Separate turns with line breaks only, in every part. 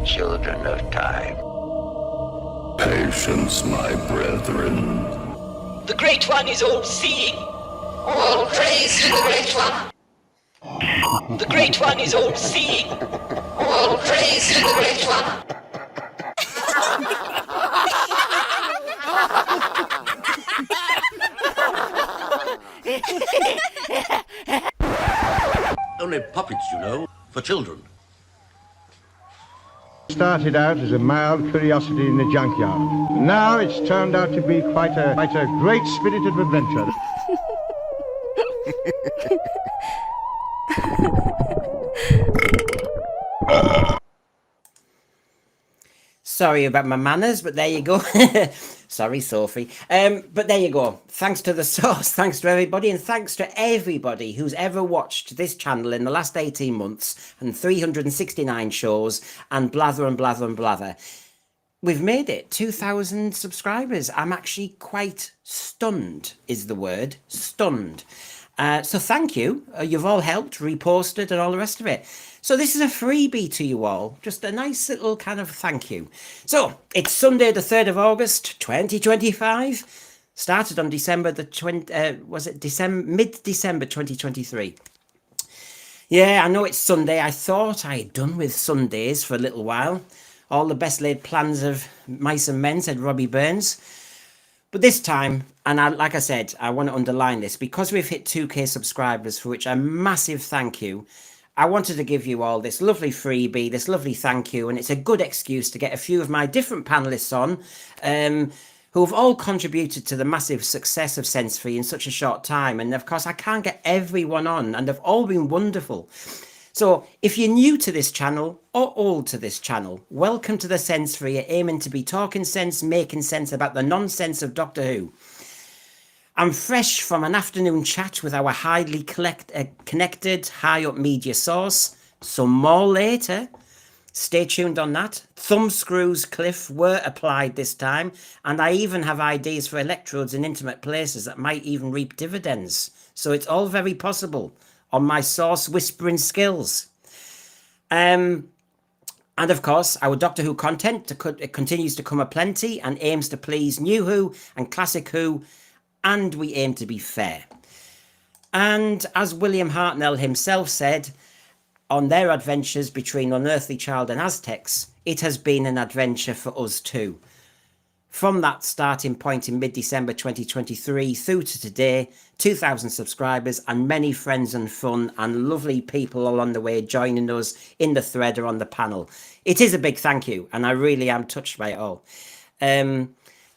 children of time.
Patience, my brethren.
The Great One is all-seeing. All praise to the Great One. The Great One is all-seeing. All praise to the Great One.
Only puppets, you know, for children.
Started out as a mild curiosity in the junkyard. Now it's turned out to be quite a great spirited adventure.
Sorry about my manners, but there you go. Sorry, Sophie. But there you go. Thanks to the source, thanks to everybody, and thanks to everybody who's ever watched this channel in the last 18 months and 369 shows and blather and blather and blather. We've made it 2,000 subscribers. I'm actually quite stunned, is the word. Stunned. So thank you. You've all helped, reposted, and all the rest of it. So this is a freebie to you all. Just a nice little kind of thank you. So it's Sunday, the 3rd of August, 2025. Started on December the mid-December 2023. Yeah, I know it's Sunday. I thought I had done with Sundays for a little while. All the best laid plans of mice and men, said Robbie Burns. But this time, and like I said, I want to underline this, because we've hit 2K subscribers, for which a massive thank you. I wanted to give you all this lovely freebie, this lovely thank you, and it's a good excuse to get a few of my different panelists on, who have all contributed to the massive success of Sense3 in such a short time. And of course, I can't get everyone on, and they've all been wonderful. So if you're new to this channel or old to this channel, welcome to the Sense3, aiming to be talking sense, making sense about the nonsense of Doctor Who. I'm fresh from an afternoon chat with our highly connected, high-up media source. Some more later. Stay tuned on that. Thumb screws, Cliff, were applied this time, and I even have ideas for electrodes in intimate places that might even reap dividends. So it's all very possible on my source whispering skills. And of course, our Doctor Who content continues to come aplenty and aims to please New Who and Classic Who, and we aim to be fair. And as William Hartnell himself said, on their adventures between Unearthly Child and Aztecs, it has been an adventure for us too. From that starting point in mid-December 2023 through to today, 2,000 subscribers and many friends and fun and lovely people along the way joining us in the thread or on the panel. It is a big thank you, and I really am touched by it all.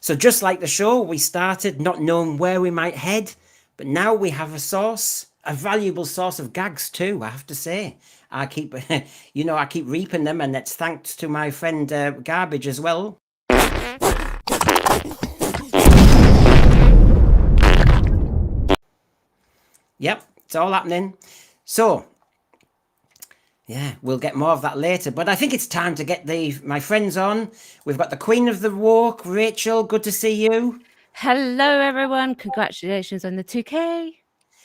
So just like the show, we started not knowing where we might head, but now we have a source, a valuable source of gags too, I have to say. I keep, I keep reaping them, and it's thanks to my friend Garbage as well. Yep, it's all happening. So, yeah, we'll get more of that later. But I think it's time to get my friends on. We've got the Queen of the Walk, Rachel. Good to see you.
Hello, everyone. Congratulations on the 2K.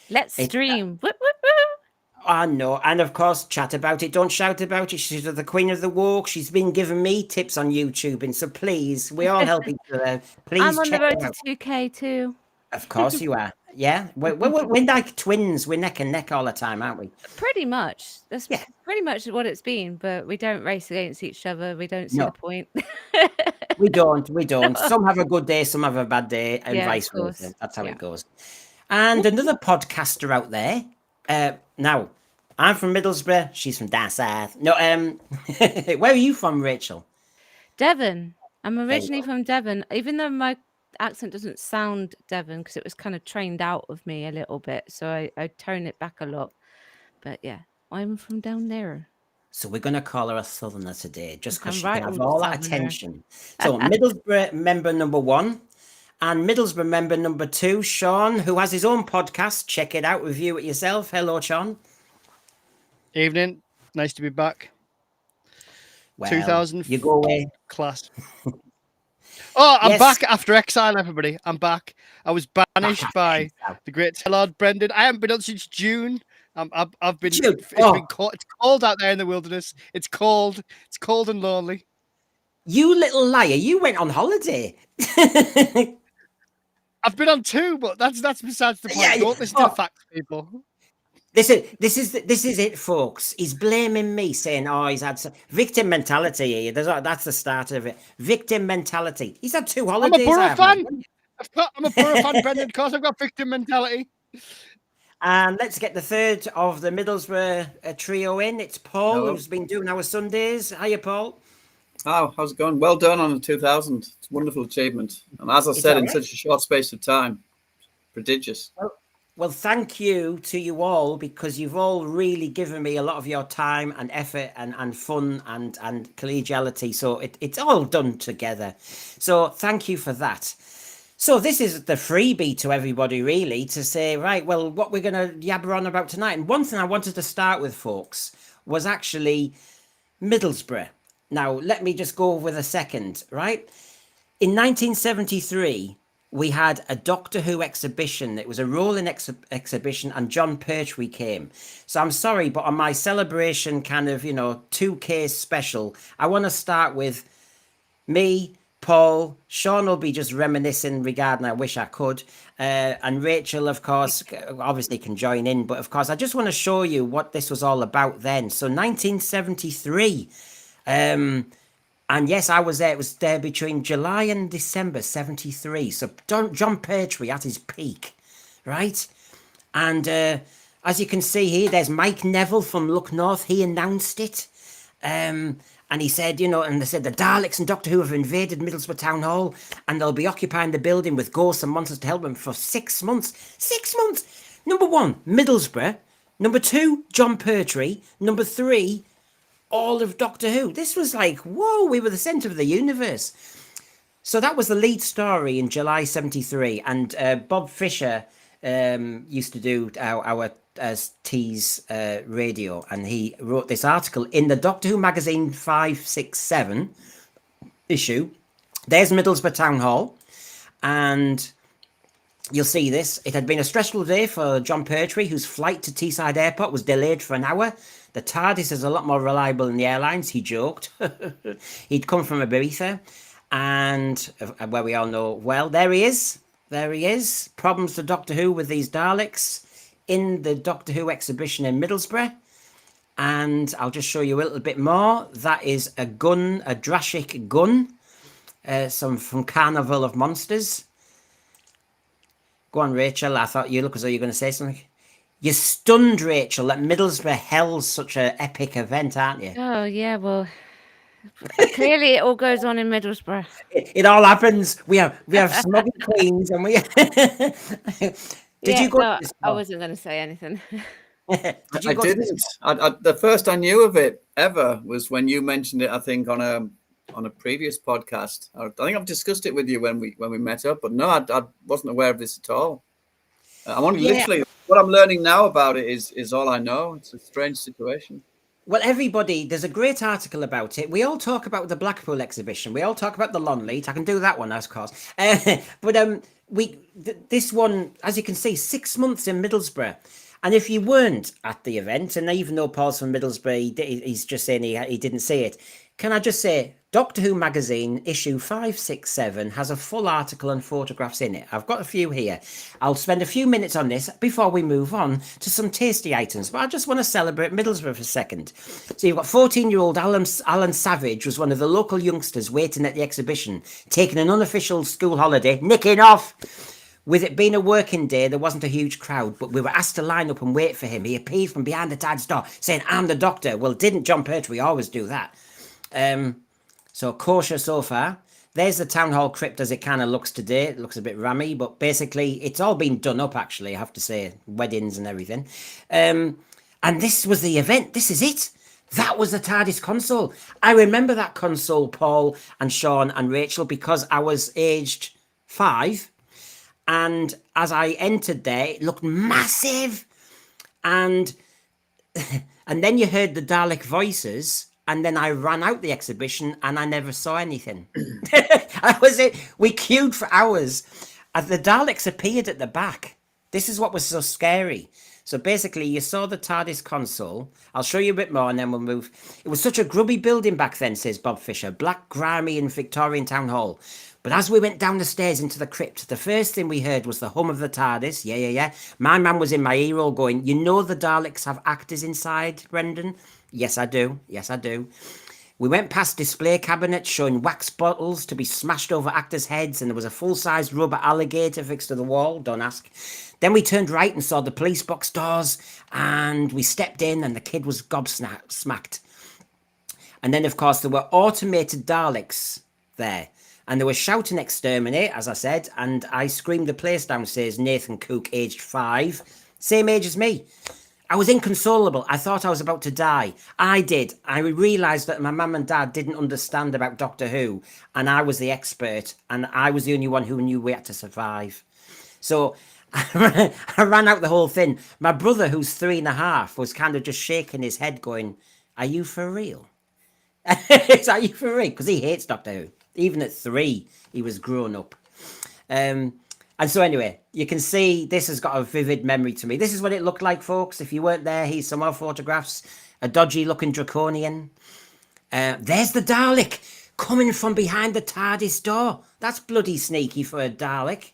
Let's stream. Whoop, whoop, whoop.
I know. And of course, chat about it. Don't shout about it. She's the Queen of the Walk. She's been giving me tips on YouTube. And so please, we all help each other. Please
I'm on the
check
road
it
to
out.
2K too.
Of course you are. Yeah. We're like twins. We're neck and neck all the time, aren't we?
Pretty much. That's pretty much what it's been. But we don't race against each other. We don't see the point.
We don't. Some have a good day, some have a bad day, and vice versa. That's how it goes. And another podcaster out there. Now, I'm from Middlesbrough. She's from down south. No, where are you from, Rachel?
Devon. I'm originally from Devon, even though my accent doesn't sound Devon because it was kind of trained out of me a little bit. So I tone it back a lot. But yeah, I'm from down there.
So we're going to call her a Southerner today, just because she can have all that attention. So Middlesbrough member number 1 and Middlesbrough member number 2, Sean, who has his own podcast. Check it out, review it yourself. Hello, Sean.
Evening. Nice to be back.
Well,
2000.
You go away.
Class. Oh, I'm back after exile, everybody. I'm back. I was banished by the great Lord Brendan. I haven't been on since June I've been.
Dude,
It's been cold. It's cold out there in the wilderness. It's cold. It's cold and lonely.
You little liar! You went on holiday.
I've been on 2, but that's besides the point.
Yeah,
Don't listen to the facts, people.
This is it, folks. He's blaming me, saying, "Oh, he's had some victim mentality here." That's the start of it. Victim mentality. He's had 2
I'm a
holidays.
Borough fan. I'm a Borough fan, Brendan. Of course, I've got victim mentality.
And let's get the third of the Middlesbrough trio in. It's Paul,
Hello.
who's been doing our Sundays. Hiya, Paul.
Oh, how's it going? Well done on the 2000. It's a wonderful achievement. And as I said, in such a short space of time, prodigious.
Well, thank you to you all, because you've all really given me a lot of your time and effort and fun and collegiality. So it's all done together. So thank you for that. So this is the freebie to everybody, really, to say, right, well, what we're going to yabber on about tonight. And one thing I wanted to start with, folks, was actually Middlesbrough. Now, let me just go with a second, right? In 1973, we had a Doctor Who exhibition. It was a rolling exhibition, and John Pertwee came. So I'm sorry, but on my celebration kind of, 2K special, I want to start with me, Paul, Sean will be just reminiscing regarding I Wish I Could. And Rachel, of course, obviously can join in. But of course, I just want to show you what this was all about then. So 1973. And yes, I was there. It was there between July and December 73. So John Pertwee at his peak, right? And as you can see here, there's Mike Neville from Look North. He announced it. And he said, and they said the Daleks and Doctor Who have invaded Middlesbrough Town Hall, and they'll be occupying the building with ghosts and monsters to help them for 6 months. 6 months! Number 1, Middlesbrough. Number 2, John Pertwee. Number 3, all of Doctor Who. This was like, whoa, we were the centre of the universe. So that was the lead story in July 73. And Bob Fisher used to do our Tease radio, and he wrote this article in the Doctor Who magazine 567 issue. There's Middlesbrough Town Hall, and you'll see this. It had been a stressful day for John Pertwee, whose flight to Teesside Airport was delayed for an hour. The TARDIS is a lot more reliable than the airlines, he joked. He'd come from Ibiza, and where we all know, well, there he is. There he is. Problems to Doctor Who with these Daleks in the Doctor Who exhibition in Middlesbrough. And I'll just show you a little bit more. That is a gun, a Drashik gun, some from Carnival of Monsters. Go on, Rachel. I thought you look as though you're going to say something. You're stunned, Rachel, that Middlesbrough held such an epic event, aren't you?
Oh, yeah, well, clearly it all goes on in Middlesbrough.
It all happens. We have smuggy queens, and we. Did you go?
No, I wasn't going to say anything.
I didn't. The first I knew of it ever was when you mentioned it, I think, on a previous podcast. I think I've discussed it with you when we met up, but no, I wasn't aware of this at all. I'm only literally what I'm learning now about it is all I know. It's a strange situation.
Well, everybody, there's a great article about it. We all talk about the Blackpool exhibition. We all talk about the Lonleat. I can do that one, of course. But this one, as you can see, 6 months in Middlesbrough. And if you weren't at the event, and even though Paul's from Middlesbrough, he's just saying he didn't see it. Can I just say, Doctor Who magazine issue 567 has a full article and photographs in it. I've got a few here. I'll spend a few minutes on this before we move on to some tasty items, but I just want to celebrate Middlesbrough for a second. So you've got 14-year-old Alan Savage was one of the local youngsters waiting at the exhibition, taking an unofficial school holiday, nicking off. With it being a working day, there wasn't a huge crowd, but we were asked to line up and wait for him. He appeared from behind the TARDIS door, saying, "I'm the Doctor." Well, didn't John Pertwee always do that? So kosher so far. There's the Town Hall crypt as it kind of looks today. It looks a bit rammy, but basically it's all been done up, actually, I have to say. Weddings and everything. And this was the event. This is it. That was the TARDIS console. I remember that console, Paul and Sean and Rachel, because I was aged 5. And as I entered there, it looked massive. And then you heard the Dalek voices. And then I ran out the exhibition and I never saw anything. That was it. We queued for hours. As the Daleks appeared at the back. This is what was so scary. So basically, you saw the TARDIS console. I'll show you a bit more and then we'll move. It was such a grubby building back then, says Bob Fisher. Black, grimy in Victorian Town Hall. But as we went down the stairs into the crypt, the first thing we heard was the hum of the TARDIS. Yeah. My man was in my ear all going, you know the Daleks have actors inside, Brendan? Yes, I do. We went past display cabinets showing wax bottles to be smashed over actors' heads, and there was a full-sized rubber alligator fixed to the wall. Don't ask. Then we turned right and saw the police box doors, and we stepped in, and the kid was gobsmacked. And then, of course, there were automated Daleks there, and they were shouting exterminate, as I said, and I screamed the place down, says Nathan Cook, aged 5, same age as me. I was inconsolable. I thought I was about to die. I did. I realised that my mum and dad didn't understand about Doctor Who, and I was the expert, and I was the only one who knew we had to survive. So I ran out the whole thing. My brother, who's 3.5, was kind of just shaking his head going, are you for real? Are you for real? Because he hates Doctor Who. Even at 3, he was grown up. And so anyway, you can see this has got a vivid memory to me. This is what it looked like, folks. If you weren't there, here's some more photographs. A dodgy-looking draconian. There's the Dalek coming from behind the TARDIS door. That's bloody sneaky for a Dalek.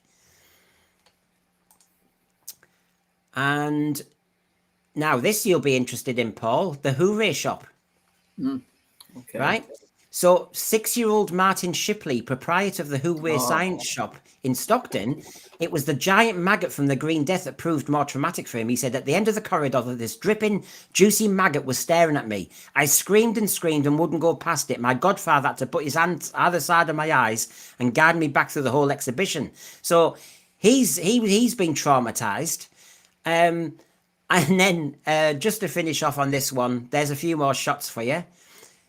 And now this you'll be interested in, Paul. The Hooray shop.
Okay.
Right? So 6-year-old Martin Shipley, proprietor of the Hooray Science Shop in Stockton, it was the giant maggot from the Green Death that proved more traumatic for him. He said, at the end of the corridor, this dripping, juicy maggot was staring at me. I screamed and wouldn't go past it. My godfather had to put his hand either side of my eyes and guide me back through the whole exhibition. So he's been traumatized. And then just to finish off on this one, there's a few more shots for you.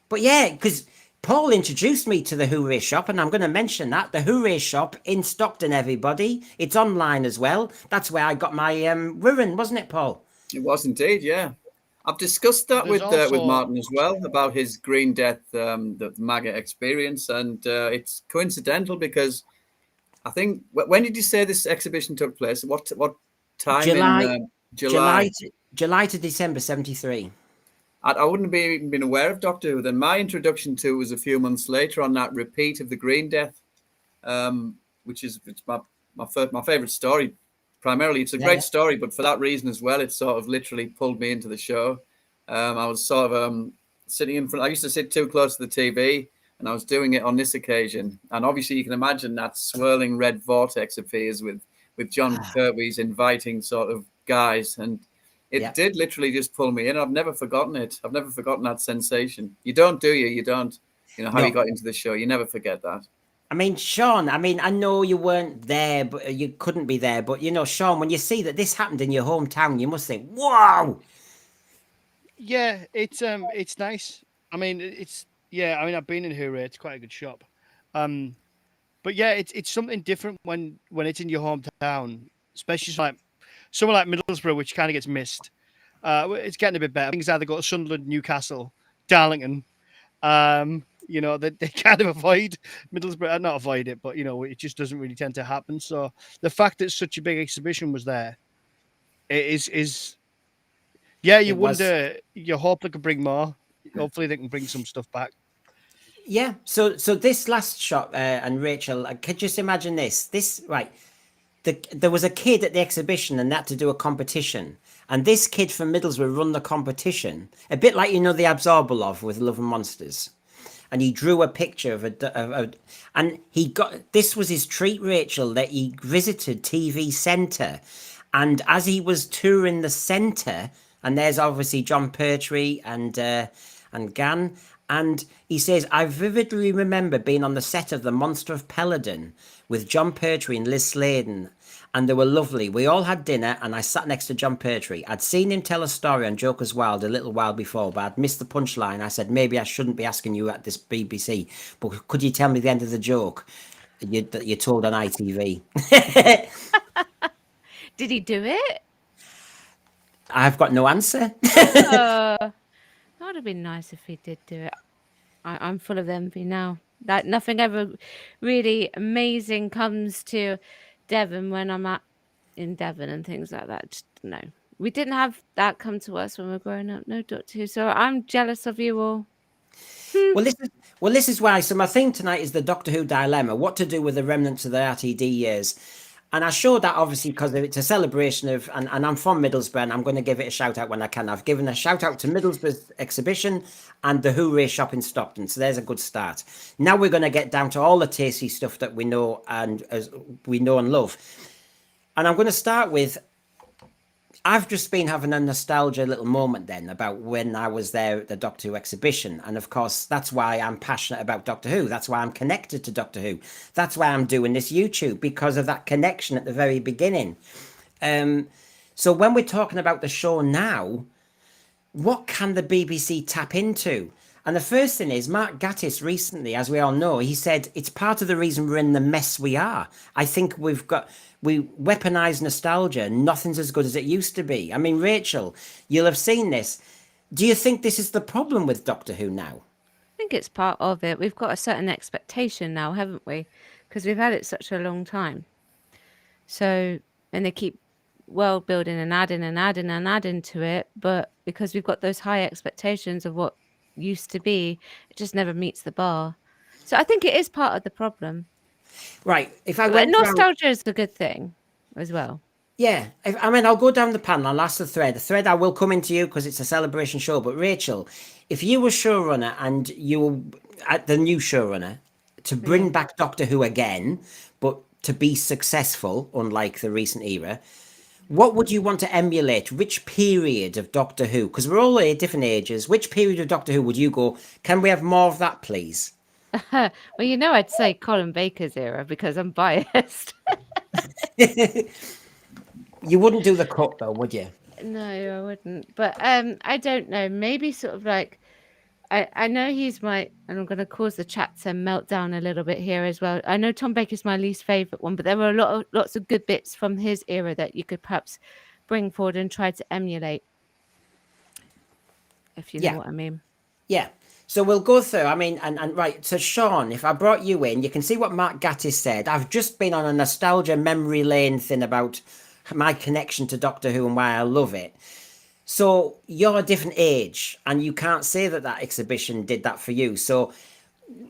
But yeah, because Paul introduced me to the Hooray shop, and I'm going to mention that. The Hooray shop in Stockton, everybody. It's online as well. That's where I got my Wirren, wasn't it, Paul?
It was indeed, yeah. I've discussed that with Martin as well, about his Green Death, the maggot experience. And it's coincidental because I think, when did you say this exhibition took place? What time?
July to December 73.
I wouldn't have even been aware of Doctor Who. Then my introduction to was a few months later on that repeat of the Green Death, which is my favourite story. Primarily, it's a great story, but for that reason as well, it sort of literally pulled me into the show. I was sort of sitting in front. I used to sit too close to the TV, and I was doing it on this occasion. And obviously, you can imagine that swirling red vortex appears with John Pertwee's inviting sort of guys, and it did literally just pull me in. I've never forgotten it. I've never forgotten that sensation. You don't, do you? You don't. You know how you got into the show. You never forget that.
I mean, Sean, I know you weren't there, but you couldn't be there. But, Sean, when you see that this happened in your hometown, you must think, wow.
Yeah, it's nice. I mean, I've been in Hooray. It's quite a good shop. But yeah, it's something different when it's in your hometown, especially like somewhere like Middlesbrough, which kind of gets missed. It's getting a bit better. Things either go to Sunderland, Newcastle, Darlington. They kind of avoid Middlesbrough, not avoid it, but it just doesn't really tend to happen. So the fact that such a big exhibition was there, you wonder. You hope they can bring more. Hopefully, they can bring some stuff back.
Yeah. So this last shot, and Rachel, could just imagine this. There was a kid at the exhibition and had to do a competition. And this kid from Middlesbrough run the competition, a bit like, the Absorbalov with Love and Monsters. And he drew a picture of and this was his treat, Rachel, that he visited TV Centre. And as he was touring the centre, and there's obviously John Pertwee and Gan, and he says, I vividly remember being on the set of The Monster of Peladon with John Pertwee and Liz Sladen, and they were lovely. We all had dinner, and I sat next to John Pertwee. I'd seen him tell a story on Joker's Wild a little while before, but I'd missed the punchline. I said, maybe I shouldn't be asking you at this BBC, but could you tell me the end of the joke that you told on ITV?
Did he do it?
I've got no answer.
That would have been nice if he did do it. I'm full of envy now. That nothing ever really amazing comes to Devon when I'm at in Devon and things like that. Just, no, we didn't have that come to us when we were growing up. No Doctor Who. So I'm jealous of you all.
Well, this is why. So my theme tonight is the Doctor Who dilemma: what to do with the remnants of the RTD years. And I showed that obviously because it's a celebration of, and I'm from Middlesbrough, and I'm going to give it a shout out when I can. I've given a shout out to Middlesbrough's exhibition and the Hooray shop in Stockton. So there's a good start. Now we're going to get down to all the tasty stuff that we know and as we know and love. And I'm going to start with, I've just been having a nostalgia little moment then about when I was there at the Doctor Who exhibition. And of course, that's why I'm passionate about Doctor Who. That's why I'm connected to Doctor Who. That's why I'm doing this YouTube, because of that connection at the very beginning. So when we're talking about the show now, what can the BBC tap into? And the first thing is, Mark Gatiss recently, as we all know, he said it's part of the reason we're in the mess we are. I think we weaponize nostalgia. Nothing's as good as it used to be. I mean, Rachel, you'll have seen this. Do you think this is the problem with Doctor Who now?
I think it's part of it. We've got a certain expectation now, haven't we? Because we've had it such a long time. So, and they keep world building and adding to it. But because we've got those high expectations of what used to be, it just never meets the bar. So I think it is part of the problem.
Right. If I
But
went
nostalgia is a good thing as well.
Yeah, I mean, I'll go down the panel. I'll ask the thread. The thread I will come into you because it's a celebration show. But Rachel, if you were showrunner and you were at the new showrunner to bring back Doctor Who again, but to be successful, unlike the recent era, what would you want to emulate? Which period of Doctor Who? Because we're all at different ages. Which period of Doctor Who would you go, can we have more of that, please?
Well, you know, I'd say Colin Baker's era because I'm biased.
You wouldn't do the cut though, would you?
No, I wouldn't. But I don't know. Maybe sort of like I know he's my, and I'm going to cause the chat to melt down a little bit here as well. I know Tom Baker's my least favorite one, but there were lots of good bits from his era that you could perhaps bring forward and try to emulate, if you know what I mean.
Yeah. So we'll go through. I mean, and right. So Sean, if I brought you in, you can see what Mark Gatiss said. I've just been on a nostalgia memory lane thing about my connection to Doctor Who and why I love it. So you're a different age, and you can't say that that exhibition did that for you. So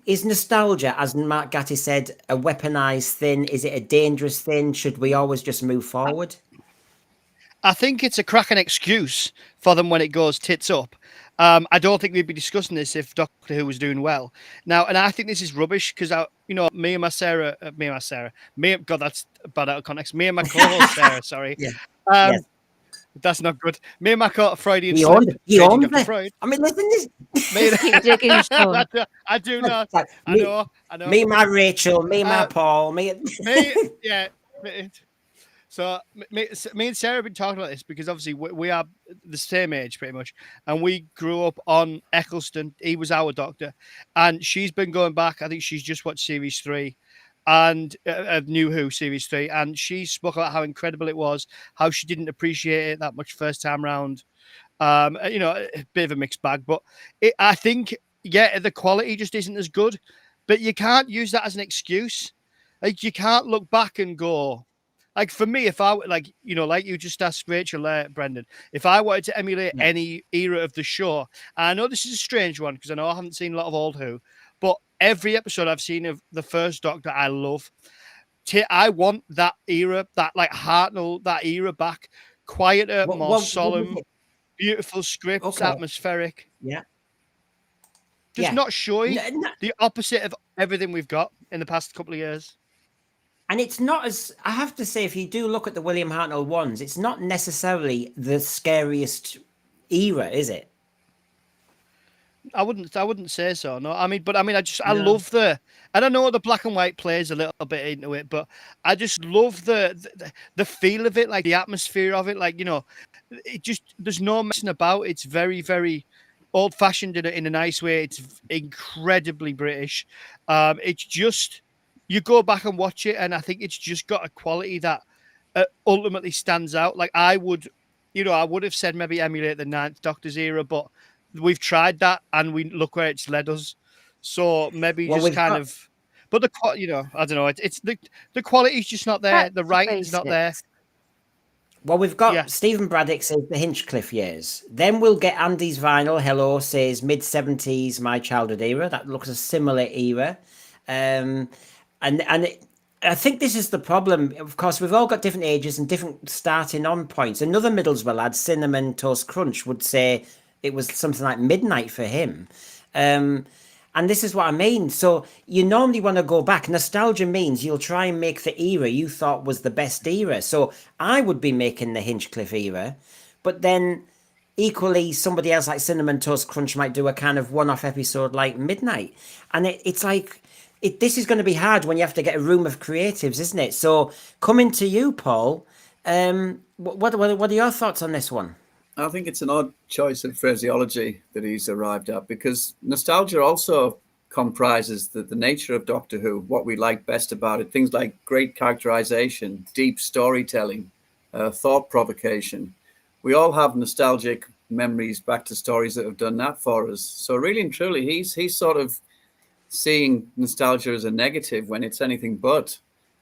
is nostalgia, as Mark Gatiss said, a weaponized thing? Is it a dangerous thing? Should we always just move forward?
I think it's a cracking excuse for them when it goes tits up. I don't think we'd be discussing this if Doctor Who was doing well now, and I think this is rubbish because me and my God, that's bad out of context. Me and my co-host Sarah, sorry,
Yes.
That's not good. Me and my Freudian
He
slip.
owned
Dr.
it.
Freud.
I mean, listen, this.
Keep digging, Sean.
I do not.
Like,
I know.
Me, my Rachel, me, my Paul, me.
Yeah. So me and Sarah have been talking about this because obviously we are the same age pretty much, and we grew up on Eccleston. He was our doctor, and she's been going back. I think she's just watched series 3 and New Who series 3, and she spoke about how incredible it was, how she didn't appreciate it that much first time round. A bit of a mixed bag, but I think the quality just isn't as good. But you can't use that as an excuse. Like, you can't look back and go. Like, for me, if I, like you just asked Rachel there, Brendan, if I wanted to emulate any era of the show, I know this is a strange one because I know I haven't seen a lot of old Who, but every episode I've seen of the first Doctor, I love. I want that era, that like Hartnell, that era back, quieter, more solemn, beautiful scripts, atmospheric.
Yeah.
Just not showy. The opposite of everything we've got in the past couple of years.
And it's not as, I have to say, if you do look at the William Hartnell ones, it's not necessarily the scariest era, is it?
I wouldn't say so. No, I love and I know the black and white plays a little bit into it, but I just love the feel of it, like the atmosphere of it, like, it just, there's no messing about. It's very, very old fashioned in a nice way. It's incredibly British. It's just, you go back and watch it, and I think it's just got a quality that ultimately stands out. Like, I would have said maybe emulate the 9th Doctor's era, but we've tried that, and we look where it's led us. So maybe but the I don't know. It's the quality's just not there. The writing's not there.
Well, we've got
Yeah.
Stephen Braddock says the Hinchcliffe years. Then we'll get Andy's Vinyl. Hello says mid-70s, my childhood era. That looks a similar era. Um, I think this is the problem. Of course, we've all got different ages and different starting on points. Another Middlesbrough lad, Cinnamon Toast Crunch, would say it was something like midnight for him. And this is what I mean. So you normally want to go back. Nostalgia means you'll try and make the era you thought was the best era. So I would be making the Hinchcliffe era, but then equally somebody else like Cinnamon Toast Crunch might do a kind of one-off episode like Midnight. And it's like, this is going to be hard when you have to get a room of creatives, isn't it? So coming to you, Paul, what are your thoughts on this one?
I think it's an odd choice of phraseology that he's arrived at, because nostalgia also comprises the nature of Doctor Who, what we like best about it, things like great characterization, deep storytelling, thought provocation. We all have nostalgic memories back to stories that have done that for us. So really and truly, he's sort of seeing nostalgia as a negative when it's anything but.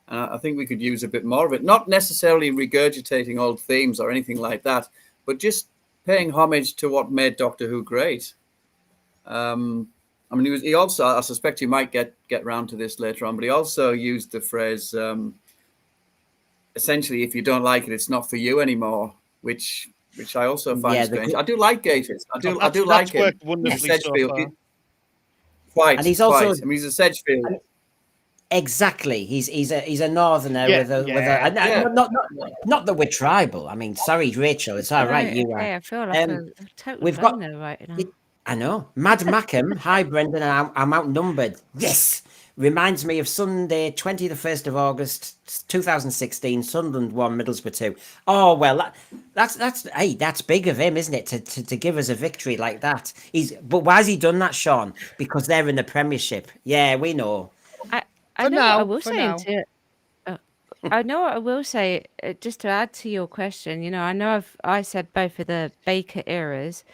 I think we could use a bit more of it, not necessarily regurgitating old themes or anything like that, but just paying homage to what made Doctor Who great. I mean, he also, I suspect you might get round to this later on, but he also used the phrase, essentially, if you don't like it, it's not for you anymore, which I also find strange. I do like Gatiss. I do like him.
Wonderfully so far.
Quite,
and he's also,
I mean, he's a Sedgefield.
Exactly, he's a northerner with a not that we're tribal. I mean, sorry, Rachel, it's all right. You are.
I feel like a total
we've got
right now.
I know. Mad Mackham. Hi, Brendan. I'm outnumbered. Yes. Reminds me of Sunday, 21st of August, 2016. Sunderland 1, Middlesbrough 2. Oh well, that's big of him, isn't it? To give us a victory like that. But why has he done that, Sean? Because they're in the Premiership. Yeah, we know.
I know what I will say I know what I will say, just to add to your question. You know, I know I said both of the Baker eras,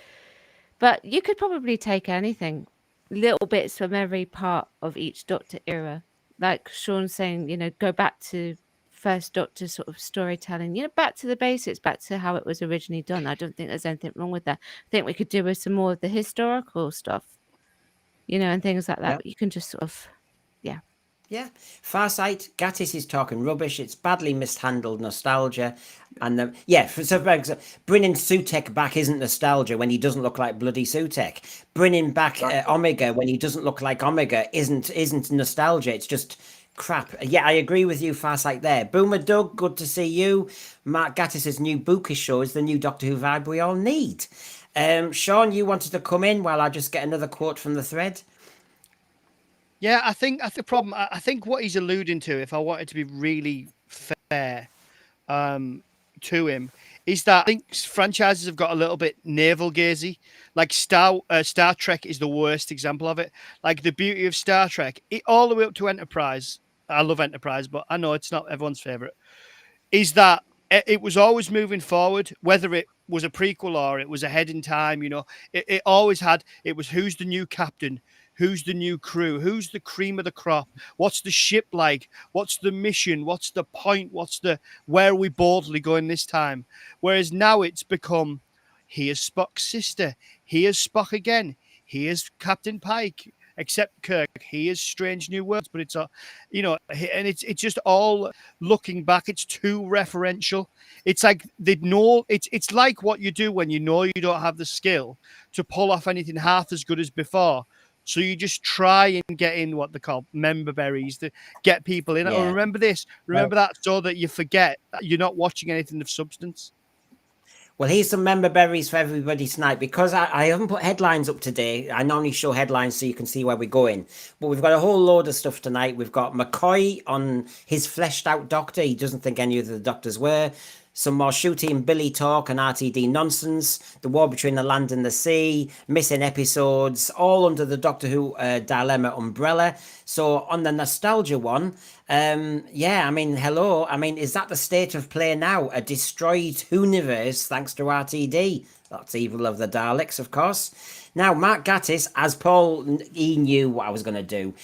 but you could probably take anything, little bits from every part of each Doctor era. Like Sean's saying, you know, go back to first Doctor sort of storytelling, you know, back to the basics, back to how it was originally done. I don't think there's anything wrong with that. I think we could do with some more of the historical stuff, you know, and things like that.
Yeah.
But you can just sort of, yeah.
Yeah, Farsight, Gatiss is talking rubbish. It's badly mishandled nostalgia. And so bringing Sutek back isn't nostalgia when he doesn't look like bloody Sutek. Bringing back Omega when he doesn't look like Omega isn't nostalgia. It's just crap. Yeah, I agree with you, Farsight there. Boomer Doug, good to see you. Mark Gattis's new bookish show is the new Doctor Who vibe we all need. Sean, you wanted to come in while I just get another quote from the thread?
Yeah, I think the problem. I think what he's alluding to, if I wanted to be really fair to him, is that I think franchises have got a little bit navel gazy. Like Star Trek is the worst example of it. Like the beauty of Star Trek, all the way up to Enterprise. I love Enterprise, but I know it's not everyone's favorite. Is that it was always moving forward, whether it was a prequel or it was ahead in time. You know, it always had. It was who's the new captain. Who's the new crew? Who's the cream of the crop? What's the ship like? What's the mission? What's the point? Where are we boldly going this time? Whereas now it's become, here's Spock's sister. Here's Spock again. Here's Captain Pike. Except Kirk, here's Strange New Worlds. But it's and it's just all looking back. It's too referential. It's like they know. It's like what you do when you know you don't have the skill to pull off anything half as good as before. So you just try and get in what they call member berries to get people in. Yeah. Oh, remember this, remember that, so that you forget that you're not watching anything of substance.
Well, here's some member berries for everybody tonight. Because I haven't put headlines up today. I normally show headlines so you can see where we're going. But we've got a whole load of stuff tonight. We've got McCoy on his fleshed out Doctor. He doesn't think any of the Doctors were. Some more shooting Billy talk and RTD nonsense, the war between the land and the sea, missing episodes, all under the Doctor Who dilemma umbrella. So on the nostalgia one, I mean, hello. I mean, is that the state of play now? A destroyed universe thanks to RTD. That's evil of the Daleks, of course. Now, Mark Gatiss, as Paul, he knew what I was going to do.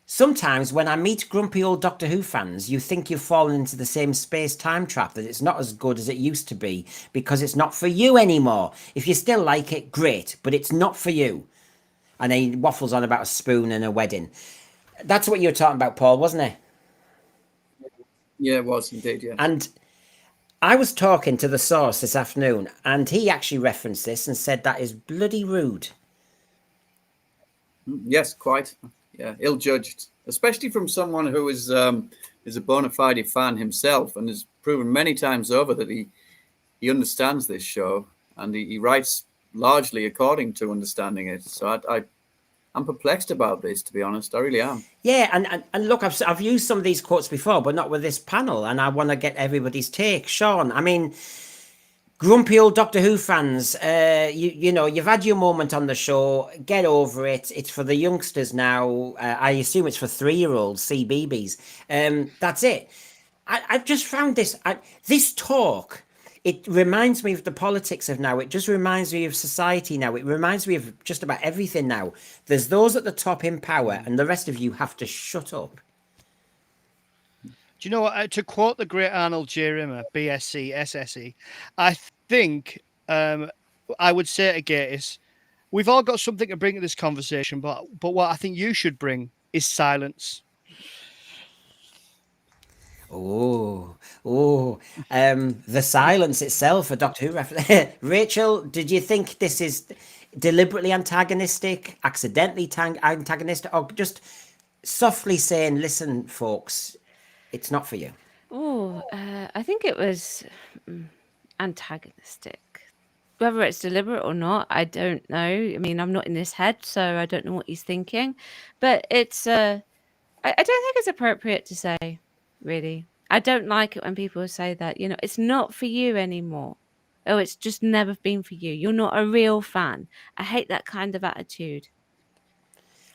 sometimes when I meet grumpy old Doctor Who fans, you think you've fallen into the same space-time trap, that it's not as good as it used to be because it's not for you anymore. If you still like it, great, but it's not for you. And then he waffles on about a spoon and a wedding. That's what you were talking about, Paul, wasn't it?
Yeah, it was indeed, yeah.
And I was talking to the source this afternoon, and he actually referenced this and said that is bloody rude.
Yes, quite. Yeah, ill-judged, especially from someone who is a bona fide fan himself and has proven many times over that he understands this show, and he writes largely according to understanding it. So I'm perplexed about this, to be honest. I really am.
Yeah, and look, I've used some of these quotes before, but not with this panel, and I want to get everybody's take. Sean, I mean, grumpy old Doctor Who fans, you know, you've had your moment on the show. Get over it. It's for the youngsters now. I assume it's for 3-year-olds, CBBS. That's it. I've just found this talk. It reminds me of the politics of now. It just reminds me of society now. It reminds me of just about everything now. There's those at the top in power, and the rest of you have to shut up.
Do you know what? To quote the great Arnold J. Rimmer, BSc, SSE, I think I would say to Gatis, we've all got something to bring to this conversation, but what I think you should bring is silence.
The silence itself, a Doctor Who reference. Rachel, did you think this is deliberately antagonistic, accidentally antagonistic, or just softly saying, listen, folks, it's not for you?
I think it was antagonistic. Whether it's deliberate or not, I don't know. I mean, I'm not in his head, so I don't know what he's thinking. But it's, I don't think it's appropriate to say, really. I don't like it when people say that, you know, it's not for you anymore. Oh, it's just never been for you. You're not a real fan. I hate that kind of attitude.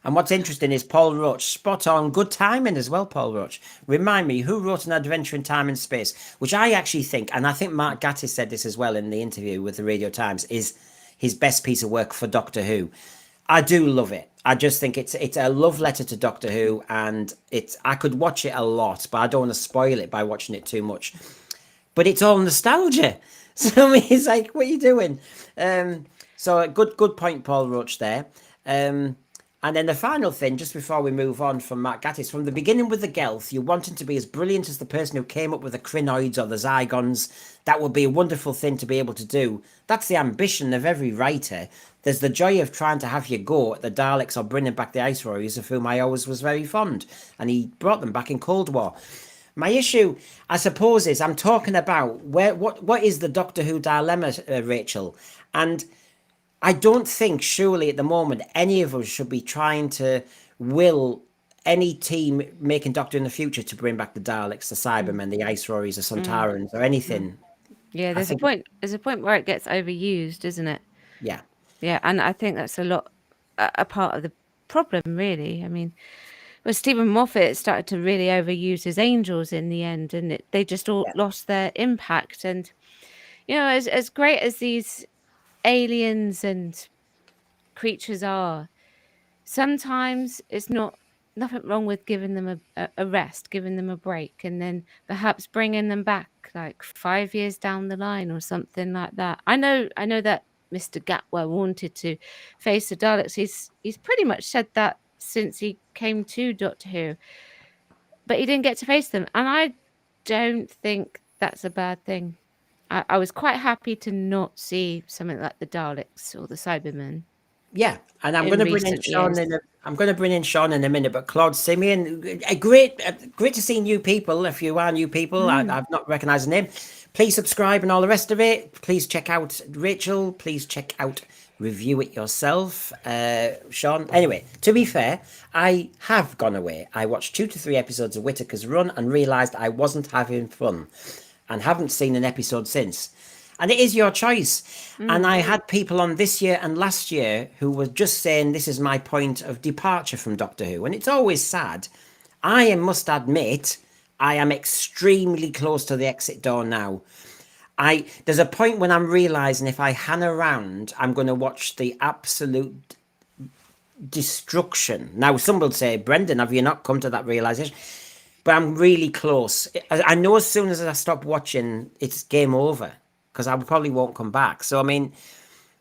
And what's interesting is Paul Roach, spot on, good timing as well, Paul Roach. Remind me, who wrote An Adventure in Time and Space, which I actually think, and I think Mark Gatiss said this as well in the interview with the Radio Times, is his best piece of work for Doctor Who. I do love it. I just think it's a love letter to Doctor Who, and I could watch it a lot, but I don't want to spoil it by watching it too much. But it's all nostalgia. So I mean, it's like, what are you doing? So a good point, Paul Roach there. And then the final thing, just before we move on from Mark Gatiss, from the beginning with the Gelth, you wanted to be as brilliant as the person who came up with the Crinoids or the Zygons. That would be a wonderful thing to be able to do. That's the ambition of every writer. There's the joy of trying to have your go at the Daleks or bringing back the Ice Warriors, of whom I always was very fond. And he brought them back in Cold War. My issue, I suppose, is I'm talking about what is the Doctor Who dilemma, Rachel? And I don't think, surely at the moment, any of us should be trying to will any team making Doctor in the future to bring back the Daleks, the Cybermen, the Ice Warriors, the Sontarans, or anything.
Yeah, there's a point where it gets overused, isn't it?
Yeah.
Yeah, and I think that's a part of the problem, really. I mean, well, Stephen Moffat started to really overuse his angels in the end, and they just all lost their impact. And, you know, as great as these aliens and creatures are, sometimes it's nothing wrong with giving them a rest, giving them a break, and then perhaps bringing them back like 5 years down the line or something like that. I know that Mr. Gatwa wanted to face the Daleks. He's pretty much said that since he came to Doctor Who, but he didn't get to face them, and I don't think that's a bad thing. I was quite happy to not see something like the Daleks or the Cybermen.
Yeah, and I'm going to bring in Sean in a minute. But Claude Simeon, great to see new people. If you are new people, I've not recognised the name. Please subscribe and all the rest of it. Please check out Rachel. Please check out Review It Yourself, Sean. Anyway, to be fair, I have gone away. I watched 2 to 3 episodes of Whittaker's Run and realised I wasn't having fun, and haven't seen an episode since. And it is your choice. And I had people on this year and last year who were just saying this is my point of departure from Doctor Who. And it's always sad. I must admit, I am extremely close to the exit door now. There's a point when I'm realising if I hang around, I'm going to watch the absolute destruction. Now, some will say, Brendan, have you not come to that realization? But I'm really close. I know as soon as I stop watching, it's game over because I probably won't come back. So, I mean,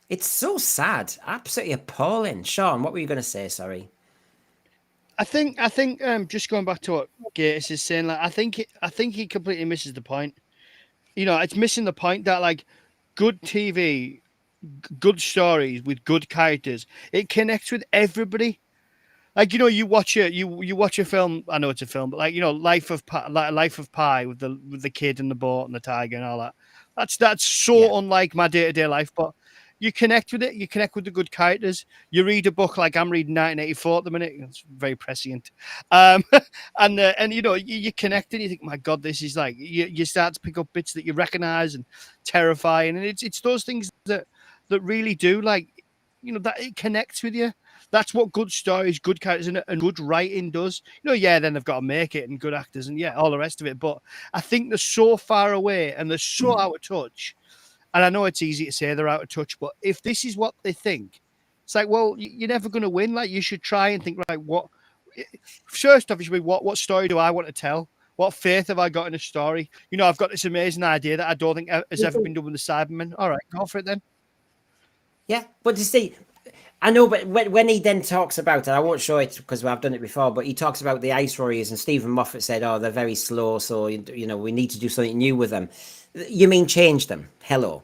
it's so sad, absolutely appalling. Sean, what were you going to say? Sorry.
I think just going back to what Gates is saying, like I think he completely misses the point. You know, it's missing the point that like good TV, good stories with good characters, it connects with everybody. Like, you know, you watch a film. I know it's a film, but like, you know, Life of Pi with the kid and the boat and the tiger and all that. That's so unlike my day-to-day life, but you connect with it. You connect with the good characters. You read a book like I'm reading 1984 at the minute. It's very prescient. And you know, you connect and you think, my God, this is like, you start to pick up bits that you recognize and terrifying. And it's those things that really do, like, you know, that it connects with you. That's what good stories, good characters, and good writing does. You know, yeah, then they've got to make it and good actors and yeah, all the rest of it. But I think they're so far away and they're so out of touch. And I know it's easy to say they're out of touch, but if this is what they think, it's like, well, you're never going to win. Like, you should try and think, right, what? First off, it should be what story do I want to tell? What faith have I got in a story? You know, I've got this amazing idea that I don't think has ever been done with the Cybermen. All right, go for it then.
Yeah, but you see, I know, but when he then talks about it, I won't show it because I've done it before, but he talks about the Ice Warriors, and Stephen Moffat said, oh, they're very slow, so, you know, we need to do something new with them. You mean change them? Hello.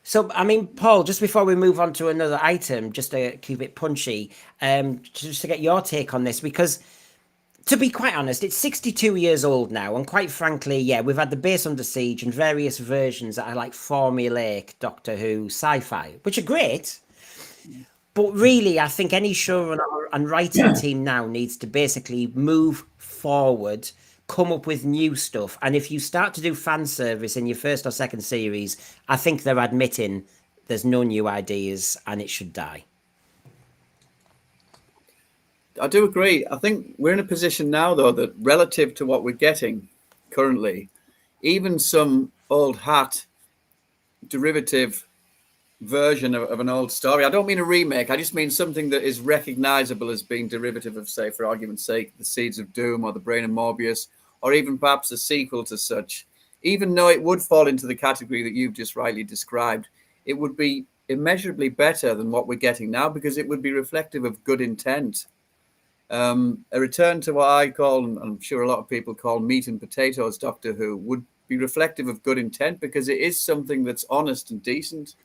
So, I mean, Paul, just before we move on to another item, just to keep it punchy, just to get your take on this, because to be quite honest, it's 62 years old now, and quite frankly, yeah, we've had the Base Under Siege and various versions that are like formulaic Doctor Who sci-fi, which are great. But really, I think any showrunner and writing team now needs to basically move forward, come up with new stuff. And if you start to do fan service in your first or second series, I think they're admitting there's no new ideas and it should die.
I do agree. I think we're in a position now, though, that relative to what we're getting currently, even some old hat derivative version of an old story. I don't mean a remake. I just mean something that is recognizable as being derivative of, say, for argument's sake, The Seeds of Doom or The Brain of Morbius, or even perhaps a sequel to such. Even though it would fall into the category that you've just rightly described, it would be immeasurably better than what we're getting now because it would be reflective of good intent. A return to what I call, and I'm sure a lot of people call, meat and potatoes Doctor Who would be reflective of good intent because it is something that's honest and decent.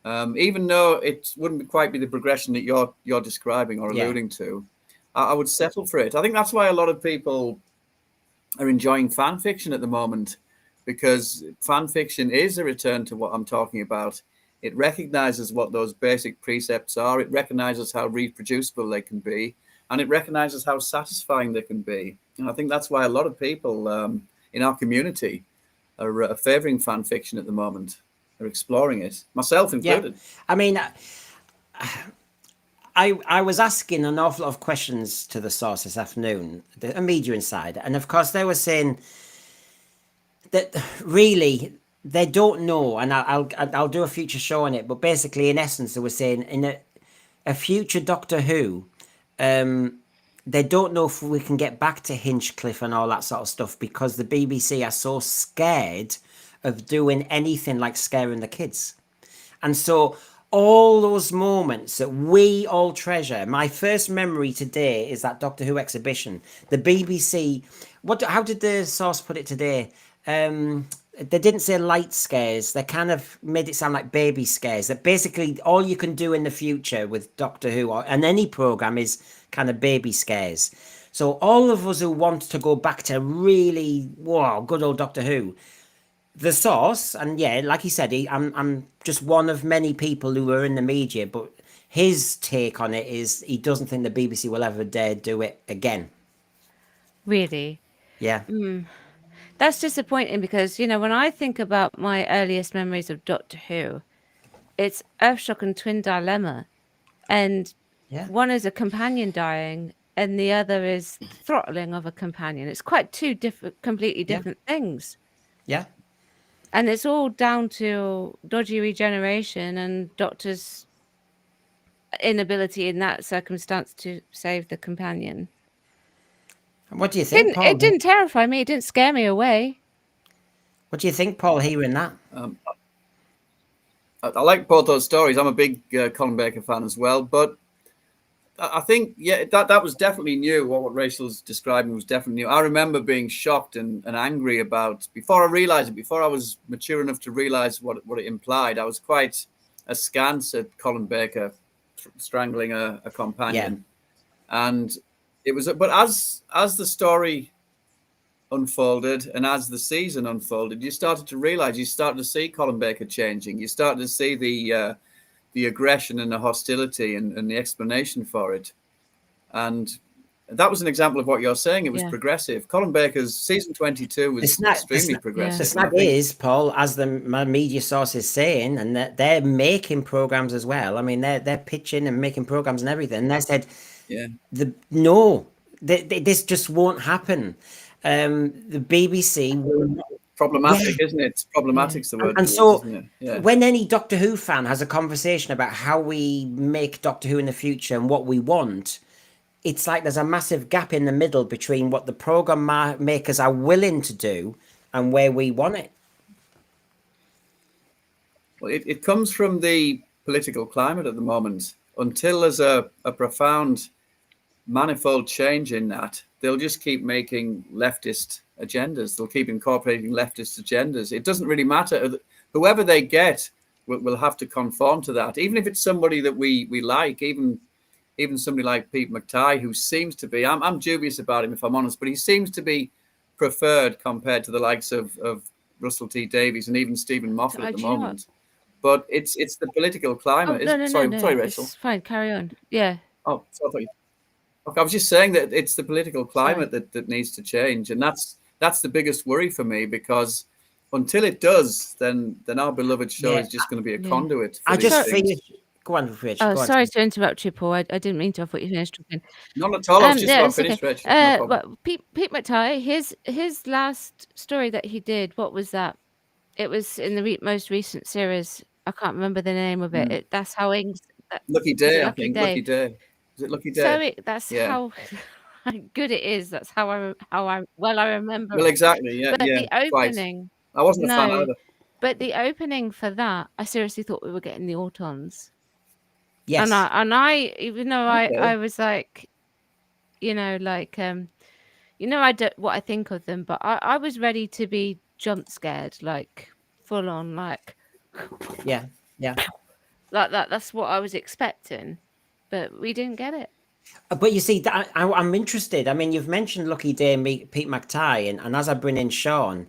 Even though it wouldn't quite be the progression that you're describing or alluding to, I would settle for it. I think that's why a lot of people are enjoying fan fiction at the moment, because fan fiction is a return to what I'm talking about. It recognizes what those basic precepts are. It recognizes how reproducible they can be, and it recognizes how satisfying they can be. And I think that's why a lot of people in our community are favoring fan fiction at the moment. They're exploring it, myself included.
Yeah. I mean, I was asking an awful lot of questions to the source this afternoon, a media insider, and of course they were saying that really they don't know, and I'll do a future show on it. But basically, in essence, they were saying in a future Doctor Who, they don't know if we can get back to Hinchcliffe and all that sort of stuff because the BBC are so scared of doing anything like scaring the kids. And so all those moments that we all treasure, my first memory today is that Doctor Who exhibition. The BBC, how did the source put it today? They didn't say light scares. They kind of made it sound like baby scares. That basically all you can do in the future with Doctor Who and any program is kind of baby scares. So all of us who want to go back to really, wow, good old Doctor Who, the source, and yeah, like he said, I'm just one of many people who are in the media, but his take on it is he doesn't think the BBC will ever dare do it again.
Really?
Yeah.
That's disappointing because, you know, when I think about my earliest memories of Doctor Who, it's Earthshock and Twin Dilemma. And one is a companion dying and the other is throttling of a companion. It's quite two completely different things.
Yeah.
And it's all down to dodgy regeneration and doctors inability in that circumstance to save the companion.
What do you think, Paul?
It didn't terrify me. It didn't scare me away.
What do you think, Paul, hearing that?
I like both those stories. I'm a big Colin Baker fan as well, but I think, yeah, that was definitely new. What Rachel's describing was definitely new. I remember being shocked and angry about, before I realized it, before I was mature enough to realize what it implied, I was quite askance at Colin Baker strangling a companion. Yeah. And it was, but as the story unfolded and as the season unfolded, you started to realize, you started to see Colin Baker changing. You started to see the aggression and the hostility and the explanation for it. And that was an example of what you're saying. It was progressive. Colin Baker's season 22 was extremely progressive.
The snap is, Paul, as my media source is saying, and they're making programs as well. I mean, they're pitching and making programs and everything. And they said, this just won't happen. The BBC will.
Problematic, isn't it? It's problematic's the word.
And so when any Doctor Who fan has a conversation about how we make Doctor Who in the future and what we want, it's like there's a massive gap in the middle between what the program makers are willing to do and where we want it.
Well, it comes from the political climate at the moment. Until there's a profound manifold change in that, they'll just keep making leftist agendas. They'll keep incorporating leftist agendas. It doesn't really matter. Whoever they get will have to conform to that. Even if it's somebody that we like, even somebody like Pete McTighe, who seems to be, I'm dubious about him if I'm honest, but he seems to be preferred compared to the likes of Russell T Davies and even Stephen Moffat at the moment. But it's the political climate. Sorry, Rachel.
It's fine. Carry on. Yeah.
Oh, sorry. I was just saying that it's the political climate that needs to change, and that's the biggest worry for me, because until it does, then our beloved show is just going to be a conduit.
I just finished. Go on, Rich.
Sorry to interrupt you, Paul. I didn't mean to. I thought you finished talking.
Not at all. I was just about finished, Rich.
Well, Pete McTighe, his last story that he did, what was that? It was in the most recent series. I can't remember the name of it. That's how
Lucky Day, I think. Lucky Day. Is it Lucky Day?
So that's how good it is. That's how I remember.
Well, exactly. Yeah.
But the opening,
I wasn't a fan either.
But the opening for that, I seriously thought we were getting the Autons.
Yes.
And I even though I was like, I don't what I think of them, but I was ready to be jump scared, like full on, like
yeah,
like that. That's what I was expecting. But we didn't get it.
But you see, I'm interested. I mean, you've mentioned Lucky Day, Pete McTighe, and as I bring in Sean,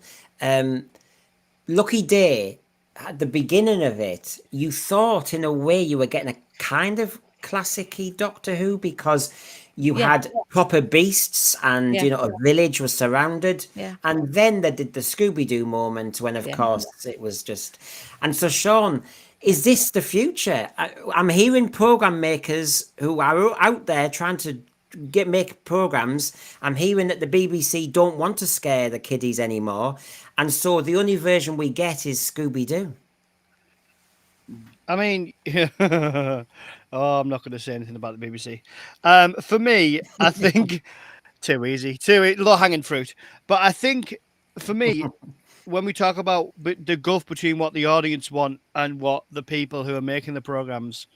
Lucky Day, at the beginning of it, you thought in a way you were getting a kind of classic-y Doctor Who, because you had proper beasts and, a village was surrounded. Yeah. And then they did the Scooby-Doo moment when, of course, it was just... And so, Sean... Is this the future? I'm hearing program makers who are out there trying to make programs. I'm hearing that the BBC don't want to scare the kiddies anymore, and so the only version we get is Scooby-Doo.
I mean, I'm not going to say anything about the BBC. For me, I think too easy, low-hanging fruit. But I think for me. When we talk about the gulf between what the audience want and what the people who are making the programs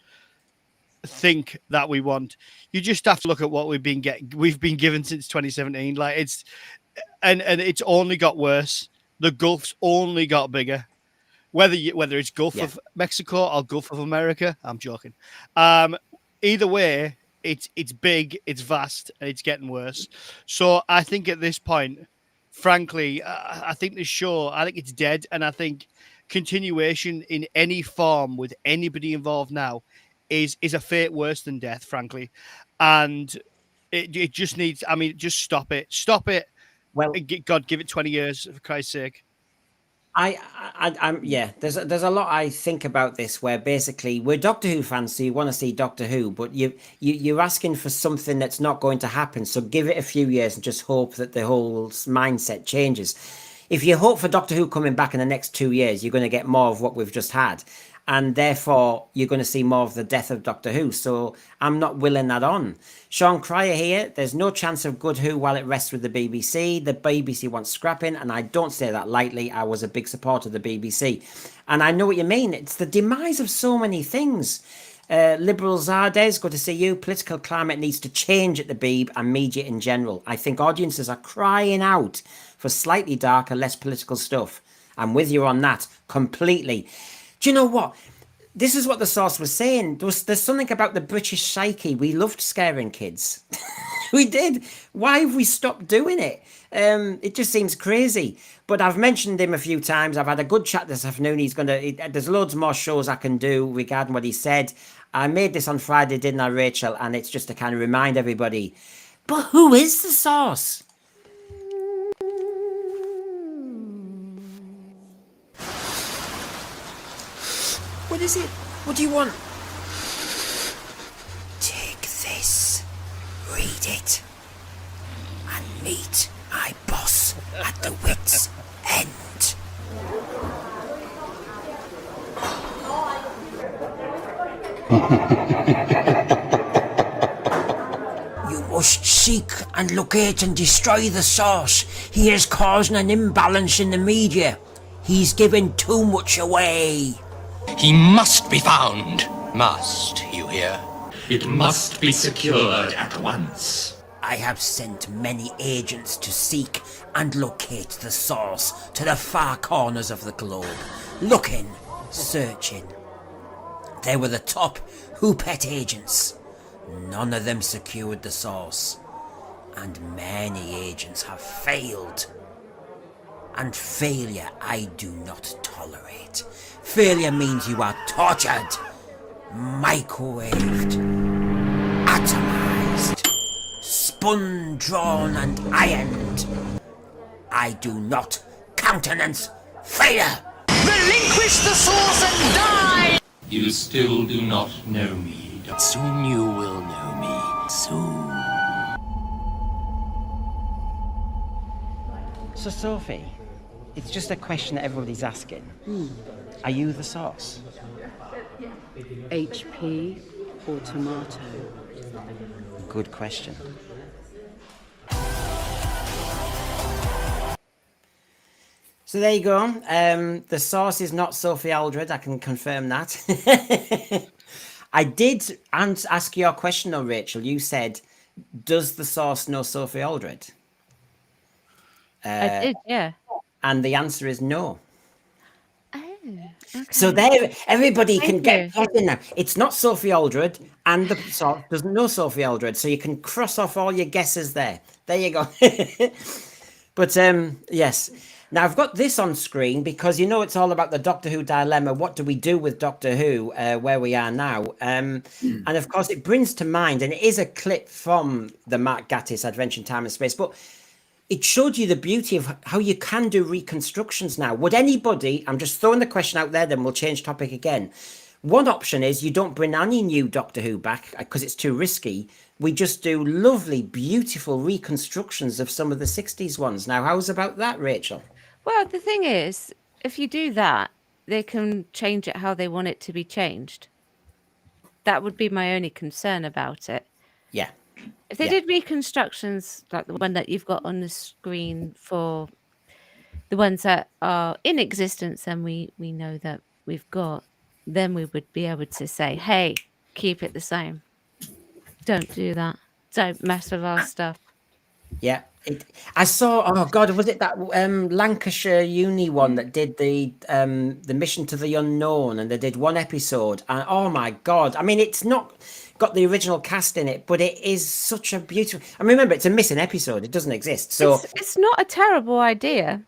think that we want, you just have to look at what we've been given since 2017. Like it's only got worse. The gulf's only got bigger. Whether it's Gulf of Mexico or Gulf of America, I'm joking. Either way, it's big, it's vast, and it's getting worse. So I think at this point, frankly, I think the show, I think it's dead. And I think continuation in any form with anybody involved now is a fate worse than death, frankly. And it just needs, just stop it. Stop it. Well, God, give it 20 years, for Christ's sake.
I'm there's a lot I think about this, where basically we're Doctor Who fans, so you want to see Doctor Who, but you're asking for something that's not going to happen. So give it a few years and just hope that the whole mindset changes. If you hope for Doctor Who coming back in the next 2 years, you're going to get more of what we've just had. and therefore you're going to see more of the death of Doctor Who. So I'm not willing that on. Sean Cryer here. There's no chance of good Who while it rests with the BBC. The BBC wants scrapping, and I don't say that lightly. I was a big supporter of the BBC, and I know what you mean. It's the demise of so many things. Liberal Zardes, good to see you. Political climate needs to change at the Beeb and media in general. I think audiences are crying out for slightly darker, less political stuff. I'm with you on that completely. Do you know what? This is what the source was saying. There's something about the British psyche. We loved scaring kids. We did. Why have we stopped doing it? It just seems crazy. But I've mentioned him a few times. I've had a good chat this afternoon. There's loads more shows I can do regarding what he said. I made this on Friday, didn't I, Rachel? And it's just to kind of remind everybody. But who is the source? What is it? What do you want? Take this, read it, and meet my boss at the wit's end. You must seek and locate and destroy the source. He is causing an imbalance in the media. He's giving too much away.
He must be found. Must, you hear?
It must be secured at once.
I have sent many agents to seek and locate the source to the far corners of the globe. Looking, searching. They were the top Who-Pet agents. None of them secured the source. And many agents have failed. And failure I do not tolerate. Failure means you are tortured, microwaved, atomized, spun, drawn, and ironed. I do not countenance failure.
Relinquish the source and die!
You still do not know me.
Soon you will know me. Soon.
So, Sophie, it's just a question that everybody's asking. Are you the source?
HP or tomato?
Good question. So there you go. The source is not Sophie Aldred. I can confirm that. I did ask your question though, Rachel. You said, does the source know Sophie Aldred?
I did, yeah.
And the answer is no.
Oh, okay.
So there, everybody can
Thank
get in now. It's not Sophie Aldred, and the source doesn't know Sophie Aldred, so you can cross off all your guesses there. There you go. But yes. Now I've got this on screen because you know it's all about the Doctor Who dilemma. What do we do with Doctor Who where we are now? And of course it brings to mind, and it is a clip from the Mark Gatiss Adventure in Time and Space, but it showed you the beauty of how you can do reconstructions now. Would anybody, I'm just throwing the question out there, then we'll change topic again. One option is you don't bring any new Doctor Who back because it's too risky. We just do lovely, beautiful reconstructions of some of the 60s ones. Now, how's about that, Rachel?
Well, the thing is, if you do that, they can change it how they want it to be changed. That would be my only concern about it.
Yeah.
If they did reconstructions like the one that you've got on the screen for the ones that are in existence and we know that we've got, then we would be able to say, hey, keep it the same. Don't do that. Don't mess with our stuff.
Yeah. I saw, oh God, was it that Lancashire uni one that did the Mission to the Unknown, and they did one episode, and oh my God, I mean, it's not got the original cast in it, but it is such a beautiful, I mean, remember, it's a missing episode, it doesn't exist, so
it's not a terrible idea.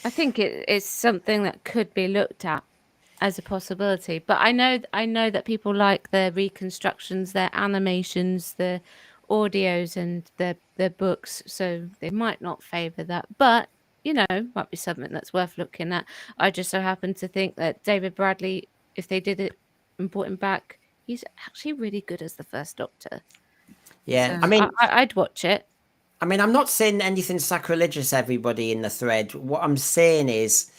I think it's something that could be looked at as a possibility, but I know that people like their reconstructions, their animations, the audios and their books, so they might not favor that, but you know, might be something that's worth looking at. I just so happen to think that David Bradley, if they did it and brought him back, he's actually really good as the first Doctor.
yeah,
So
I mean,
I'd watch it.
I mean, I'm not saying anything sacrilegious, everybody in the thread. What I'm saying is,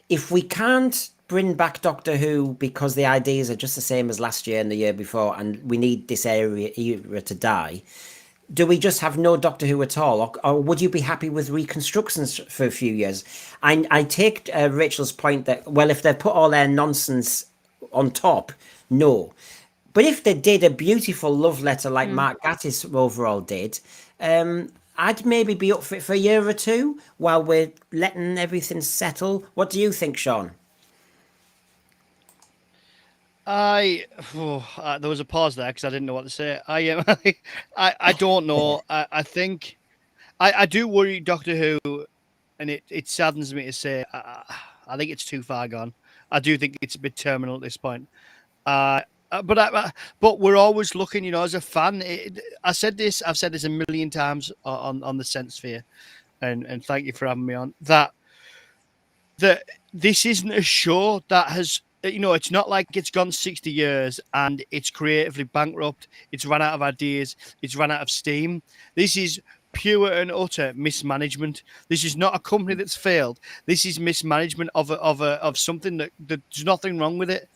if we can't bring back Doctor Who because the ideas are just the same as last year and the year before, and we need this era to die, do we just have no Doctor Who at all, or would you be happy with reconstructions for a few years? I take Rachel's point that, well, if they put all their nonsense on top, no. But if they did a beautiful love letter like Mark Gatiss overall did, I'd maybe be up for it for a year or two while we're letting everything settle. What do you think, Sean?
There was a pause there because I didn't know what to say. I don't know. I think I do worry Doctor Who, and it saddens me to say I think it's too far gone. I do think it's a bit terminal at this point. But we're always looking, as a fan. I've said this a million times on the Sense Sphere, and thank you for having me on. That this isn't a show that has. It's not like it's gone 60 years and it's creatively bankrupt. It's run out of ideas. It's run out of steam. This is pure and utter mismanagement. This is not a company that's failed. This is mismanagement of something that there's nothing wrong with it.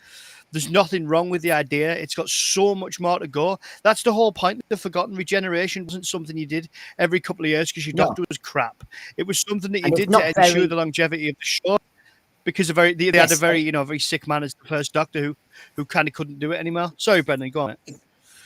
There's nothing wrong with the idea. It's got so much more to go. That's the whole point. The Forgotten Regeneration wasn't something you did every couple of years because your doctor was crap. It was something that you did to ensure the longevity of the show. Because they had a very sick man as the first Doctor who kind of couldn't do it anymore. Sorry, Brendan, go on.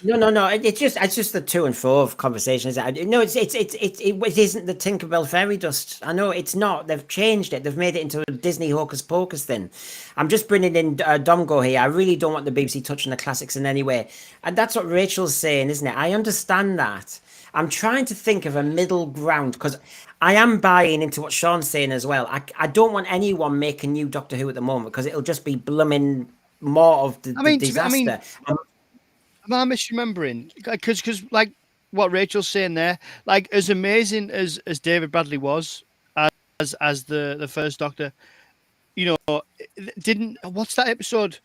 No. It's just the to and fro of conversations. No, it isn't the Tinkerbell fairy dust. I know it's not. They've changed it. They've made it into a Disney hocus pocus thing. I'm just bringing in Domgo here. I really don't want the BBC touching the classics in any way, and that's what Rachel's saying, isn't it? I understand that. I'm trying to think of a middle ground because I am buying into what Sean's saying as well. I don't want anyone making new Doctor Who at the moment because it'll just be blooming more of the disaster.
Am I misremembering? Because like what Rachel's saying there, like as amazing as David Bradley was as the first Doctor, what's that episode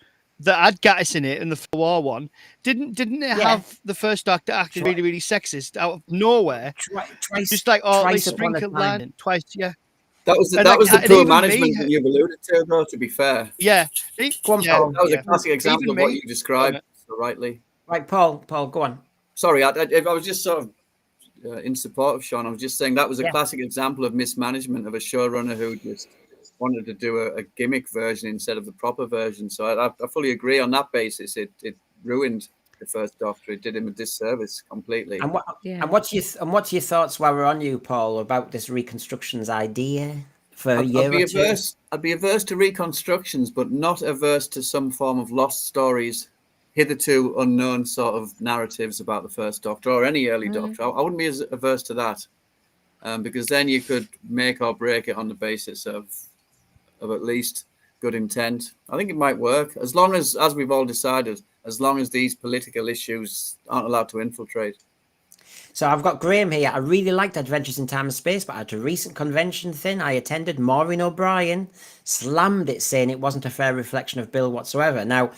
that had Gattis in it in the War one? Didn't it have the first Doctor acting really, really sexist out of nowhere?
Twice,
just like they sprinkled line twice, yeah.
That was the poor management that you've alluded to, though. To be fair,
that
was a classic example of what you described so rightly.
Right, Paul, go on.
Sorry, I was just sort of in support of Sean. I was just saying that was a classic example of mismanagement of a showrunner who just wanted to do a gimmick version instead of the proper version. So I fully agree on that basis. It ruined the first Doctor. It did him a disservice completely.
And what's your thoughts while we're on you, Paul, about this reconstructions idea for a year or two?
I'd be averse to reconstructions, but not averse to some form of lost stories, hitherto unknown sort of narratives about the first Doctor or any early Doctor. I wouldn't be as averse to that, because then you could make or break it on the basis of at least good intent. I think it might work as long as we've all decided, as long as these political issues aren't allowed to infiltrate.
So I've got Graham here. I really liked Adventures in Time and Space, but at a recent convention thing I attended, Maureen O'Brien slammed it, saying it wasn't a fair reflection of Bill whatsoever. Now,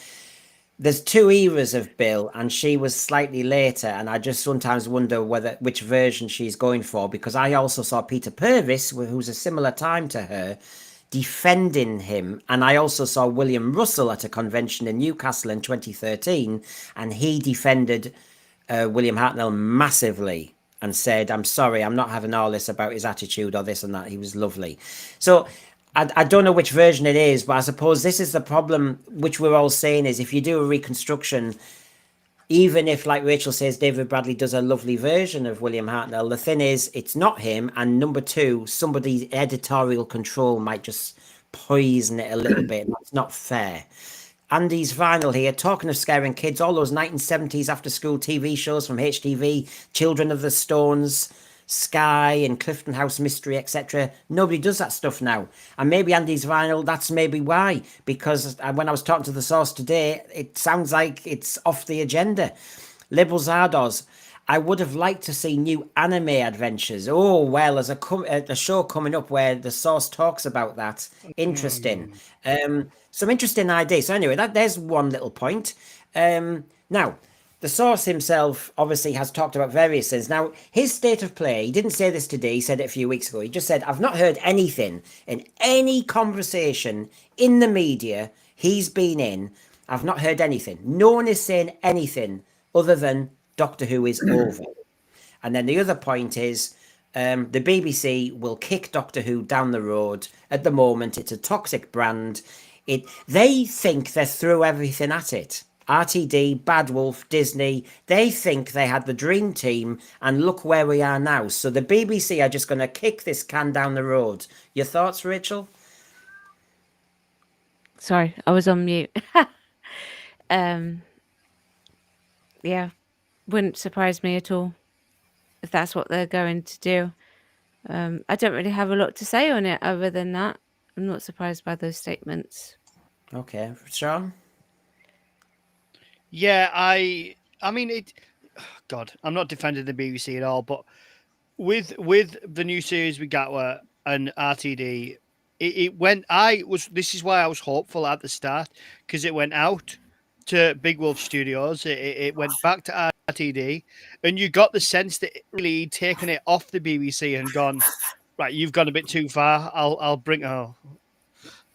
there's two eras of Bill, and she was slightly later, and I just sometimes wonder which version she's going for, because I also saw Peter Purvis, who's a similar time to her, defending him, and I also saw William Russell at a convention in Newcastle in 2013, and he defended William Hartnell massively and said, I'm sorry, I'm not having all this about his attitude or this and that. He was lovely. So I don't know which version it is, but I suppose this is the problem, which we're all saying, is if you do a reconstruction, even if, like Rachel says, David Bradley does a lovely version of William Hartnell, the thing is, it's not him. And number two, somebody's editorial control might just poison it a little bit. That's not fair. Andy's Vinyl here, talking of scaring kids, all those 1970s after-school TV shows from HTV, Children of the Stones, Sky and Clifton House Mystery, etc. Nobody does that stuff now. And maybe Andy's Vinyl, that's maybe why. Because when I was talking to the source today, it sounds like it's off the agenda. Liberal Zardos, I would have liked to see new anime adventures. Oh, well, there's a show coming up where the source talks about that. Interesting. Some interesting ideas. So anyway, there's one little point. Now, the source himself obviously has talked about various things. Now, his state of play, he didn't say this today, he said it a few weeks ago. He just said, I've not heard anything in any conversation in the media he's been in. I've not heard anything. No one is saying anything other than Doctor Who is over. And then the other point is the BBC will kick Doctor Who down the road. At the moment, it's a toxic brand. They think they're through everything at it. RTD, Bad Wolf, Disney, they think they had the dream team, and look where we are now. So the BBC are just going to kick this can down the road. Your thoughts, Rachel?
Sorry, I was on mute. Yeah, wouldn't surprise me at all if that's what they're going to do. I don't really have a lot to say on it other than that. I'm not surprised by those statements.
Okay, Sean?
Yeah, I mean it. God, I'm not defending the BBC at all, but with the new series we got and RTD, it went. This is why I was hopeful at the start, because it went out to Big Wolf Studios. It went back to RTD, and you got the sense that it really taken it off the BBC and gone, right, you've gone a bit too far. I'll bring. Oh,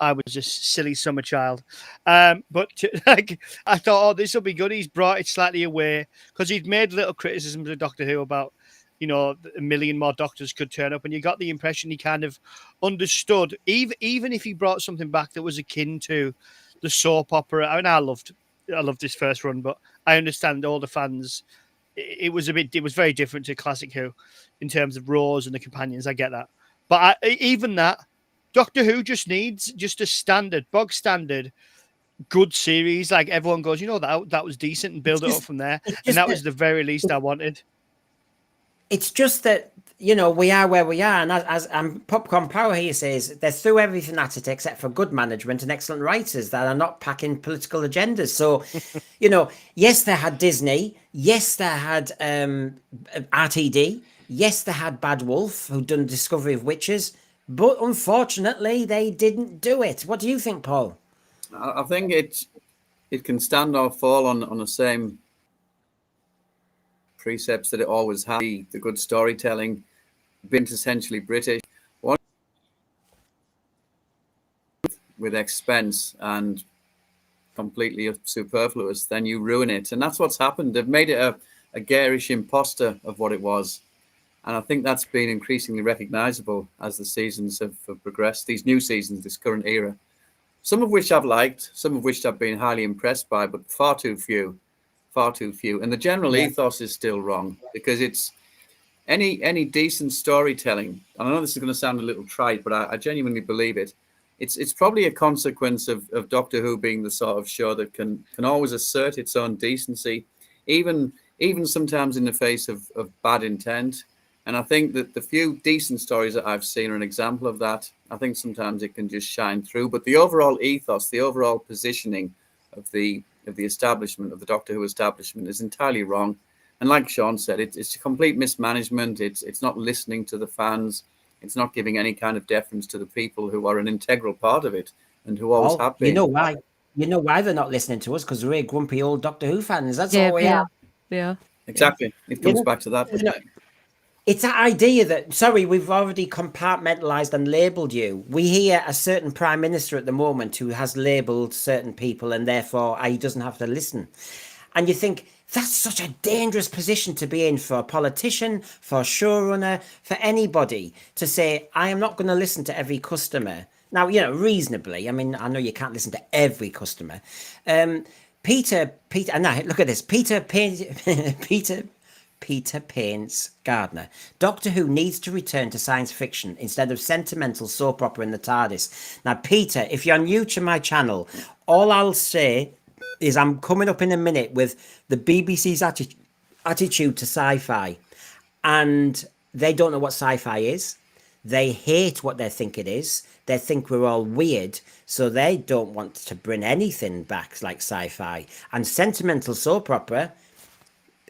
I was just silly summer child. But I thought, oh, this will be good. He's brought it slightly away, because he'd made little criticisms of Doctor Who about, a million more doctors could turn up, and you got the impression he kind of understood, even if he brought something back that was akin to the soap opera. I mean, I loved this first run, but I understand all the fans. It was very different to classic Who in terms of Rose and the companions. I get that, but even that. Doctor Who just needs a bog standard, good series. Like everyone goes, that was decent, and build it up from there. And that was the very least I wanted.
It's just that, we are where we are. And as Popcorn Power here says, they're through everything at it except for good management and excellent writers that are not packing political agendas. So, yes, they had Disney. Yes, they had RTD. Yes, they had Bad Wolf, who'd done Discovery of Witches. But unfortunately, they didn't do it. What do you think, Paul?
I think it can stand or fall on the same precepts that it always had. The good storytelling, being essentially British, one with expense and completely superfluous, then you ruin it. And that's what's happened. They've made it a garish imposter of what it was. And I think that's been increasingly recognizable as the seasons have progressed, these new seasons, this current era. Some of which I've liked, some of which I've been highly impressed by, but far too few. And the general ethos is still wrong, because it's any decent storytelling. And I know this is going to sound a little trite, but I genuinely believe it. It's probably a consequence of Doctor Who being the sort of show that can always assert its own decency, even sometimes in the face of bad intent. And I think that the few decent stories that I've seen are an example of that. I think sometimes it can just shine through. But the overall ethos, the overall positioning of the establishment, of the Doctor Who establishment, is entirely wrong. And like Sean said, it's a complete mismanagement. It's not listening to the fans. It's not giving any kind of deference to the people who are an integral part of it and who always have been.
You know why? You know why they're not listening to us? Because we're grumpy old Doctor Who fans. That's all we are.
Yeah.
Exactly. It comes back to that.
It's that idea that, sorry, we've already compartmentalized and labeled you. We hear a certain prime minister at the moment who has labeled certain people, and therefore he doesn't have to listen. And you think, that's such a dangerous position to be in for a politician, for a showrunner, for anybody, to say, I am not going to listen to every customer. Now, reasonably. I mean, I know you can't listen to every customer. Peter, now look at this. Peter Paints Gardner. Doctor Who needs to return to science fiction instead of sentimental soap opera in the TARDIS. Now, Peter, if you're new to my channel, all I'll say is I'm coming up in a minute with the BBC's attitude to sci-fi. And they don't know what sci-fi is. They hate what they think it is. They think we're all weird. So they don't want to bring anything back like sci-fi. And sentimental soap opera,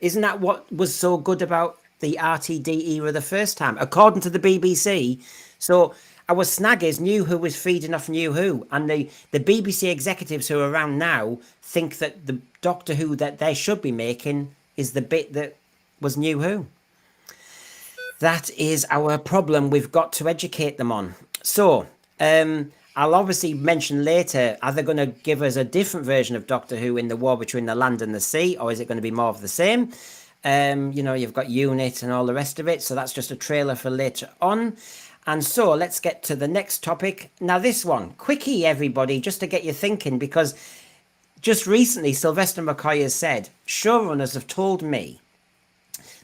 isn't that what was so good about the RTD era the first time, according to the BBC? So our snaggers knew who was feeding off New Who, and the BBC executives who are around now think that the Doctor Who that they should be making is the bit that was New Who. That is our problem. We've got to educate them on. So, I'll obviously mention later, are they going to give us a different version of Doctor Who in the war between the land and the sea, or is it going to be more of the same? You know, you've got Unit and all the rest of it, so that's just a trailer for later on. And so let's get to the next topic. Now, this one, quickie, everybody, just to get you thinking, because just recently, Sylvester McCoy has said, showrunners have told me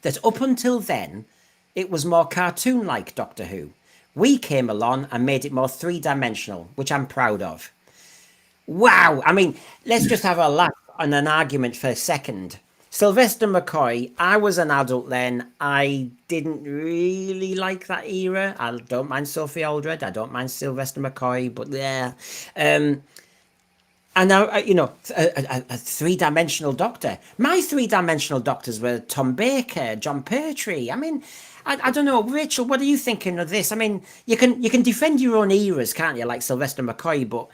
that up until then, it was more cartoon-like Doctor Who. We came along and made it more three-dimensional, which I'm proud of. Wow! I mean, let's just have a laugh and an argument for a second. Sylvester McCoy, I was an adult then. I didn't really like that era. I don't mind Sophie Aldred. I don't mind Sylvester McCoy, but yeah. And now, you know, a three-dimensional Doctor. My three-dimensional Doctors were Tom Baker, John Pertwee. I mean, I don't know, Rachel, what are you thinking of this? I mean, you can defend your own eras, can't you, like Sylvester McCoy, but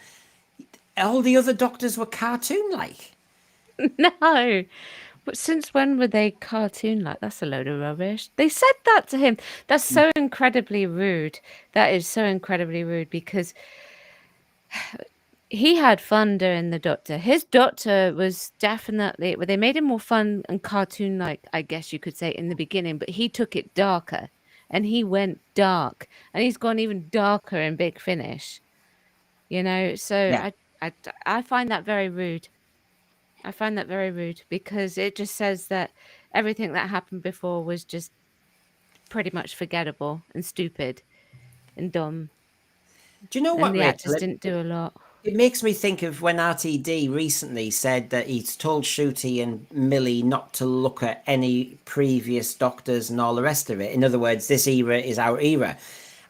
all the other Doctors were cartoon-like.
No. But since when were they cartoon-like? That's a load of rubbish. They said that to him. That's so incredibly rude. That is so incredibly rude, because he had fun doing the Doctor. His Doctor was definitely, well, they made him more fun and cartoon-like, I guess you could say, in the beginning, but he took it darker, and he went dark, and he's gone even darker in Big Finish. You know, so
Yeah.
I find that very rude. I find that very rude, because it just says that everything that happened before was just pretty much forgettable and stupid and dumb.
Do you know what,
And the
Rachel?
actors didn't do a lot.
It makes me think of when RTD recently said that he's told Shooty and Millie not to look at any previous Doctors and all the rest of it. In other words, this era is our era.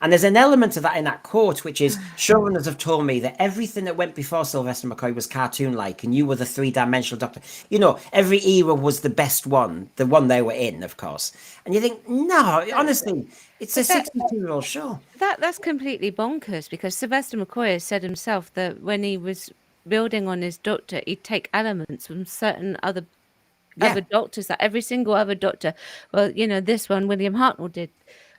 And there's an element of that in that quote, which is, showrunners have told me that everything that went before Sylvester McCoy was cartoon-like, and you were the three-dimensional Doctor. You know, every era was the best one, the one they were in, of course. And you think, no, honestly, it's a 62-year-old show.
That's completely bonkers, because Sylvester McCoy has said himself that when he was building on his Doctor, he'd take elements from certain other Doctors, that every single other Doctor, well, you know, this one William Hartnell did,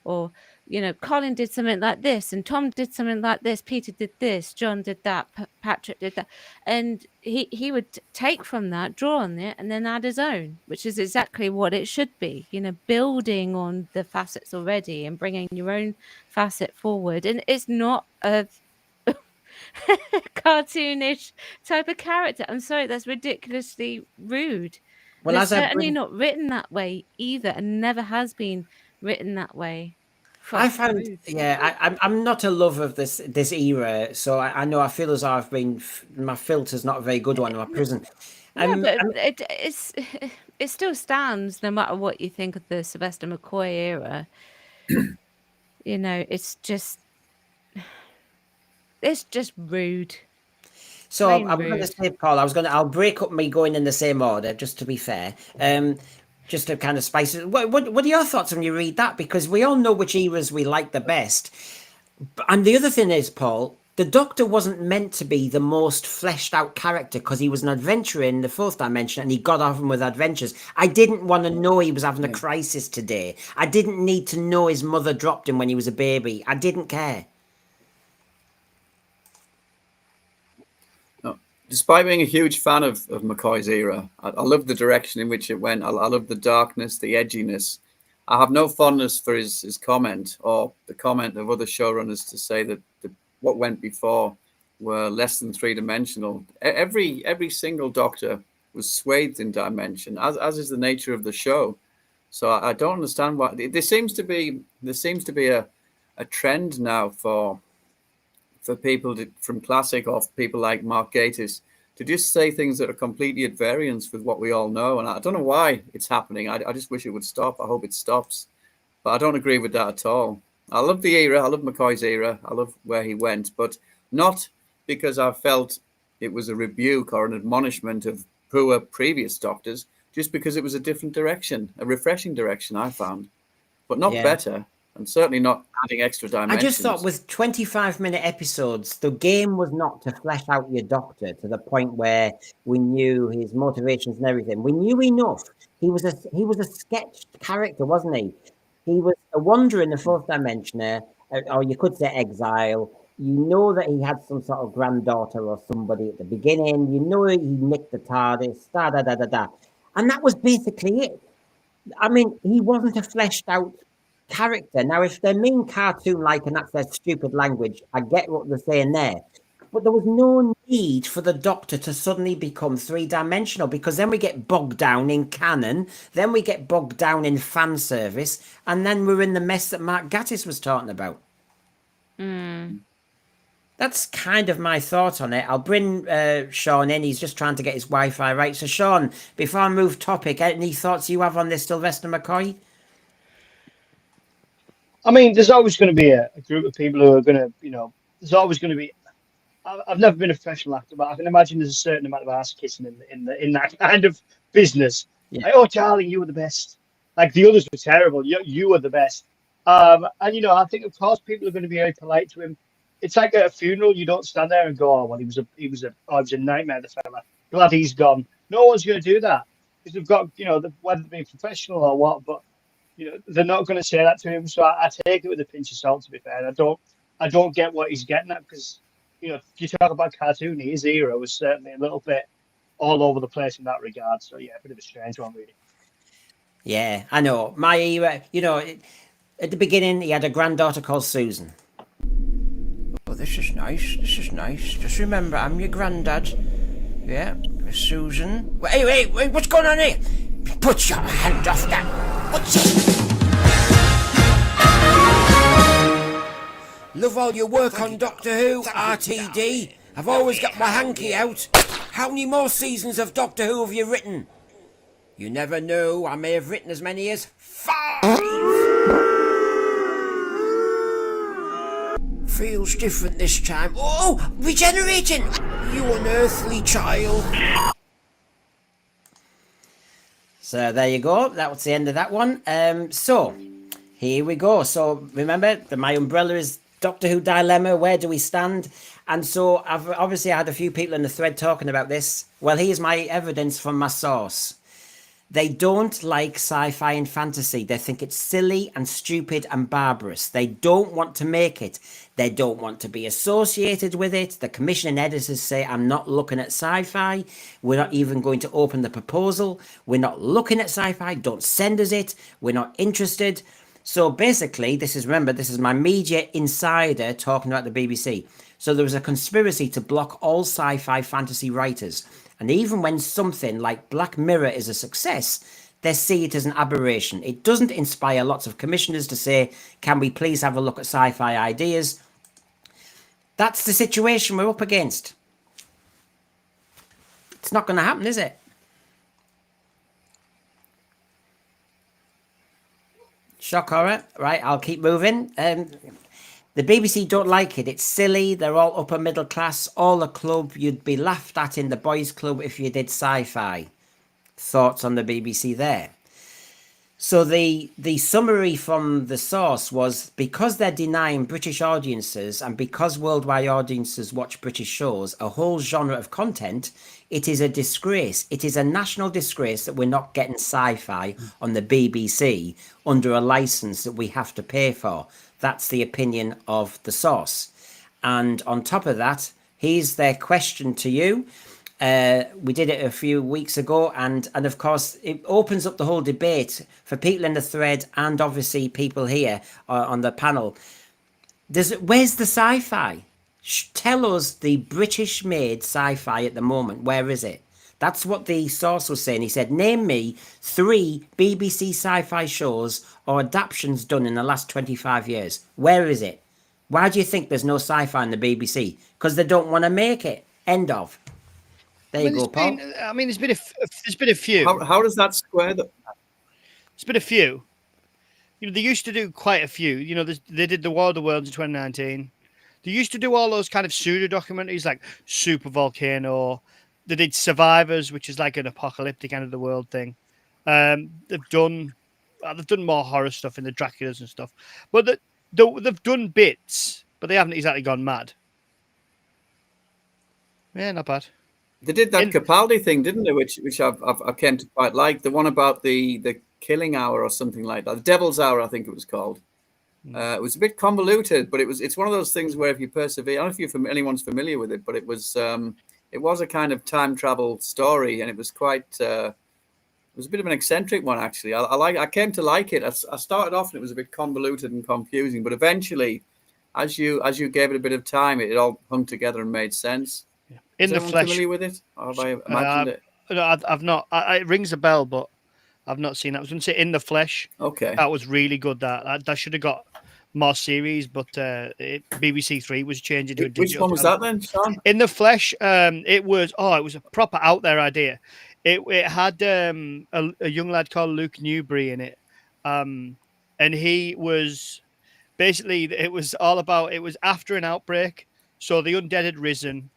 or, you know, Colin did something like this, and Tom did something like this, Peter did this, John did that, Patrick did that, and he would take from that, draw on it, and then add his own, which is exactly what it should be, you know, building on the facets already and bringing your own facet forward. And it's not a cartoonish type of character. I'm sorry, that's ridiculously rude.
Well,
It's certainly not written that way either, and never has been written that way.
I found, I'm not a lover of this era, so I know I feel as though I've been, my filter's not a very good one in my prison.
But it still stands, no matter what you think of the Sylvester McCoy era. You know, it's just rude.
So I was going to say, Paul, I'll break up me going in the same order, just to be fair. Just to kind of spice it. What are your thoughts when you read that? Because we all know which eras we like the best. And the other thing is, Paul, the Doctor wasn't meant to be the most fleshed out character, because he was an adventurer in the fourth dimension and he got off with adventures. I didn't want to know he was having a crisis today. I didn't need to know his mother dropped him when he was a baby. I didn't care.
Despite being a huge fan of McCoy's era, I love the direction in which it went. I love the darkness, the edginess. I have no fondness for his comment, or the comment of other showrunners to say that what went before were less than three-dimensional. Every single Doctor was swathed in dimension, as is the nature of the show. So I don't understand why there seems to be a trend now for people from classic, or people like Mark Gatiss, to just say things that are completely at variance with what we all know. And I don't know why it's happening. I just wish it would stop. I hope it stops. But I don't agree with that at all. I love the era. I love McCoy's era. I love where he went, but not because I felt it was a rebuke or an admonishment of poor previous Doctors, just because it was a different direction, a refreshing direction, I found, but not better. and certainly not adding extra
I
dimensions.
just thought with 25-minute episodes, the game was not to flesh out your Doctor to the point where we knew his motivations and everything. We knew enough. He was a sketch character, wasn't he? He was a wanderer in the fourth dimensioner, or you could say exile. You know that he had some sort of granddaughter or somebody at the beginning. You know he nicked the TARDIS, da. And that was basically it. I mean, he wasn't a fleshed out character. Now, if they're mean cartoon like and that's their stupid language, I get what they're saying there. But there was no need for the Doctor to suddenly become three-dimensional, because then we get bogged down in canon, then we get bogged down in fan service, and then we're in the mess that Mark Gatiss was talking about. That's kind of my thought on it. I'll bring Sean in. He's just trying to get his Wi-Fi right. So, Sean, before I move topic, any thoughts you have on this Sylvester McCoy?
I mean, there's always going to be a group of people who are going to, there's always going to be. I've never been a professional actor, but I can imagine there's a certain amount of ass kissing in that kind of business.
Yeah.
Like, oh, darling, you were the best. Like the others were terrible. You were the best. And I think of course people are going to be very polite to him. It's like at a funeral. You don't stand there and go, oh well, he was a nightmare. The fella. Glad he's gone. No one's going to do that because they've got whether they're professional or what, but they're not going to say that to him. So I take it with a pinch of salt. To be fair, I don't get what he's getting at because. If you talk about cartoony, his era was certainly a little bit all over the place in that regard. So, yeah, a bit of a strange one, really.
Yeah, I know. My era, at the beginning, he had a granddaughter called Susan. Oh, this is nice. Just remember, I'm your granddad. Yeah, Susan. Wait, what's going on here? Put your hand off that. What's it? Love all your work on Doctor Who, RTD. I've always got my hanky out. How many more seasons of Doctor Who have you written? You never know, I may have written as many as 5. Feels different this time. Oh, regenerating! You unearthly child. So there you go. That was the end of that one. So here we go. So remember, my umbrella is Doctor Who dilemma. Where do we stand? And so I've obviously had a few people in the thread talking about this. Well, here's my evidence from my source. They don't like sci-fi and fantasy. They think it's silly and stupid and barbarous. They don't want to make it. They don't want to be associated with it. The commissioning editors say, I'm not looking at sci-fi. We're not even going to open the proposal. We're not looking at sci-fi. Don't send us it. We're not interested. So basically, this is my media insider talking about the BBC. So there was a conspiracy to block all sci-fi fantasy writers. And even when something like Black Mirror is a success, they see it as an aberration. It doesn't inspire lots of commissioners to say, can we please have a look at sci-fi ideas? That's the situation we're up against. It's not going to happen, is it? Shock horror. Right, I'll keep moving. The BBC don't like it. It's silly. They're all upper middle class. All a club. You'd be laughed at in the boys' club if you did sci-fi. Thoughts on the BBC there? So the summary from the source was, because they're denying British audiences and because worldwide audiences watch British shows, a whole genre of content, it is a disgrace. It is a national disgrace that we're not getting sci-fi on the BBC under a license that we have to pay for. That's the opinion of the source. And on top of that, here's their question to you. We did it a few weeks ago, and of course it opens up the whole debate for people in the thread and obviously people here on the panel. Where's the sci-fi? Tell us the British-made sci-fi at the moment. Where is it? That's what the source was saying. He said, name me 3 BBC sci-fi shows or adaptations done in the last 25 years. Where is it? Why do you think there's no sci-fi in the BBC? Because they don't want to make it. End of. There you go, Paul.
There's been a few.
How does that square?
There's been a few. They used to do quite a few. They did The War of the Worlds in 2019. They used to do all those kind of pseudo documentaries like Super Volcano. They did Survivors, which is like an apocalyptic end of the world thing. They've done they've done more horror stuff in the Draculas and stuff, but they've done bits, but they haven't exactly gone mad. Yeah, not bad.
They did that Capaldi thing, didn't they? Which I came to quite like. The one about the killing hour or something like that. The Devil's Hour, I think it was called. It was a bit convoluted, but it's one of those things where if you persevere, I don't know if anyone's familiar with it, but it was a kind of time travel story, and it was quite. It was a bit of an eccentric one, actually. I came to like it. I started off and it was a bit convoluted and confusing, but eventually, as you gave it a bit of time, it all hung together and made sense.
In
Is
the
anyone
flesh.
familiar with it? Or have I imagined it?
No, I've not. It rings a bell, but I've not seen that. I was going to say In the Flesh.
Okay.
That was really good. That should have got more series, but BBC Three was changing to a digital.
Which one was that then, Sean?
In the Flesh. It was a proper out there idea. It had a young lad called Luke Newbury in it, and he was basically it was after an outbreak, so the undead had risen.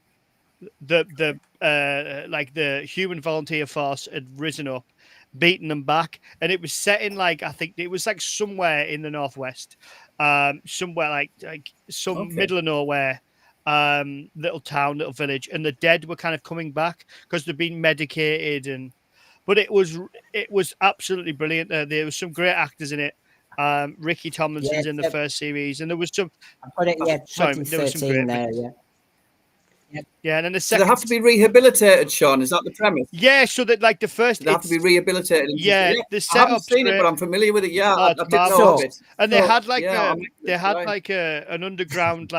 The human volunteer force had risen up, beaten them back, and it was set in I think it was somewhere in the northwest, somewhere some middle of nowhere, little town, little village, and the dead were kind of coming back because they'd been medicated, but it was absolutely brilliant. There was some great actors in it. Ricky Tomlinson's in the first series, and there was some.
I've got it. Yeah,
there was some great
there.
Yeah, and then the
So
second.
they have to be rehabilitated, Sean. Is that the premise?
Yeah, so that the first.
They have to be rehabilitated.
Yeah, the
I haven't seen it, but I'm familiar with it. Yeah, I didn't know of it.
And they had an underground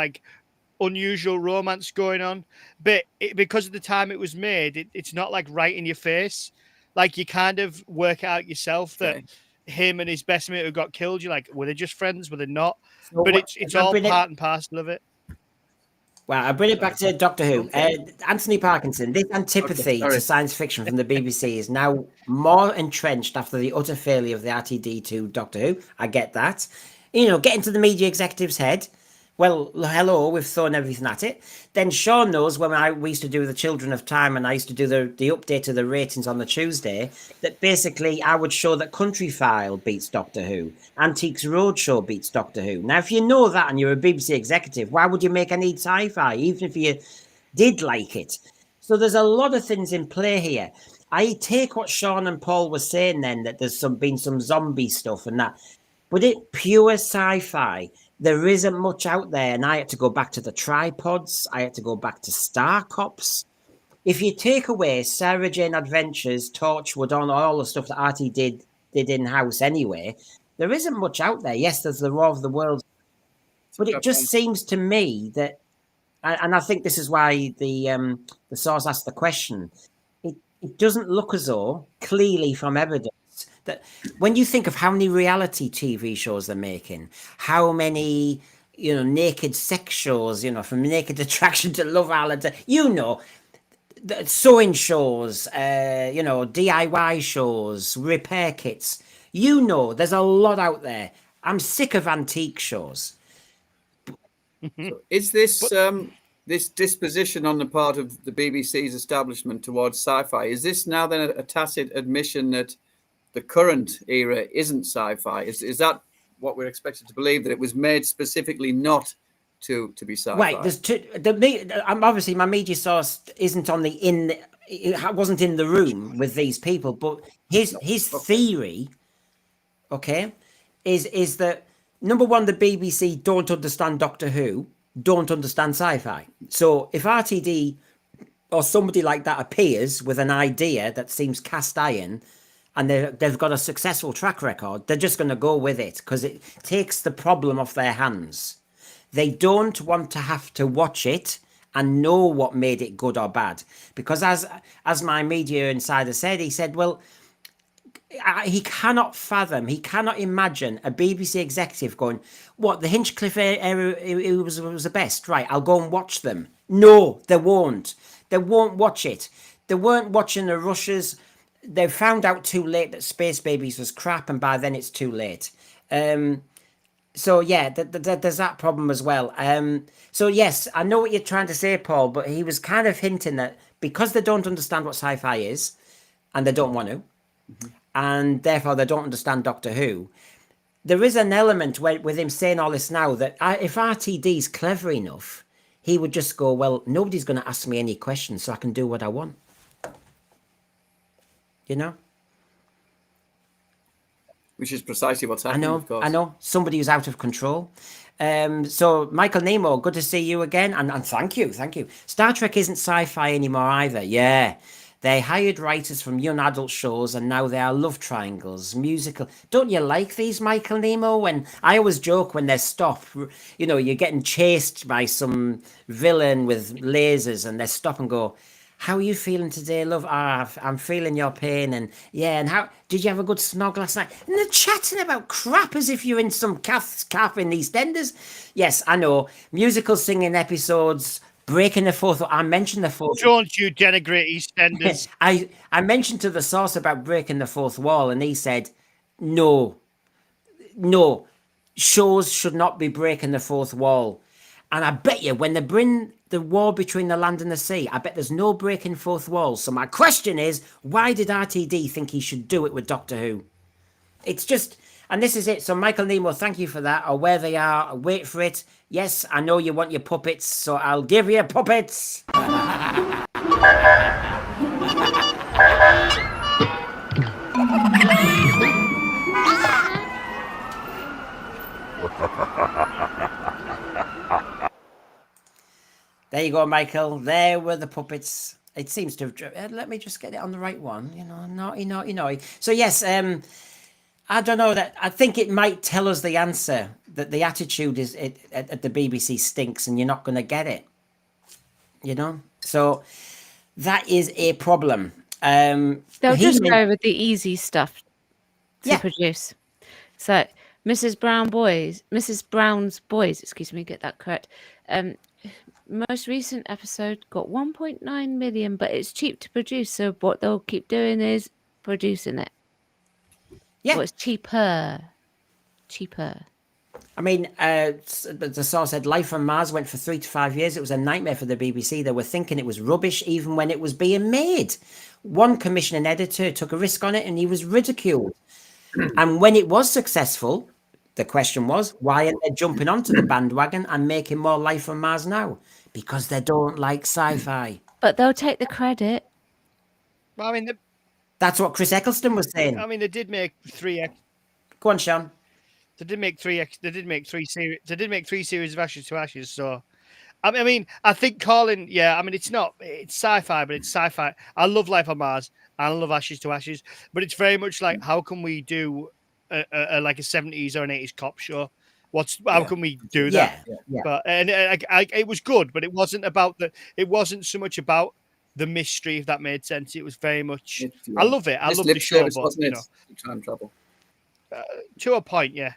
unusual romance going on, but because of the time it was made, it's not right in your face. You kind of work out yourself that him and his best mate who got killed. You're were they just friends? Were they not? So but it's all part and parcel of it.
Well, I'll bring it back to Doctor Who. Anthony Parkinson, this antipathy to science fiction from the BBC is now more entrenched after the utter failure of the RTD to Doctor Who. I get that. Get into the media executive's head. Well, hello, we've thrown everything at it. Then Sean knows when we used to do the Children of Time and I used to do the update of the ratings on the Tuesday, that basically I would show that Country File beats Doctor Who. Antiques Roadshow beats Doctor Who. Now, if you know that and you're a BBC executive, why would you make any sci-fi, even if you did like it? So there's a lot of things in play here. I take what Sean and Paul were saying then, that there's been some zombie stuff and that. But it pure sci-fi. There isn't much out there, and I had to go back to the Tripods. I had to go back to Star Cops. If you take away Sarah Jane Adventures, Torchwood, on all the stuff that RT did in-house anyway, there isn't much out there. Yes, there's the War of the Worlds, but it just seems to me that, and I think this is why the source asked the question, it doesn't look as though, clearly from evidence, that when you think of how many reality TV shows they're making, how many, naked sex shows, from Naked Attraction to Love Island, the sewing shows, DIY shows, repair kits, there's a lot out there. I'm sick of antique shows.
So is this this disposition on the part of the BBC's establishment towards sci-fi, is this now then a tacit admission that the current era isn't sci-fi? Is that what we're expected to believe, that it was made specifically not to be sci-fi?
Right. Obviously my media source isn't it wasn't in the room with these people, but his theory, is that number one, the BBC don't understand Doctor Who, don't understand sci-fi. So if RTD or somebody like that appears with an idea that seems cast iron, and they've got a successful track record, they're just going to go with it because it takes the problem off their hands. They don't want to have to watch it and know what made it good or bad. Because as my media insider said, he said, well, he cannot imagine a BBC executive going, what, the Hinchcliffe era it was the best? Right, I'll go and watch them. No, they won't. They won't watch it. They weren't watching the rushes. They found out too late that Space Babies was crap, and by then it's too late. So yeah, there's that problem as well. So yes, I know what you're trying to say, Paul, but he was kind of hinting that because they don't understand what sci-fi is, and they don't want to, and therefore they don't understand Doctor Who. There is an element with him saying all this now that if RTD's clever enough, he would just go, well, nobody's going to ask me any questions, so I can do what I want. You know?
Which is precisely what's happening, of course.
I know. Somebody who's out of control. So, Michael Nemo, good to see you again. And thank you. Star Trek isn't sci-fi anymore either. Yeah. They hired writers from young adult shows and now they are love triangles, musical. Don't you like these, Michael Nemo? When I always joke when they stop, you know, you're getting chased by some villain with lasers and they stop and go, how are you feeling today, love? I'm feeling your pain. And yeah, and how did you have a good snog last night? And they're chatting about crap as if you're in some calf in EastEnders. Yes, I know. Musical singing episodes, breaking the fourth. I mentioned the fourth.
Don't you denigrate EastEnders?
I mentioned to the source about breaking the fourth wall, and he said, no, shows should not be breaking the fourth wall. And I bet you when they bring the war between the land and the sea, I bet there's no breaking fourth wall. So my question is, why did RTD think he should do it with Doctor Who? It's just, and this is it. So Michael Nemo, thank you for that. Or where they are, wait for it. Yes, I know you want your puppets, so I'll give you puppets. There you go, Michael. There were the puppets. It seems to have... let me just get it on the right one. You know, naughty. So, yes, I don't know. That I think it might tell us the answer, that the attitude is at the BBC stinks and you're not going to get it. You know? So, that is a problem.
They'll just go with the easy stuff to produce. So, Mrs. Brown's Boys, excuse me, get that correct. Most recent episode got 1.9 million, but it's cheap to produce. So what they'll keep doing is producing it. Yeah, well, it's cheaper.
I mean, the source said Life on Mars went for 3 to 5 years. It was a nightmare for the BBC. They were thinking it was rubbish even when it was being made. One commissioning editor took a risk on it and he was ridiculed. And when it was successful, the question was, why aren't they jumping onto the bandwagon and making more Life on Mars now? Because they don't like sci-fi.
But they'll take the credit.
Well, I mean,
that's what Chris Eccleston was saying.
I mean, they did make 3.
Go on, Sean.
They did make 3. They did make 3 series. They did make 3 series of Ashes to Ashes. So, I mean, I think Colin. Yeah, I mean, it's sci-fi, but it's sci-fi. I love Life on Mars. I love Ashes to Ashes, but it's very much like, how can we do like a 70s or an 80s cop show? How can we do that?
Yeah.
But it was good, but it wasn't about it wasn't so much about the mystery, if that made sense. It was very much. I love it. I love the show, but you know,
time travel.
To a point, yeah.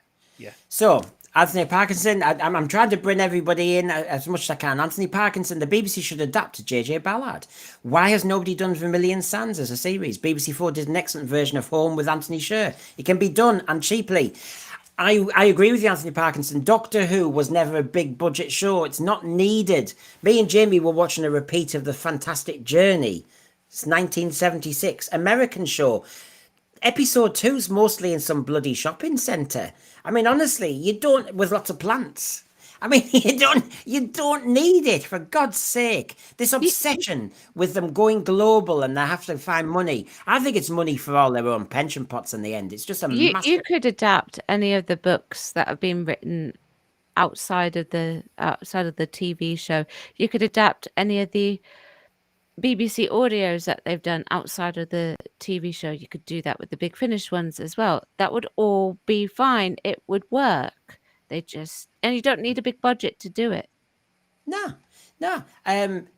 So Anthony Parkinson, I'm trying to bring everybody in as much as I can. Anthony Parkinson, the BBC should adapt to J.J. Ballard. Why has nobody done Vermilion Sands as a series? BBC 4 did an excellent version of Home with Anthony Sher. It can be done, and cheaply. I agree with you, Anthony Parkinson. Doctor Who was never a big budget show. It's not needed. Me and Jamie were watching a repeat of The Fantastic Journey. It's 1976, American show. Episode 2's mostly in some bloody shopping centre. I mean, honestly, you don't, with lots of plants. I mean, you don't need it, for God's sake. This obsession with them going global and they have to find money. I think it's money for all their own pension pots in the end. It's just a massive...
You could adapt any of the books that have been written outside of the TV show. You could adapt any of the BBC audios that they've done outside of the TV show. You could do that with the Big Finish ones as well. That would all be fine. It would work. And you don't need a big budget to do it.
No.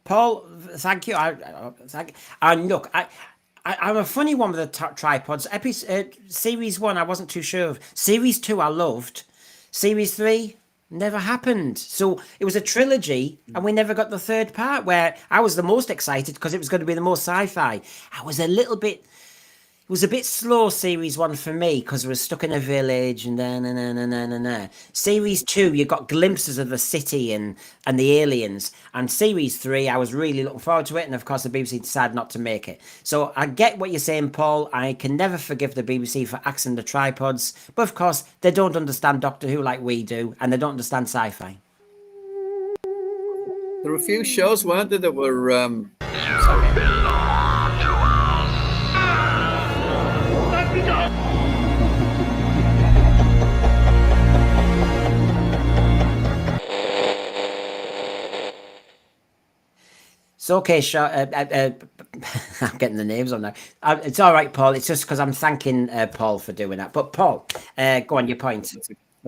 Paul, thank you. And look, I'm a funny one with the tripods. Series 1, I wasn't too sure of. Series 2, I loved. Series 3, never happened. So it was a trilogy, and we never got the third part, where I was the most excited because it was going to be the most sci-fi. I was a little bit... was a bit slow, series 1 for me, because we were stuck in a village and then. Series 2, you got glimpses of the city and the aliens. And series 3, I was really looking forward to it. And of course, the BBC decided not to make it. So I get what you're saying, Paul. I can never forgive the BBC for axing the tripods. But of course, they don't understand Doctor Who like we do. And they don't understand sci-fi.
There were a few shows, weren't there, that were...
It's okay, I'm getting the names on now. It's all right, Paul. It's just because I'm thanking Paul for doing that. But Paul, go on, your point.
I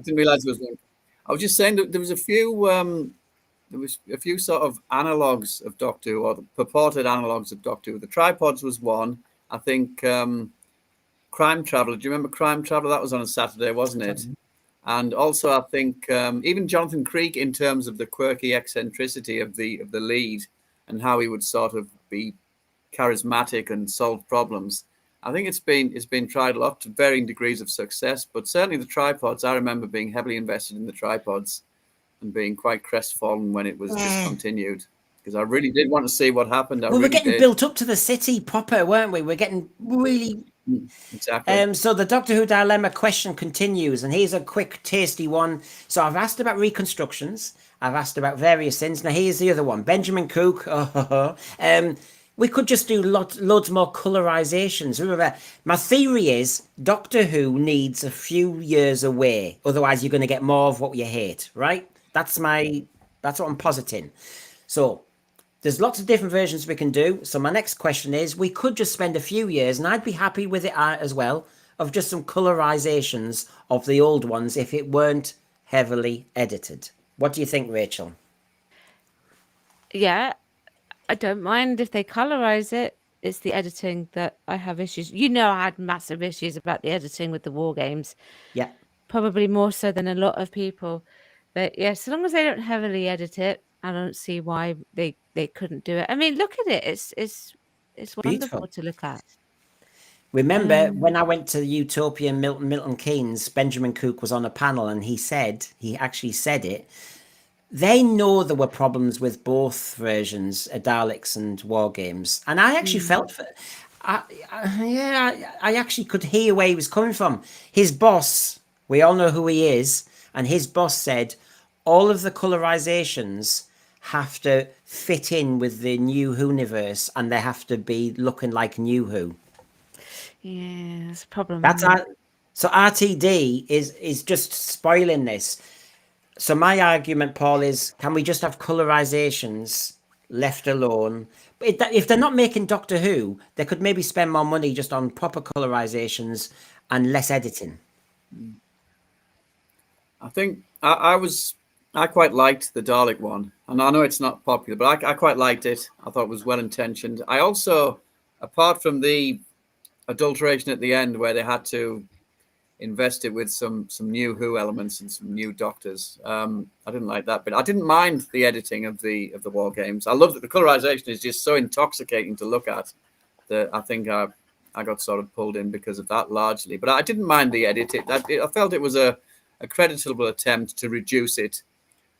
didn't realise there was one. I was just saying that there was a few sort of analogues of Doctor Who, or the purported analogues of Doctor Who. The tripods was one. I think Crime Traveller. Do you remember Crime Traveller? That was on a Saturday, wasn't it? And also, I think even Jonathan Creek, in terms of the quirky eccentricity of the lead and how he would sort of be charismatic and solve problems. I think it's been tried a lot to varying degrees of success, but certainly the tripods. I remember being heavily invested in the tripods and being quite crestfallen when it was discontinued, because I really did want to see what happened.
We were getting built up to the city proper, weren't we? We're getting really...
Exactly.
So the Doctor Who dilemma question continues, and here's a quick, tasty one. So I've asked about reconstructions. I've asked about various things. Now here's the other one. Benjamin Cook. We could just do loads more colorizations. Remember, my theory is Doctor Who needs a few years away. Otherwise, you're going to get more of what you hate, right? That's what I'm positing. So there's lots of different versions we can do. So my next question is, we could just spend a few years, and I'd be happy with it as well, of just some colorizations of the old ones if it weren't heavily edited. What do you think, Rachel?
Yeah, I don't mind if they colorize it. It's the editing that I have issues. I had massive issues about the editing with the war games.
Yeah.
Probably more so than a lot of people. But yeah, so long as they don't heavily edit it, I don't see why they couldn't do it. I mean, look at it. It's wonderful
Beautiful
to look at.
Remember when I went to Utopia Milton Keynes, Benjamin Cook was on a panel and he actually said it. They know there were problems with both versions, Daleks and War Games. And I actually felt for I actually could hear where he was coming from. His boss, we all know who he is, and his boss said all of the colorizations have to fit in with the new Who-niverse and they have to be looking like New Who.
Yeah, that's a problem.
So RTD is just spoiling this. So my argument, Paul, is can we just have colorizations left alone? But if they're not making Doctor Who, they could maybe spend more money just on proper colorizations and less editing.
I think I quite liked the Dalek one, and I know it's not popular, but I quite liked it. I thought it was well intentioned. I also, apart from the adulteration at the end where they had to invest it with some new Who elements and some new Doctors, I didn't like that, but I didn't mind the editing of the War Games. I love that the colorization is just so intoxicating to look at that I think I got sort of pulled in because of that largely. But I didn't mind the edit. I felt it was a creditable attempt to reduce it,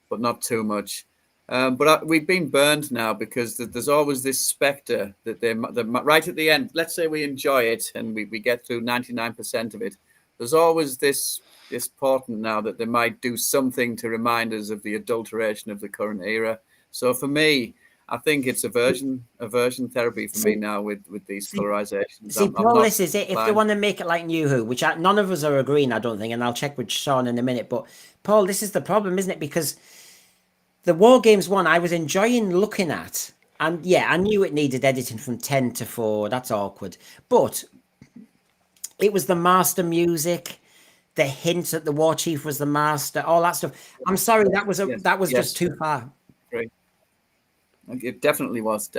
but not too much. But we've been burned now because there's always this spectre that they're right at the end. Let's say we enjoy it and we get through 99% of it. There's always this portent now that they might do something to remind us of the adulteration of the current era. So for me, I think it's aversion therapy for me now with these colorizations.
See, Paul, this is it. If they want to make it like New Who, which none of us are agreeing, I don't think, and I'll check with Sean in a minute. But Paul, this is the problem, isn't it? Because the War Games one, I was enjoying looking at, and yeah, I knew it needed editing from 10 to 4. That's awkward, but it was the master music, the hint that the War Chief was the master, all that stuff. I'm sorry, that was just too far.
Great. It definitely was.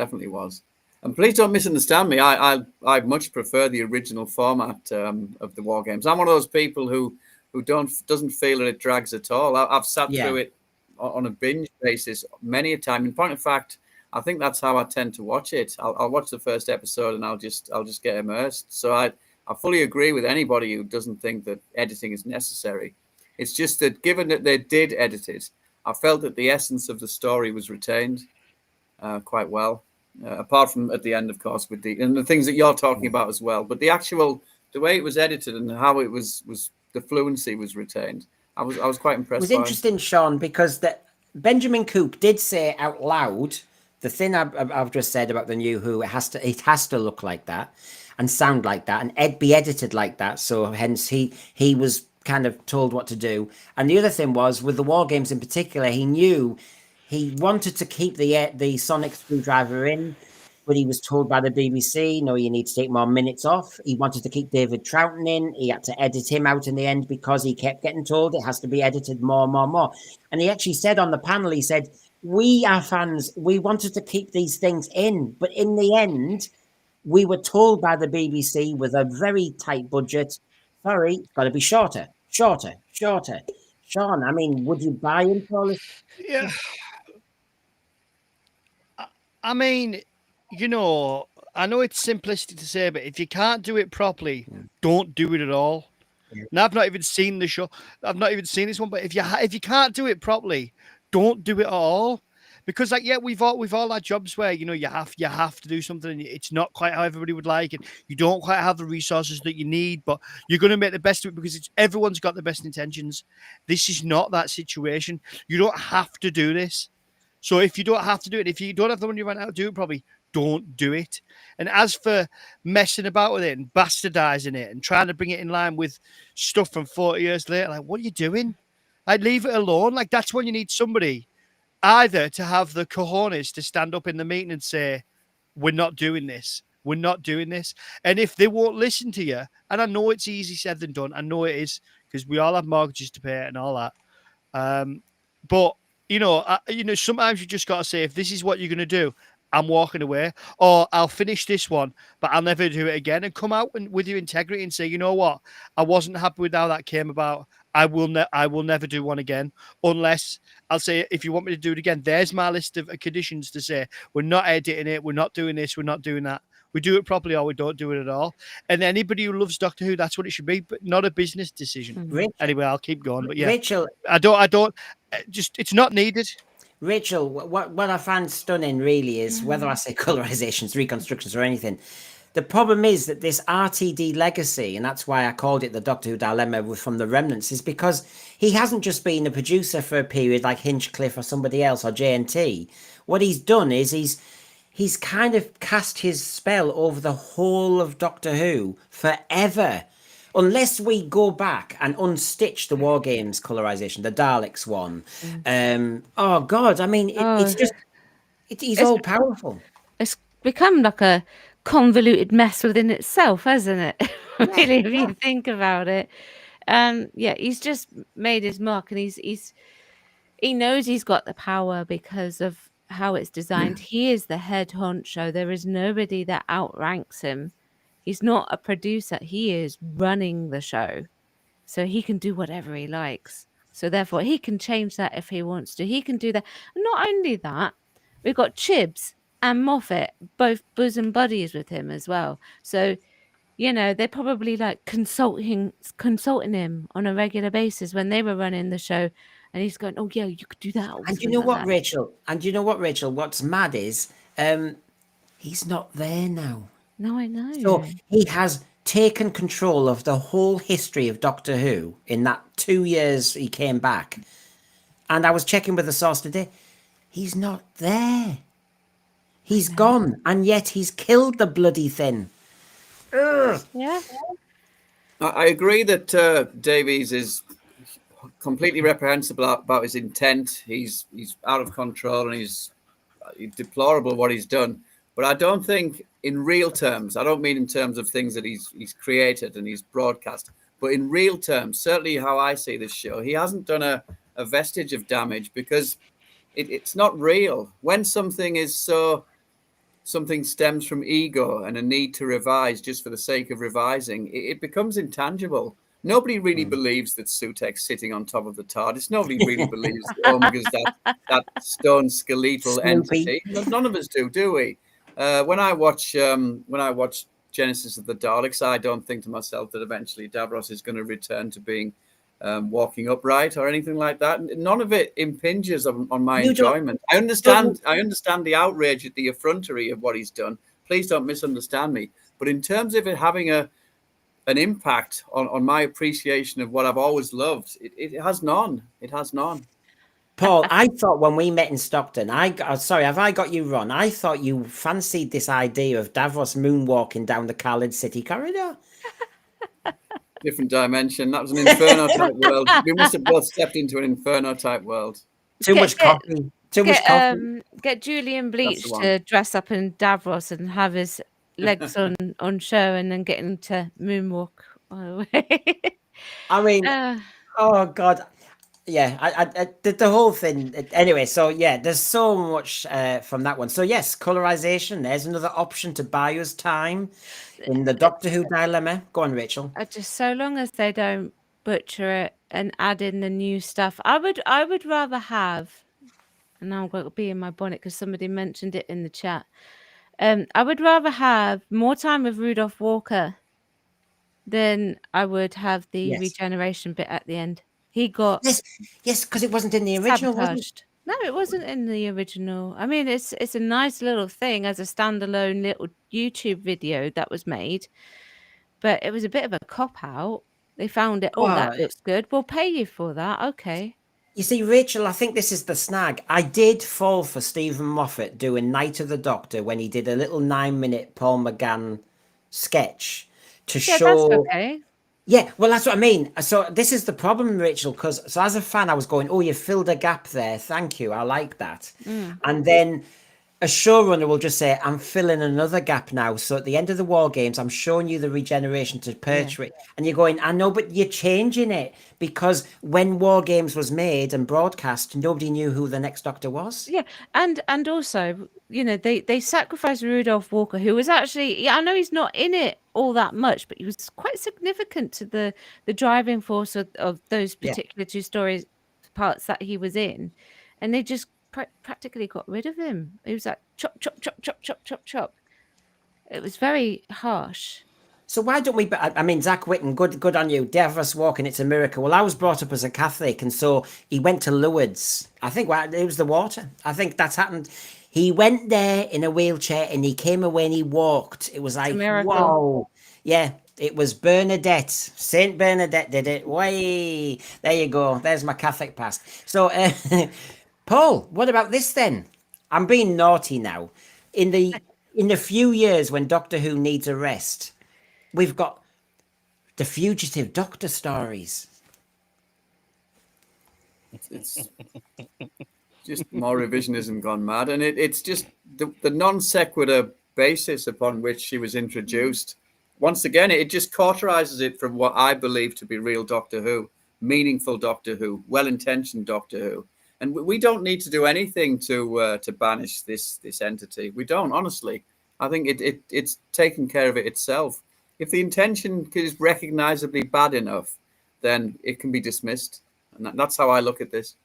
And please don't misunderstand me. I much prefer the original format of the War Games. I'm one of those people who doesn't feel that it drags at all. I've sat through it on a binge basis many a time. In point of fact, I think that's how I tend to watch it. I'll watch the first episode and I'll just get immersed. So I fully agree with anybody who doesn't think that editing is necessary. It's just that given that they did edit it, I felt that the essence of the story was retained quite well. Apart from at the end, of course, with the things that you're talking about as well. But the way it was edited and how it was the fluency was retained. I was quite impressed.
It was interesting, Sean, because Benjamin Coop did say out loud the thing I've just said about the new Who. It has to look like that and sound like that and be edited like that. So hence he was kind of told what to do. And the other thing was with the war games in particular, he knew he wanted to keep the sonic screwdriver in, but he was told by the BBC, no, you need to take more minutes off. He wanted to keep David Troughton in. He had to edit him out in the end because he kept getting told it has to be edited more. And he actually said on the panel, he said, we are fans, we wanted to keep these things in, but in the end, we were told by the BBC with a very tight budget, sorry, it's got to be shorter. Sean, I mean, would you buy into all this?
Yeah. I mean, I know it's simplistic to say, but if you can't do it properly, don't do it at all. Yeah. Now, I've not even seen the show. I've not even seen this one, but if you can't do it properly, don't do it at all. Because we've all had jobs where you have to do something and it's not quite how everybody would like, and you don't quite have the resources that you need, but you're going to make the best of it because everyone's got the best intentions. This is not that situation. You don't have to do this. So if you don't have to do it, if you don't have the money right now to do it probably, don't do it. And as for messing about with it and bastardizing it and trying to bring it in line with stuff from 40 years later, what are you doing? I'd leave it alone. That's when you need somebody either to have the cojones to stand up in the meeting and say, we're not doing this. We're not doing this. And if they won't listen to you, and I know it's easy said than done. I know it is because we all have mortgages to pay and all that. But sometimes you just got to say, if this is what you're going to do, I'm walking away, or I'll finish this one, but I'll never do it again, and come out with your integrity and say, you know what? I wasn't happy with how that came about. I will never do one again, unless I'll say, if you want me to do it again, there's my list of conditions to say, we're not editing it. We're not doing this. We're not doing that. We do it properly or we don't do it at all. And anybody who loves Doctor Who, that's what it should be, but not a business decision.
Rachel,
anyway, I'll keep going. But yeah,
Rachel,
I don't. Just it's not needed.
Rachel, what I find stunning really is whether I say colorizations, reconstructions, or anything. The problem is that this RTD legacy, and that's why I called it the Doctor Who dilemma from the remnants, is because he hasn't just been a producer for a period like Hinchcliffe or somebody else or JNT. What he's done is he's kind of cast his spell over the whole of Doctor Who forever. Unless we go back and unstitch the War Games colorization, the Daleks one. Oh, God. I mean, he's all powerful.
It's become like a convoluted mess within itself, hasn't it? Really, if you think about it. He's just made his mark, and he knows he's got the power because of how it's designed. He is the head honcho. There is nobody that outranks him. He's not a producer. He is running the show. So he can do whatever he likes. So therefore, he can change that if he wants to. He can do that. And not only that, we've got Chibs and Moffat, both bosom buddies with him as well. So, they're probably consulting him on a regular basis when they were running the show. And he's going, oh, yeah, you could do that.
And you know what, Rachel? What's mad is he's not there now.
No, I know.
So he has taken control of the whole history of Doctor Who in that 2 years he came back. And I was checking with the source today. He's not there. He's gone. And yet he's killed the bloody thing. Ugh.
Yeah.
I agree that Davies is completely reprehensible about his intent. He's out of control and he's deplorable what he's done. But I don't think in real terms, I don't mean in terms of things that he's created and he's broadcast, but in real terms, certainly how I see this show, he hasn't done a vestige of damage because it's not real. When something stems from ego and a need to revise just for the sake of revising, it becomes intangible. Nobody really believes that Sutek's sitting on top of the TARDIS. Nobody really believes that Omega's that stone skeletal entity. None of us do we? When I watch Genesis of the Daleks, I don't think to myself that eventually Davros is going to return to being walking upright or anything like that. None of it impinges on my enjoyment. I understand the outrage at the effrontery of what he's done. Please don't misunderstand me. But in terms of it having an impact on my appreciation of what I've always loved, it has none. It has none.
Paul, I thought when we met in Stockton, sorry, have I got you wrong? I thought you fancied this idea of Davros moonwalking down the Khaled City corridor.
Different dimension. That was an Inferno type world. We must have both stepped into an Inferno type world.
Too much coffee.
Get Julian Bleach to dress up in Davros and have his legs on show, and then get him to moonwalk away.
I mean, oh God. Yeah, I the whole thing. Anyway, so yeah, there's so much from that one. So yes, colorization. There's another option to buy us time in the Doctor Who dilemma. Go on, Rachel.
Just so long as they don't butcher it and add in the new stuff, I would rather have. And now I'm going to be in my bonnet because somebody mentioned it in the chat. I would rather have more time with Rudolph Walker than I would have the regeneration bit at the end. He got
yes, because it wasn't in the original.
Sabotaged. No, it wasn't in the original. I mean, it's a nice little thing as a standalone little YouTube video that was made, but it was a bit of a cop out. They found it. Oh, that looks good. We'll pay you for that. Okay.
You see, Rachel, I think this is the snag. I did fall for Stephen Moffat doing Night of the Doctor when he did a little 9-minute Paul McGann sketch to show.
That's okay.
Yeah, well, that's what I mean. So this is the problem, Rachel, because as a fan, I was going, oh, you filled a gap there. Thank you. I like that. And then a showrunner will just say, I'm filling another gap now. So at the end of the War Games, I'm showing you the regeneration to Pertwee. And you're going, I know, but you're changing it because when War Games was made and broadcast, nobody knew who the next Doctor was.
Yeah, and also, you know, they sacrificed Rudolph Walker, who was actually, I know he's not in it all that much, but he was quite significant to the driving force of those particular two stories parts that he was in, and they just practically got rid of him. He was like chop chop chop chop chop chop chop. It was very harsh.
So why don't we? I mean, Zach Whitten, good on you. Davros walking, it's a miracle. Well, I was brought up as a Catholic, and so he went to Lourdes. I think it was the water. I think that's happened. He went there in a wheelchair, and he came away and he walked. It was like, wow. Yeah, it was Bernadette. Saint Bernadette did it. Way there you go. There's my Catholic past. So, Paul, what about this then? I'm being naughty now. In the few years when Doctor Who needs a rest, we've got the Fugitive Doctor stories.
It's just more revisionism gone mad. And it's just the non sequitur basis upon which she was introduced. Once again, it just cauterizes it from what I believe to be real Doctor Who, meaningful Doctor Who, well-intentioned Doctor Who. And we don't need to do anything to banish this entity. We don't, honestly. I think it's taken care of it itself. If the intention is recognizably bad enough, then it can be dismissed. And that's how I look at this.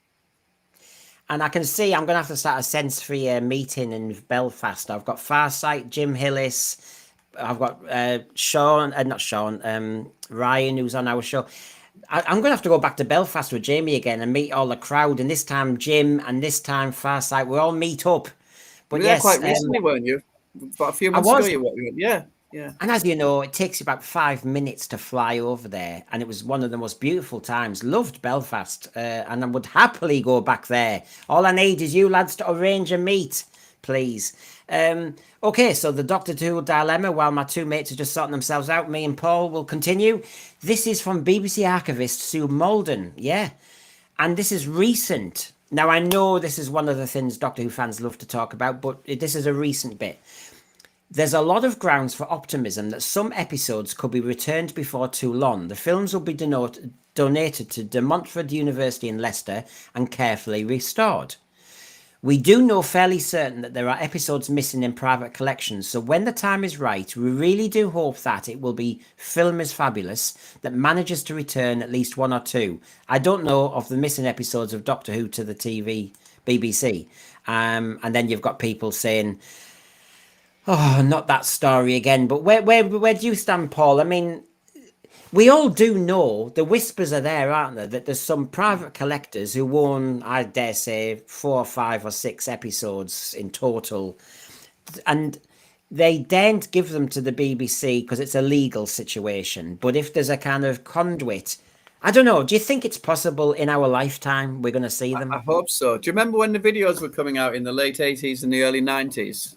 And I can see I'm going to have to start a sense-free meeting in Belfast. I've got Farsight, Jim Hillis. I've got Ryan, who's on our show. I'm going to have to go back to Belfast with Jamie again and meet all the crowd. And this time, Jim, and this time, Farsight, we all meet up. But
yes, quite recently, weren't you? About a few months ago, you were. Yeah.
And as you know, it takes about 5 minutes to fly over there. And it was one of the most beautiful times. Loved Belfast. And I would happily go back there. All I need is you lads to arrange a meet, please. Okay, so the Doctor Who dilemma, while my two mates are just sorting themselves out, me and Paul will continue. This is from BBC archivist Sue Malden. Yeah. And this is recent. Now, I know this is one of the things Doctor Who fans love to talk about, but this is a recent bit. There's a lot of grounds for optimism that some episodes could be returned before too long. The films will be donated to De Montfort University in Leicester and carefully restored. We do know fairly certain that there are episodes missing in private collections, so when the time is right, we really do hope that it will be Film is Fabulous that manages to return at least one or two. I don't know of the missing episodes of Doctor Who to the BBC. And then you've got people saying, Oh, not that story again. But where do you stand, Paul? I mean, we all do know the whispers are there, aren't there? That there's some private collectors who own, I dare say, 4, 5, or 6 episodes in total, and they daren't give them to the BBC because it's a legal situation. But if there's a kind of conduit, I don't know. Do you think it's possible in our lifetime we're going to see them?
I hope so. Do you remember when the videos were coming out in the late 80s and the early 90s?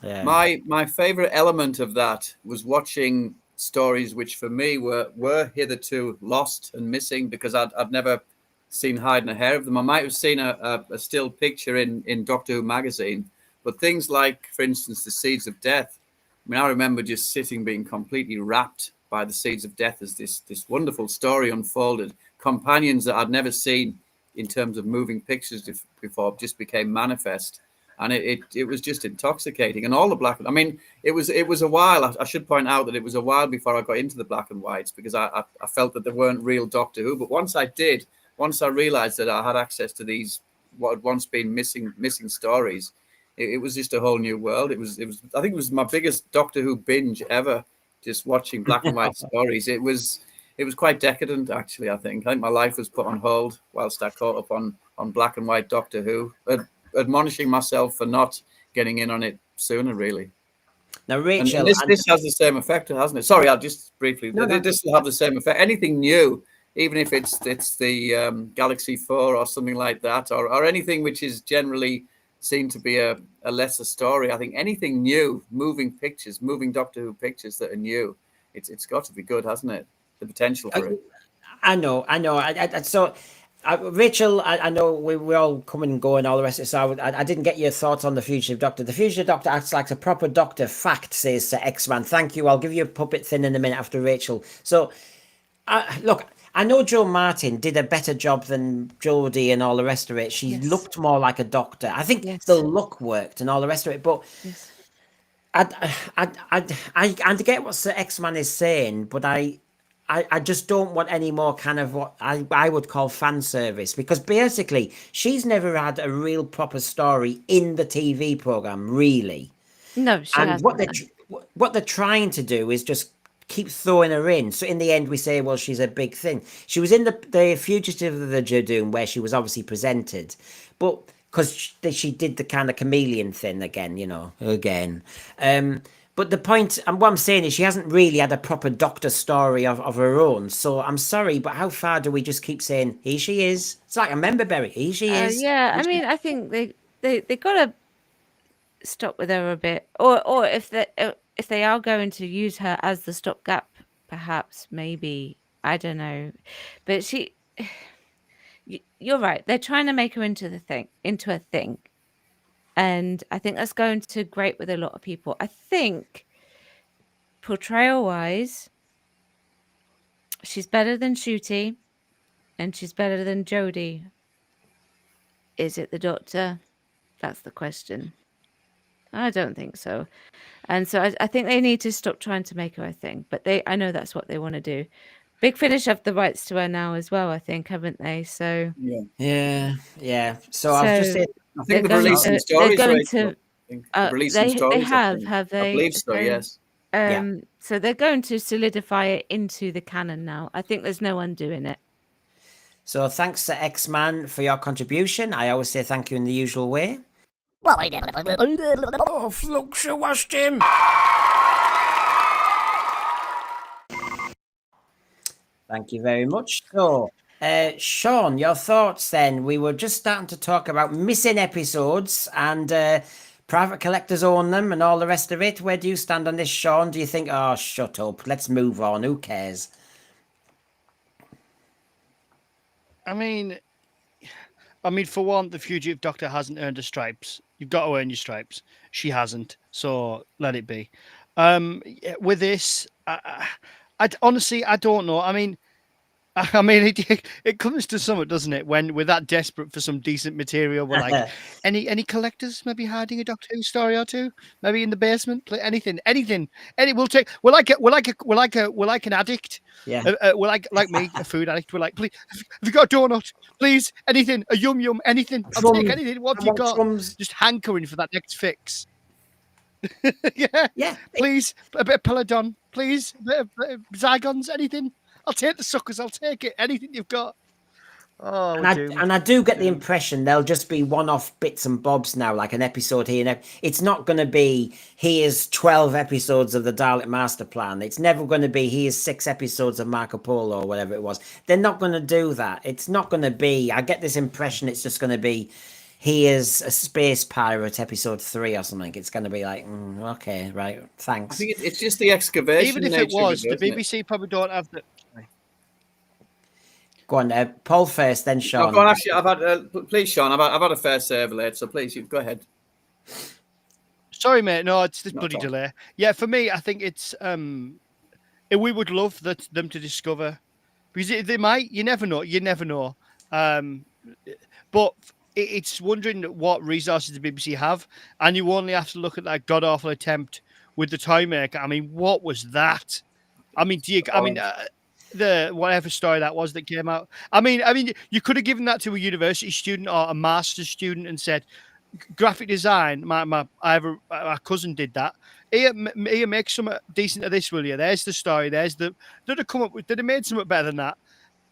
Yeah.
My favorite element of that was watching stories which for me were hitherto lost and missing because I'd never seen hide and a hair of them. I might have seen a still picture in Doctor Who magazine, but things like, for instance, the Seeds of Death. I mean, I remember just sitting being completely rapt by the Seeds of Death as this wonderful story unfolded. Companions that I'd never seen in terms of moving pictures before just became manifest. And it was just intoxicating. And all the black, I mean, it was a while. I should point out that it was a while before I got into the black and whites because I felt that they weren't real Doctor Who. But once I realized that I had access to these what had once been missing stories, it was just a whole new world. It was I think it was my biggest Doctor Who binge ever, just watching black and white stories. It was quite decadent, actually. I think my life was put on hold whilst I caught up on black and white Doctor Who. Admonishing myself for not getting in on it sooner, really.
Now, Rachel,
and this has the same effect, hasn't it? Sorry, I'll just briefly.
No.
This will have the same effect. Anything new, even if it's the Galaxy 4 or something like that, or anything which is generally seen to be a lesser story. I think anything new, moving Doctor Who pictures that are new, it's got to be good, hasn't it? The potential for it.
I know. So, Rachel, I know we're all coming and going, all the rest of it. So I didn't get your thoughts on the Fugitive Doctor. The Fugitive Doctor acts like a proper doctor. Fact, says Sir X-Man. Thank you. I'll give you a puppet thin in a minute after Rachel. So, look, I know Joe Martin did a better job than Jodie and all the rest of it. She looked more like a doctor. I think the look worked and all the rest of it. But I get what Sir X-Man is saying, but I just don't want any more kind of what I would call fan service, because basically she's never had a real proper story in the TV program, really.
No, she hasn't.
What they're trying to do is just keep throwing her in. So in the end, we say, well, she's a big thing. She was in the Fugitive of the Jadoon, where she was obviously presented, but because she did the kind of chameleon thing again. But the point, and what I'm saying is, she hasn't really had a proper doctor story of her own. So I'm sorry, but how far do we just keep saying, here she is? It's like a member berry. Here she is.
Yeah, I mean, I think they got to stop with her a bit, or if they are going to use her as the stopgap, perhaps, maybe, I don't know. But you're right. They're trying to make her into a thing. And I think that's going to great with a lot of people. I think portrayal-wise, she's better than Ncuti, and she's better than Jodie. Is it the Doctor? That's the question. I don't think so. And so I think they need to stop trying to make her a thing. But I know that's what they want to do. Big Finish have the rights to her now as well, I think, haven't they? So
yeah. So I was just saying,
I think they're releasing stories.
They have they?
I believe so. Yes.
So they're going to solidify it into the canon now. I think there's no undoing it.
So thanks to X-Man for your contribution. I always say thank you in the usual way.
Oh, Flux, you washed him.
Thank you very much. So, Sean, your thoughts then? We were just starting to talk about missing episodes and private collectors own them and all the rest of it. Where do you stand on this, Sean? Do you think, oh, shut up, let's move on, who cares?
I mean, for one, the Fugitive Doctor hasn't earned her stripes. You've got to earn your stripes. She hasn't, so let it be. With this, I honestly, I don't know. I mean, it comes to something, doesn't it? When we're that desperate for some decent material, we're like, any collectors maybe hiding a Doctor Who story or two, maybe in the basement, anything. We'll take. We're like an addict.
Yeah.
We're like me, a food addict. We're like, please, have you got a donut? Please, anything, a yum, anything. I'll take anything. What have you got?
Crumbs.
Just hankering for that next fix. Yeah. Please, a bit of Peladon. Please, a bit of Zygons, anything. I'll take the suckers. I'll take it. Anything you've got. Oh,
and I do get the impression they'll just be one-off bits and bobs now, like an episode here. And it's not going to be here's 12 episodes of the Dalek Master Plan. It's never going to be here's 6 episodes of Marco Polo or whatever it was. They're not going to do that. It's not going to be. I get this impression it's just going to be here's a Space Pirate episode 3 or something. It's going to be like, okay, right, thanks.
I think it's just the excavation.
Even if it was, the BBC probably don't have the.
Go on, Paul first, then Sean.
No, go on, actually, I've had please, Sean. I've had a fair serve late, so please, you go ahead.
Sorry, mate. No, it's this bloody delay. Yeah, for me, I think it's we would love them to discover, because they might. You never know. You never know. But it's wondering what resources the BBC have, and you only have to look at that god awful attempt with the Toymaker. I mean, what was that? I mean, the whatever story that was that came out. I mean, you could have given that to a university student or a master's student and said, graphic design. My cousin did that. Here, make something decent of this, will you? There's the story. They'd have made something better than that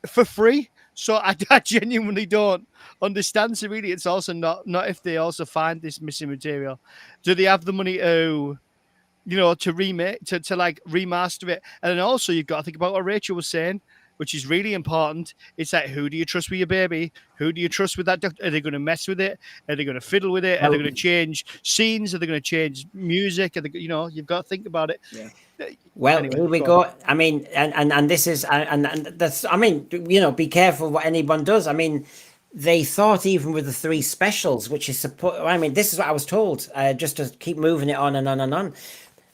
for free. So I genuinely don't understand. So really, it's also not if they also find this missing material. Do they have the money to remake, to like remaster it? And then also you've got to think about what Rachel was saying, which is really important. It's like, who do you trust with your baby? Who do you trust with that doctor? Are they going to mess with it? Are they going to fiddle with it? Are they going to change scenes? Are they going to change music? Are they, you've got to think about it.
Yeah.
Well,
anyway,
here we go. I mean, and this is, and that's, I mean, be careful what anyone does. I mean, they thought even with the 3 specials, which is this is what I was told, just to keep moving it on and on and on.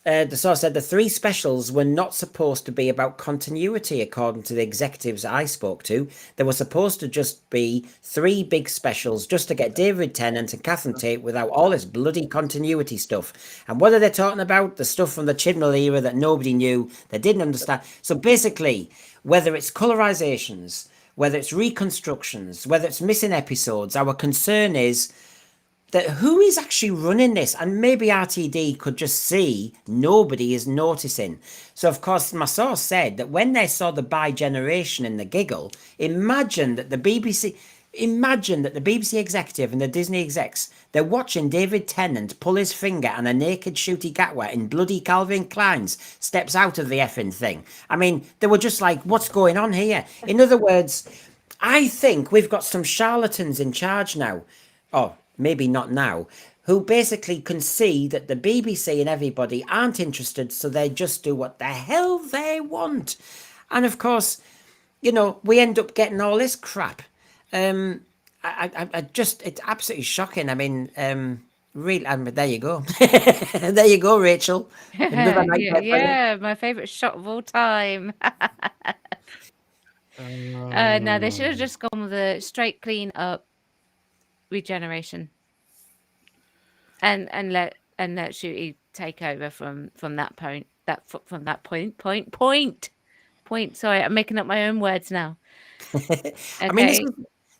The source said the 3 specials were not supposed to be about continuity, according to the executives I spoke to. They were supposed to just be 3 big specials just to get David Tennant and Catherine Tate without all this bloody continuity stuff. And what are they talking about? The stuff from the Chibnall era that nobody knew, they didn't understand. So basically, whether it's colorizations, whether it's reconstructions, whether it's missing episodes, our concern is that who is actually running this? And maybe RTD could just see nobody is noticing. So, of course, my source said that when they saw the bi-generation in the giggle, imagine that the BBC executive and the Disney execs, they're watching David Tennant pull his finger and a naked Shooty Gatwa in bloody Calvin Klein's steps out of the effing thing. I mean, they were just like, what's going on here? In other words, I think we've got some charlatans in charge now. Oh, maybe not now, who basically can see that the BBC and everybody aren't interested, so they just do what the hell they want. And of course, we end up getting all this crap. It's absolutely shocking. I mean, really, there you go. There you go, Rachel.
Yeah, my favourite shot of all time. No, they should have just gone with a straight, clean up regeneration, and let Shooty take over from that point. Point. Sorry, I'm making up my own words now. Okay.
I mean,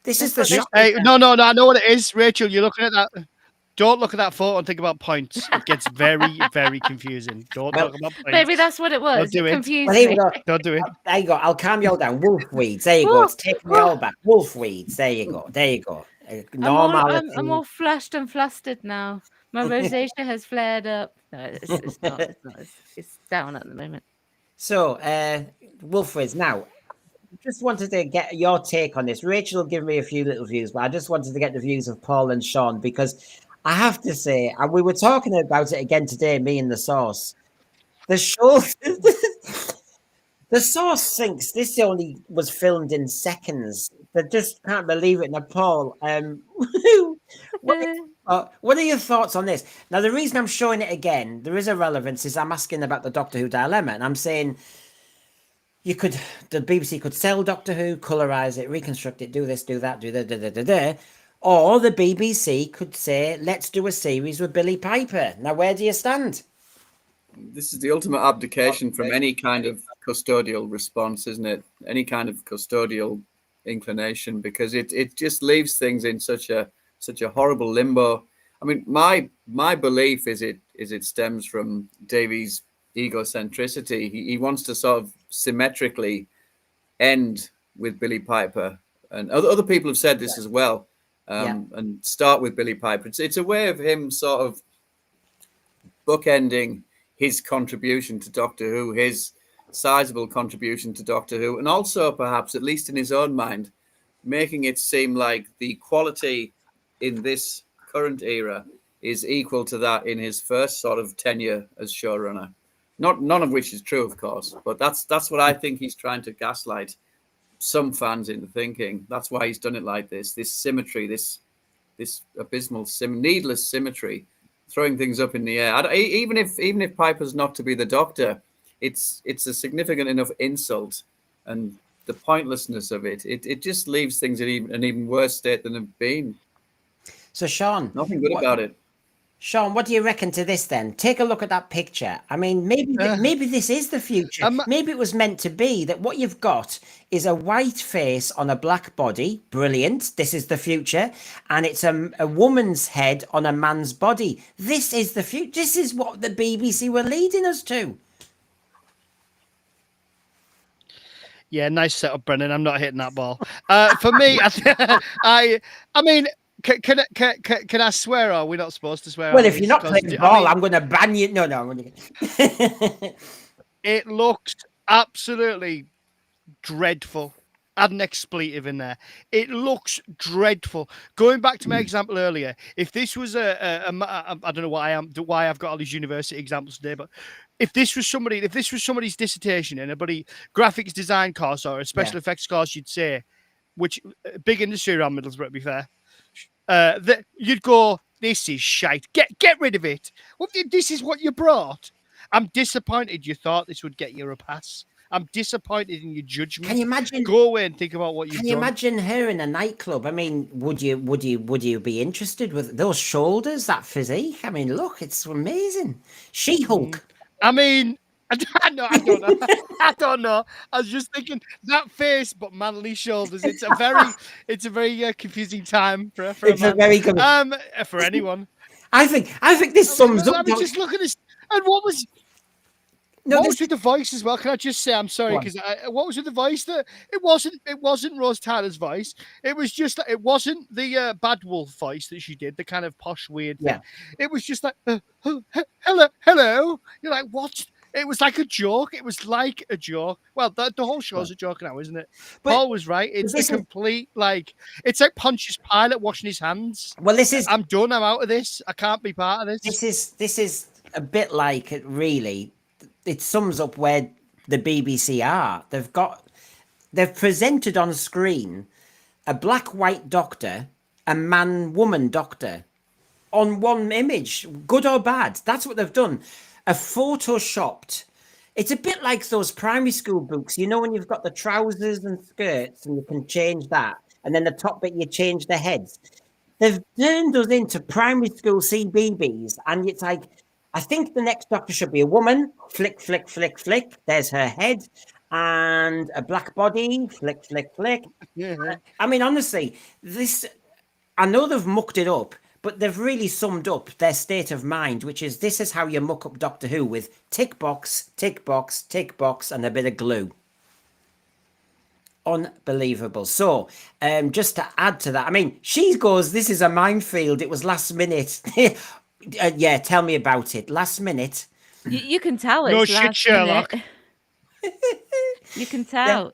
this is the shot.
Hey, no, I know what it is, Rachel. You're looking at that. Don't look at that photo and think about points. It gets very, very confusing. Don't talk about points.
Maybe that's what it was.
Don't do it.
Confused
Well, here we
me.
go.
Don't do it.
There you go. I'll calm you all down. Wolf weeds. There you go. It's taking me all back. Wolf weeds. There you go. Normality.
I'm all flushed and flustered now. My rosacea has flared up. No, it's not. It's down at the moment.
So, Wolfwiz, now, just wanted to get your take on this. Rachel will give me a few little views, but I just wanted to get the views of Paul and Sean, because I have to say, and we were talking about it again today, me and the source. The show, the source thinks this only was filmed in seconds. They just can't believe it. Now, Paul, what are your thoughts on this? Now, the reason I'm showing it again, there is a relevance, is I'm asking about the Doctor Who dilemma, and I'm saying the BBC could sell Doctor Who, colorize it, reconstruct it, do this, do that, do that, or the BBC could say, let's do a series with Billie Piper. Now, where do you stand?
This is the ultimate abdication from any kind of custodial response, isn't it? Any kind of custodial inclination, because it just leaves things in such a horrible limbo. I mean, my belief is it stems from Davies' egocentricity. He wants to sort of symmetrically end with Billie Piper, and other people have said this as well. And start with Billie Piper. It's a way of him sort of bookending his contribution to Doctor Who, his sizable contribution to Doctor Who, and also perhaps, at least in his own mind, making it seem like the quality in this current era is equal to that in his first sort of tenure as showrunner. None of which is true, of course, but that's what I think he's trying to gaslight some fans into thinking. That's why he's done it like this. This symmetry, this abysmal, needless symmetry, throwing things up in the air. Even if Piper's not to be the Doctor, it's a significant enough insult, and the pointlessness of it just leaves things in an even worse state than they've been.
So, Sean,
nothing good about it.
Sean, what do you reckon to this then? Take a look at that picture. I mean, maybe this is the future. Maybe it was meant to be that what you've got is a white face on a black body. Brilliant. This is the future. And it's a woman's head on a man's body. This is the future. This is what the BBC were leading us to.
Yeah, nice setup, Brennan. I'm not hitting that ball. For me, I mean, can I swear? Or are we not supposed to swear?
Well, if you're not playing the ball, I'm going to ban you. No, I'm going
to. It looks absolutely dreadful. Add an expletive in there. It looks dreadful. Going back to my example earlier, if this was I don't know why I've got all these university examples today, but if this was somebody's dissertation in a bloody graphics design course or a special effects course, you'd say, which big industry around Middlesbrough, to be fair, that you'd go, this is shite. Get rid of it. Well, this is what you brought. I'm disappointed you thought this would get you a pass. I'm disappointed in your judgment.
Can you imagine?
Go away and think about what you've done.
Can you imagine her in a nightclub? I mean, would you be interested with those shoulders, that physique? I mean, look, it's amazing. She-Hulk.
I mean, I don't know. I don't know. I was just thinking that face, but manly shoulders. It's a very confusing time for
it's a very good
for anyone.
I think this sums up.
I mean, just look at this. And what was with the voice as well? Can I just say I'm sorry because what was with the voice? That it wasn't Rose Tyler's voice. It was just it wasn't the Bad Wolf voice that she did, the kind of posh weird thing. It was just like hello. You're like, what? It was like a joke. It was like a joke. Well, the whole show's a joke now, isn't it? But Paul was right. It's a complete it's like Pontius Pilate washing his hands.
Well,
I'm done. I'm out of this. I can't be part of this.
This is a bit like really. It sums up where the BBC are. They've presented on screen a black-white doctor, a man-woman doctor on one image, good or bad. That's what they've done. A photoshopped. It's a bit like those primary school books, you know, when you've got the trousers and skirts and you can change that. And then the top bit, you change the heads. They've turned us into primary school CBBS. And it's like, I think the next doctor should be a woman. Flick, flick, flick, flick. There's her head. And a black body. Flick, flick, flick. Yeah. I mean, honestly, I know they've mucked it up, but they've really summed up their state of mind, which is this is how you muck up Doctor Who with tick box, tick box, tick box, and a bit of glue. Unbelievable. So, just to add to that, I mean, she goes, this is a minefield. It was last minute. Yeah, tell me about it. Last minute.
You can tell it's
no
last
shit, Sherlock.
You can tell. Yeah.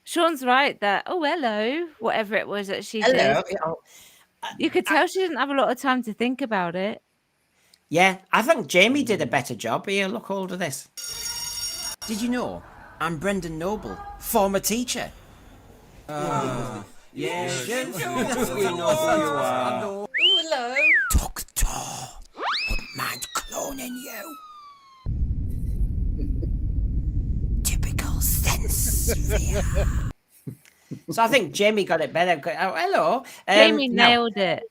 Sean's right that, hello, whatever it was that she did. You could tell she didn't have a lot of time to think about it.
Yeah, I think Jamie did a better job. Here, look, hold of this. Did you know I'm Brendan Noble, former teacher?
Yes, we know who you are.
Hello.
Doctor, wouldn't mind cloning you. Typical sense sphere. So I think Jamie got it better. Oh, hello.
Jamie nailed it.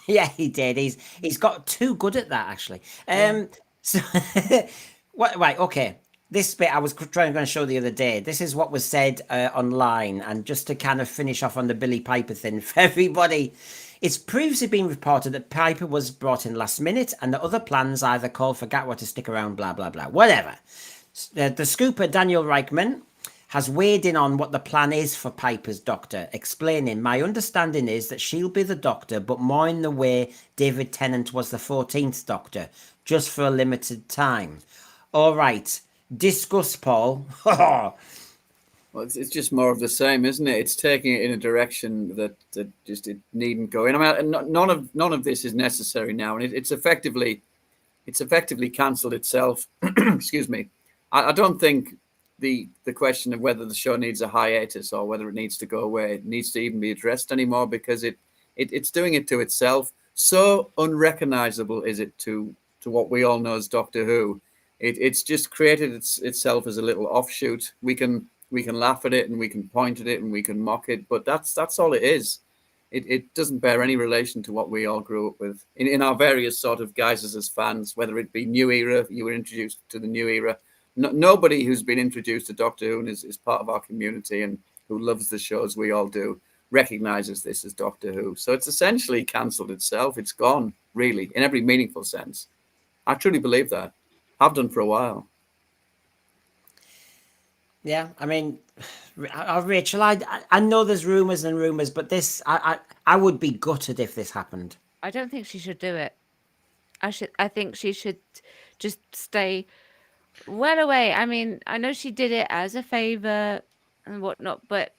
Yeah, he did. He's got too good at that, actually. So, right, okay. this bit I was trying to show the other day. This is what was said online, and just to kind of finish off on the Billie Piper thing for everybody. It's previously been reported that Piper was brought in last minute and that other plans either called for Gatwa to stick around, blah, blah, blah, whatever. The scooper Daniel Reichman has weighed in on what the plan is for Piper's doctor, explaining, my understanding is that she'll be the doctor, but more in the way David Tennant was the 14th doctor, just for a limited time. All right, discuss, Paul.
Well, it's just more of the same, isn't it? It's taking it in a direction that just it needn't go in. I mean, none of this is necessary now, and it's effectively cancelled itself. Excuse me. I don't think the question of whether the show needs a hiatus or whether it needs to go away needs to even be addressed anymore, because it's doing it to itself. So unrecognizable is it to what we all know as Doctor Who. It's just created itself as a little offshoot. We can laugh at it and we can point at it and we can mock it, but that's all it is. It doesn't bear any relation to what we all grew up with in our various sort of guises as fans, whether it be New Era, you were introduced to the New Era. Nobody who's been introduced to Doctor Who and is part of our community and who loves the show as we all do recognizes this as Doctor Who. So it's essentially cancelled itself. It's gone, really, in every meaningful sense. I truly believe that. I've done for a while.
Yeah, I mean, Rachel, I know there's rumours and rumours, but this, I would be gutted if this happened.
I don't think she should do it. I think she should just stay well away. I mean, I know she did it as a favour and whatnot, but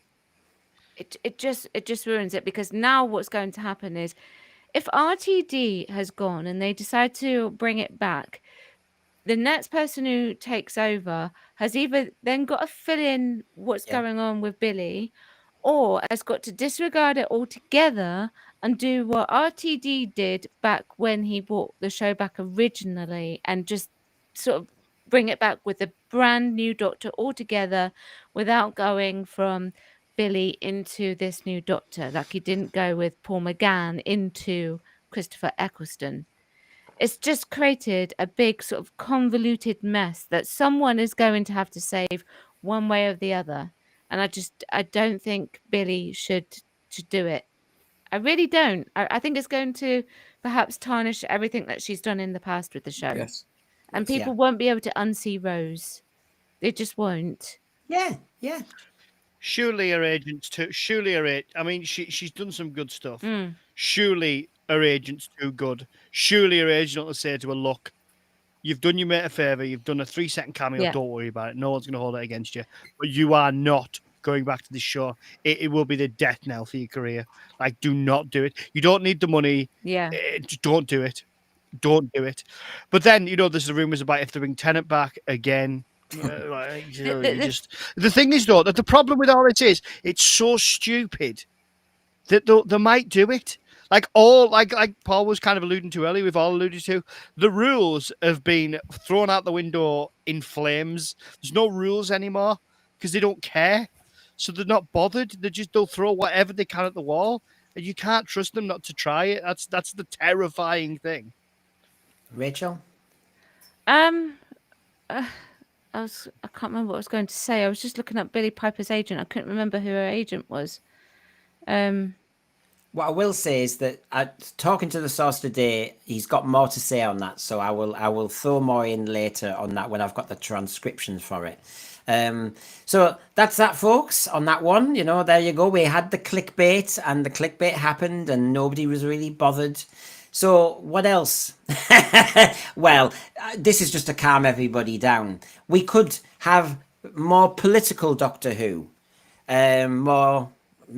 it just ruins it, because now what's going to happen is, if RTD has gone and they decide to bring it back, the next person who takes over has either then got to fill in what's going on with Billie, or has got to disregard it altogether and do what RTD did back when he brought the show back originally, and just sort of bring it back with a brand new doctor altogether, without going from Billie into this new doctor, like he didn't go with Paul McGann into Christopher Eccleston. It's just created a big sort of convoluted mess that someone is going to have to save one way or the other. And I don't think Billie should do it. I really don't. I think it's going to perhaps tarnish everything that she's done in the past with the show.
Yes.
And people won't be able to unsee Rose. They just won't.
Yeah.
Surely her agent's too. Surely her. I mean, she's done some good stuff.
Mm.
Surely her agent's too good. Surely her agent will say to her, "Look, you've done your mate a favour. You've done a 3-second cameo.
Yeah.
Don't worry about it. No one's going to hold it against you. But you are not going back to this show. It will be the death knell for your career. Like, do not do it. You don't need the money.
Yeah.
Just don't do it. Don't do it." But then, there's the rumours about if they bring Tennant back again. The thing is, though, that the problem with all it is, it's so stupid that they might do it. Like Paul was kind of alluding to earlier, we've all alluded to, the rules have been thrown out the window in flames. There's no rules anymore because they don't care. So they're not bothered. They'll throw whatever they can at the wall, and you can't trust them not to try it. That's the terrifying thing.
Rachel?
I can't remember what I was going to say. I was just looking up Billie Piper's agent. I couldn't remember who her agent was.
What I will say is that talking to the source today, he's got more to say on that. So I will throw more in later on that when I've got the transcriptions for it. So that's that, folks, on that one. There you go. We had the clickbait, and the clickbait happened, and nobody was really bothered. So what else? Well, this is just to calm everybody down. We could have more political Doctor Who, more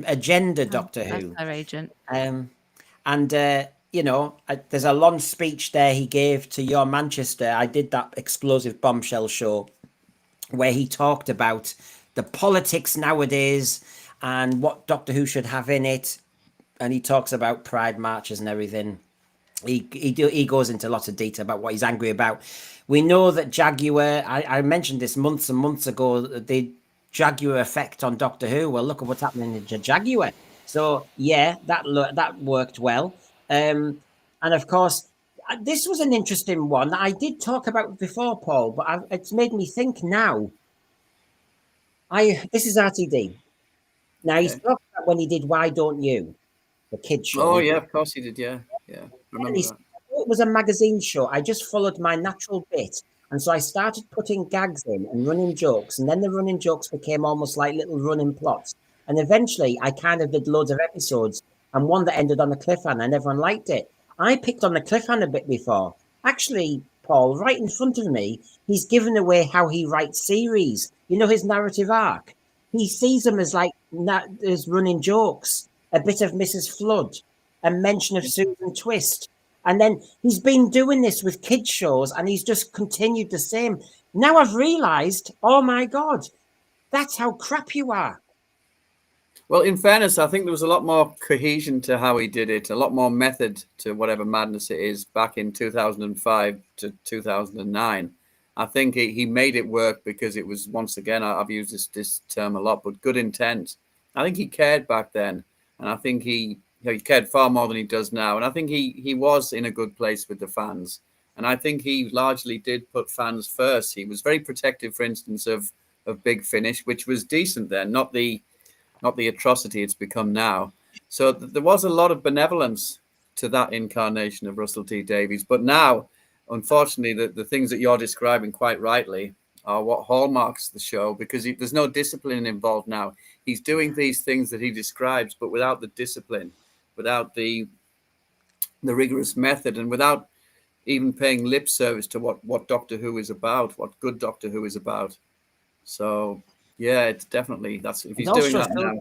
agenda Doctor Who.
That's our agent.
There's a long speech there he gave to Your Manchester. I did that explosive bombshell show where he talked about the politics nowadays and what Doctor Who should have in it. And he talks about pride marches and everything. He goes into lots of detail about what he's angry about. We know that Jaguar, I mentioned this months and months ago, the Jaguar effect on Doctor Who. Well, look at what's happening in Jaguar. So, yeah, that worked well. And, of course, this was an interesting one that I did talk about before, Paul, but it's made me think now. This is RTD. Now he's talking about when he did Why Don't You, the kids show.
Oh yeah, of course he did. Yeah, I remember that.
It was a magazine show. I just followed my natural bit, and so I started putting gags in and running jokes, and then the running jokes became almost like little running plots. And eventually, I kind of did loads of episodes, and one that ended on a cliffhanger, and everyone liked it. I picked on the cliffhanger bit before. Actually, Paul, right in front of me, he's given away how he writes series. You know his narrative arc. He sees them as like as running jokes, a bit of Mrs. Flood, a mention of Susan Twist. And then he's been doing this with kids shows and he's just continued the same. Now I've realized, oh my God, that's how crap you are.
Well, in fairness, I think there was a lot more cohesion to how he did it, a lot more method to whatever madness it is back in 2005 to 2009. I think he made it work because it was, once again, I've used this term a lot, but good intent. I think he cared back then. And I think he cared far more than he does now. And I think he was in a good place with the fans. And I think he largely did put fans first. He was very protective, for instance, of Big Finish, which was decent then, not the atrocity it's become now. So there was a lot of benevolence to that incarnation of Russell T Davies. But now, unfortunately, the things that you're describing quite rightly are what hallmarks the show, because there's no discipline involved now. He's doing these things that he describes, but without the discipline, without the rigorous method, and without even paying lip service to what Doctor Who is about, what good Doctor Who is about. So yeah, it's definitely, that's, if he's doing that now.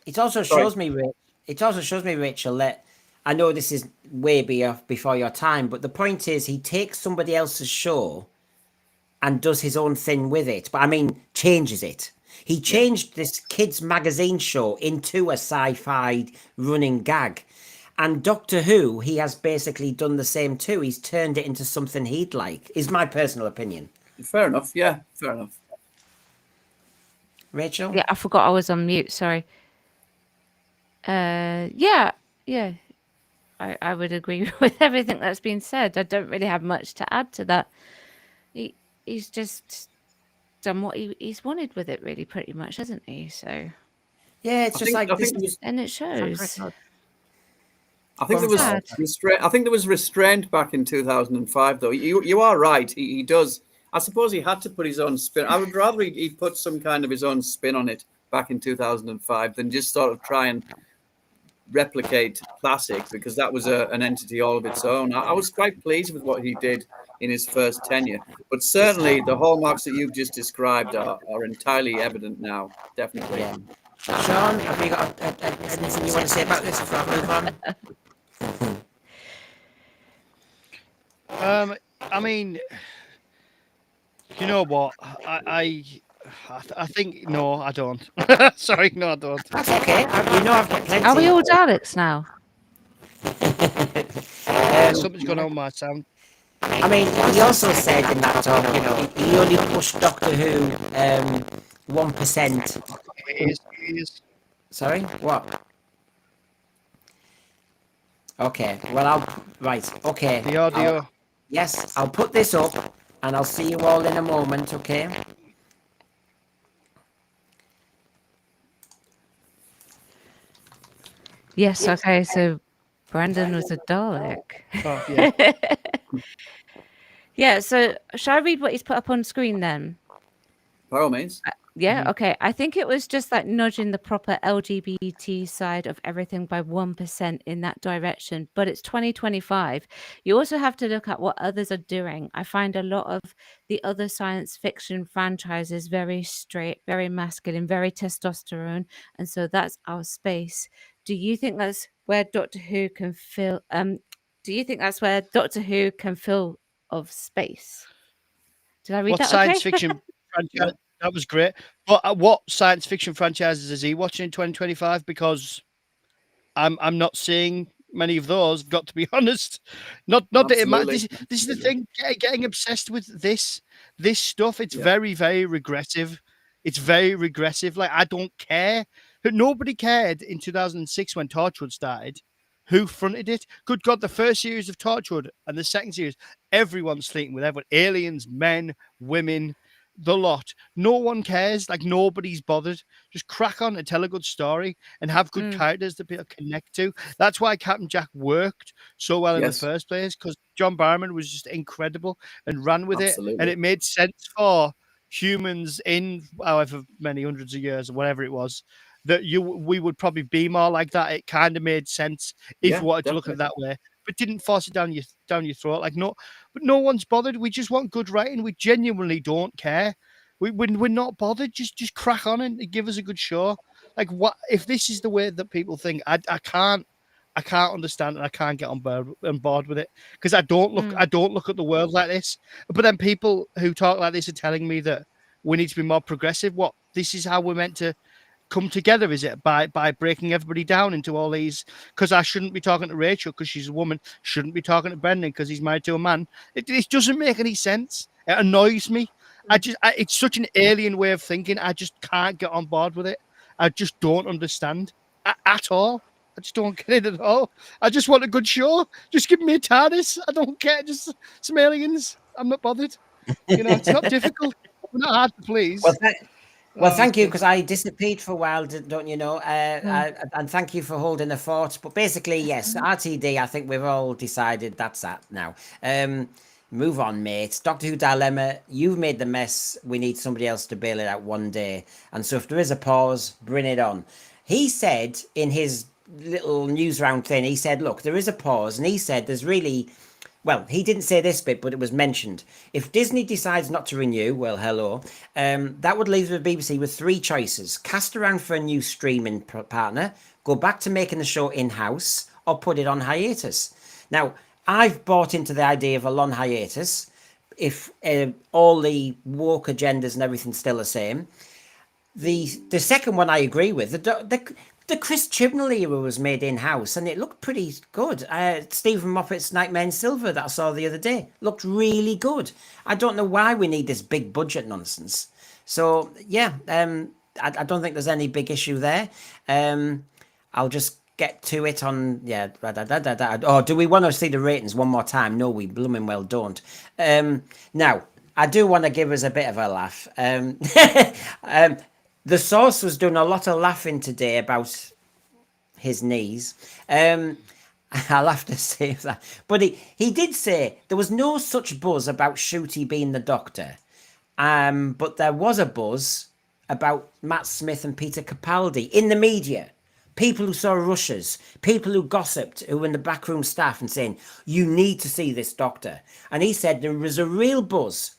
It also shows me, Rachel, that I know this is way before your time, but the point is he takes somebody else's show and does his own thing with it. But I mean, changes it. He changed this kids magazine show into a sci-fi running gag. And Doctor Who, he has basically done the same too. He's turned it into something he'd like, is my personal opinion.
Fair enough. Yeah, fair enough.
Rachel?
Yeah, I forgot I was on mute. Sorry. Yeah. I would agree with everything that's been said. I don't really have much to add to that. He's just done what he's wanted with it, really, pretty much, hasn't he? So
yeah, it's just
and it shows.
I think there was restraint back in 2005, though. You are right. He does. I suppose he had to put his own spin. I would rather he put some kind of his own spin on it back in 2005 than just sort of try and replicate classic, because that was an entity all of its own. I was quite pleased with what he did in his first tenure, but certainly the hallmarks that you've just described are entirely evident now. Definitely.
Yeah. Sean, have you got anything you want to say about this before I move
on? I mean, you know what? I think no, I don't. Sorry, no, I don't.
That's okay. You know, I've got plenty.
Are we all Daleks now?
Something's going on with my sound.
I mean, he also said in that talk, you know, he only pushed Doctor Who 1%.
He is.
Sorry, what? Okay, well, okay.
The audio.
Yes, I'll put this up, and I'll see you all in a moment, okay?
Yes, okay, so Brandon was a Dalek.
Oh, yeah.
Yeah, so shall I read what he's put up on screen then?
By all means.
Yeah, okay. I think it was just like nudging the proper LGBT side of everything by 1% in that direction. But it's 2025. You also have to look at what others are doing. I find a lot of the other science fiction franchises very straight, very masculine, very testosterone. And so that's our space. Do you think that's where Doctor Who can fill? Do you think that's where Doctor Who can fill of space? Did I read that?
Science
okay?
fiction franchise? That was great. But what science fiction franchises is he watching in 2025? Because I'm not seeing many of those. Got to be honest. Not that it matters. This is the thing. Getting obsessed with this stuff. It's very, very regressive. It's very regressive. Like, I don't care. Nobody cared in 2006 when Torchwood started. Who fronted it? Good God, the first series of Torchwood and the second series, everyone's sleeping with everyone. Aliens, men, women, the lot. No one cares. Like, nobody's bothered. Just crack on and tell a good story and have good characters that people connect to. That's why Captain Jack worked so well in the first place, because John Barrowman was just incredible and ran with it. And it made sense for humans in however many hundreds of years or whatever it was, that we would probably be more like that. It kind of made sense if you wanted to look at it that way, but didn't force it down your throat. Like, no, but no one's bothered. We just want good writing. We genuinely don't care. We're not bothered. Just crack on and give us a good show. Like, what if this is the way that people think? I can't understand, and I can't get on board with it, because I don't look at the world like this. But then people who talk like this are telling me that we need to be more progressive. What, this is how we're meant to come together, is it, by breaking everybody down into all these? Because I shouldn't be talking to Rachel because she's a woman, shouldn't be talking to Brendan because he's married to a man. It doesn't make any sense. It annoys me. It's such an alien way of thinking. I just can't get on board with it. I just don't understand at all. I just don't get it at all. I just want a good show. Just give me a TARDIS. I don't care. Just some aliens. I'm not bothered. It's not difficult. We're not hard to please.
Well, thank you, because I disappeared for a while, don't you know? And thank you for holding the fort. But basically, yes, RTD, I think we've all decided that's that now. Move on, mate. Doctor Who Dilemma, you've made the mess. We need somebody else to bail it out one day. And so if there is a pause, bring it on. He said in his little news round thing, he said, look, there is a pause. And he said there's really... Well, he didn't say this bit, but it was mentioned. If Disney decides not to renew, well, hello, that would leave the BBC with three choices. Cast around for a new streaming partner, go back to making the show in-house, or put it on hiatus. Now, I've bought into the idea of a long hiatus, if all the woke agendas and everything's still the same. The second one I agree with. The Chris Chibnall era was made in-house, and it looked pretty good. Stephen Moffat's Nightmare in Silver that I saw the other day looked really good. I don't know why we need this big budget nonsense. So, yeah, I don't think there's any big issue there. I'll just get to it on, yeah. Oh, do we want to see the ratings one more time? No, we blooming well don't. Now, I do want to give us a bit of a laugh. The Source was doing a lot of laughing today about his knees. I'll have to say that. But he did say there was no such buzz about Shooty being the Doctor. But there was a buzz about Matt Smith and Peter Capaldi in the media. People who saw rushes, people who gossiped, who were in the backroom staff and saying, you need to see this Doctor. And he said there was a real buzz.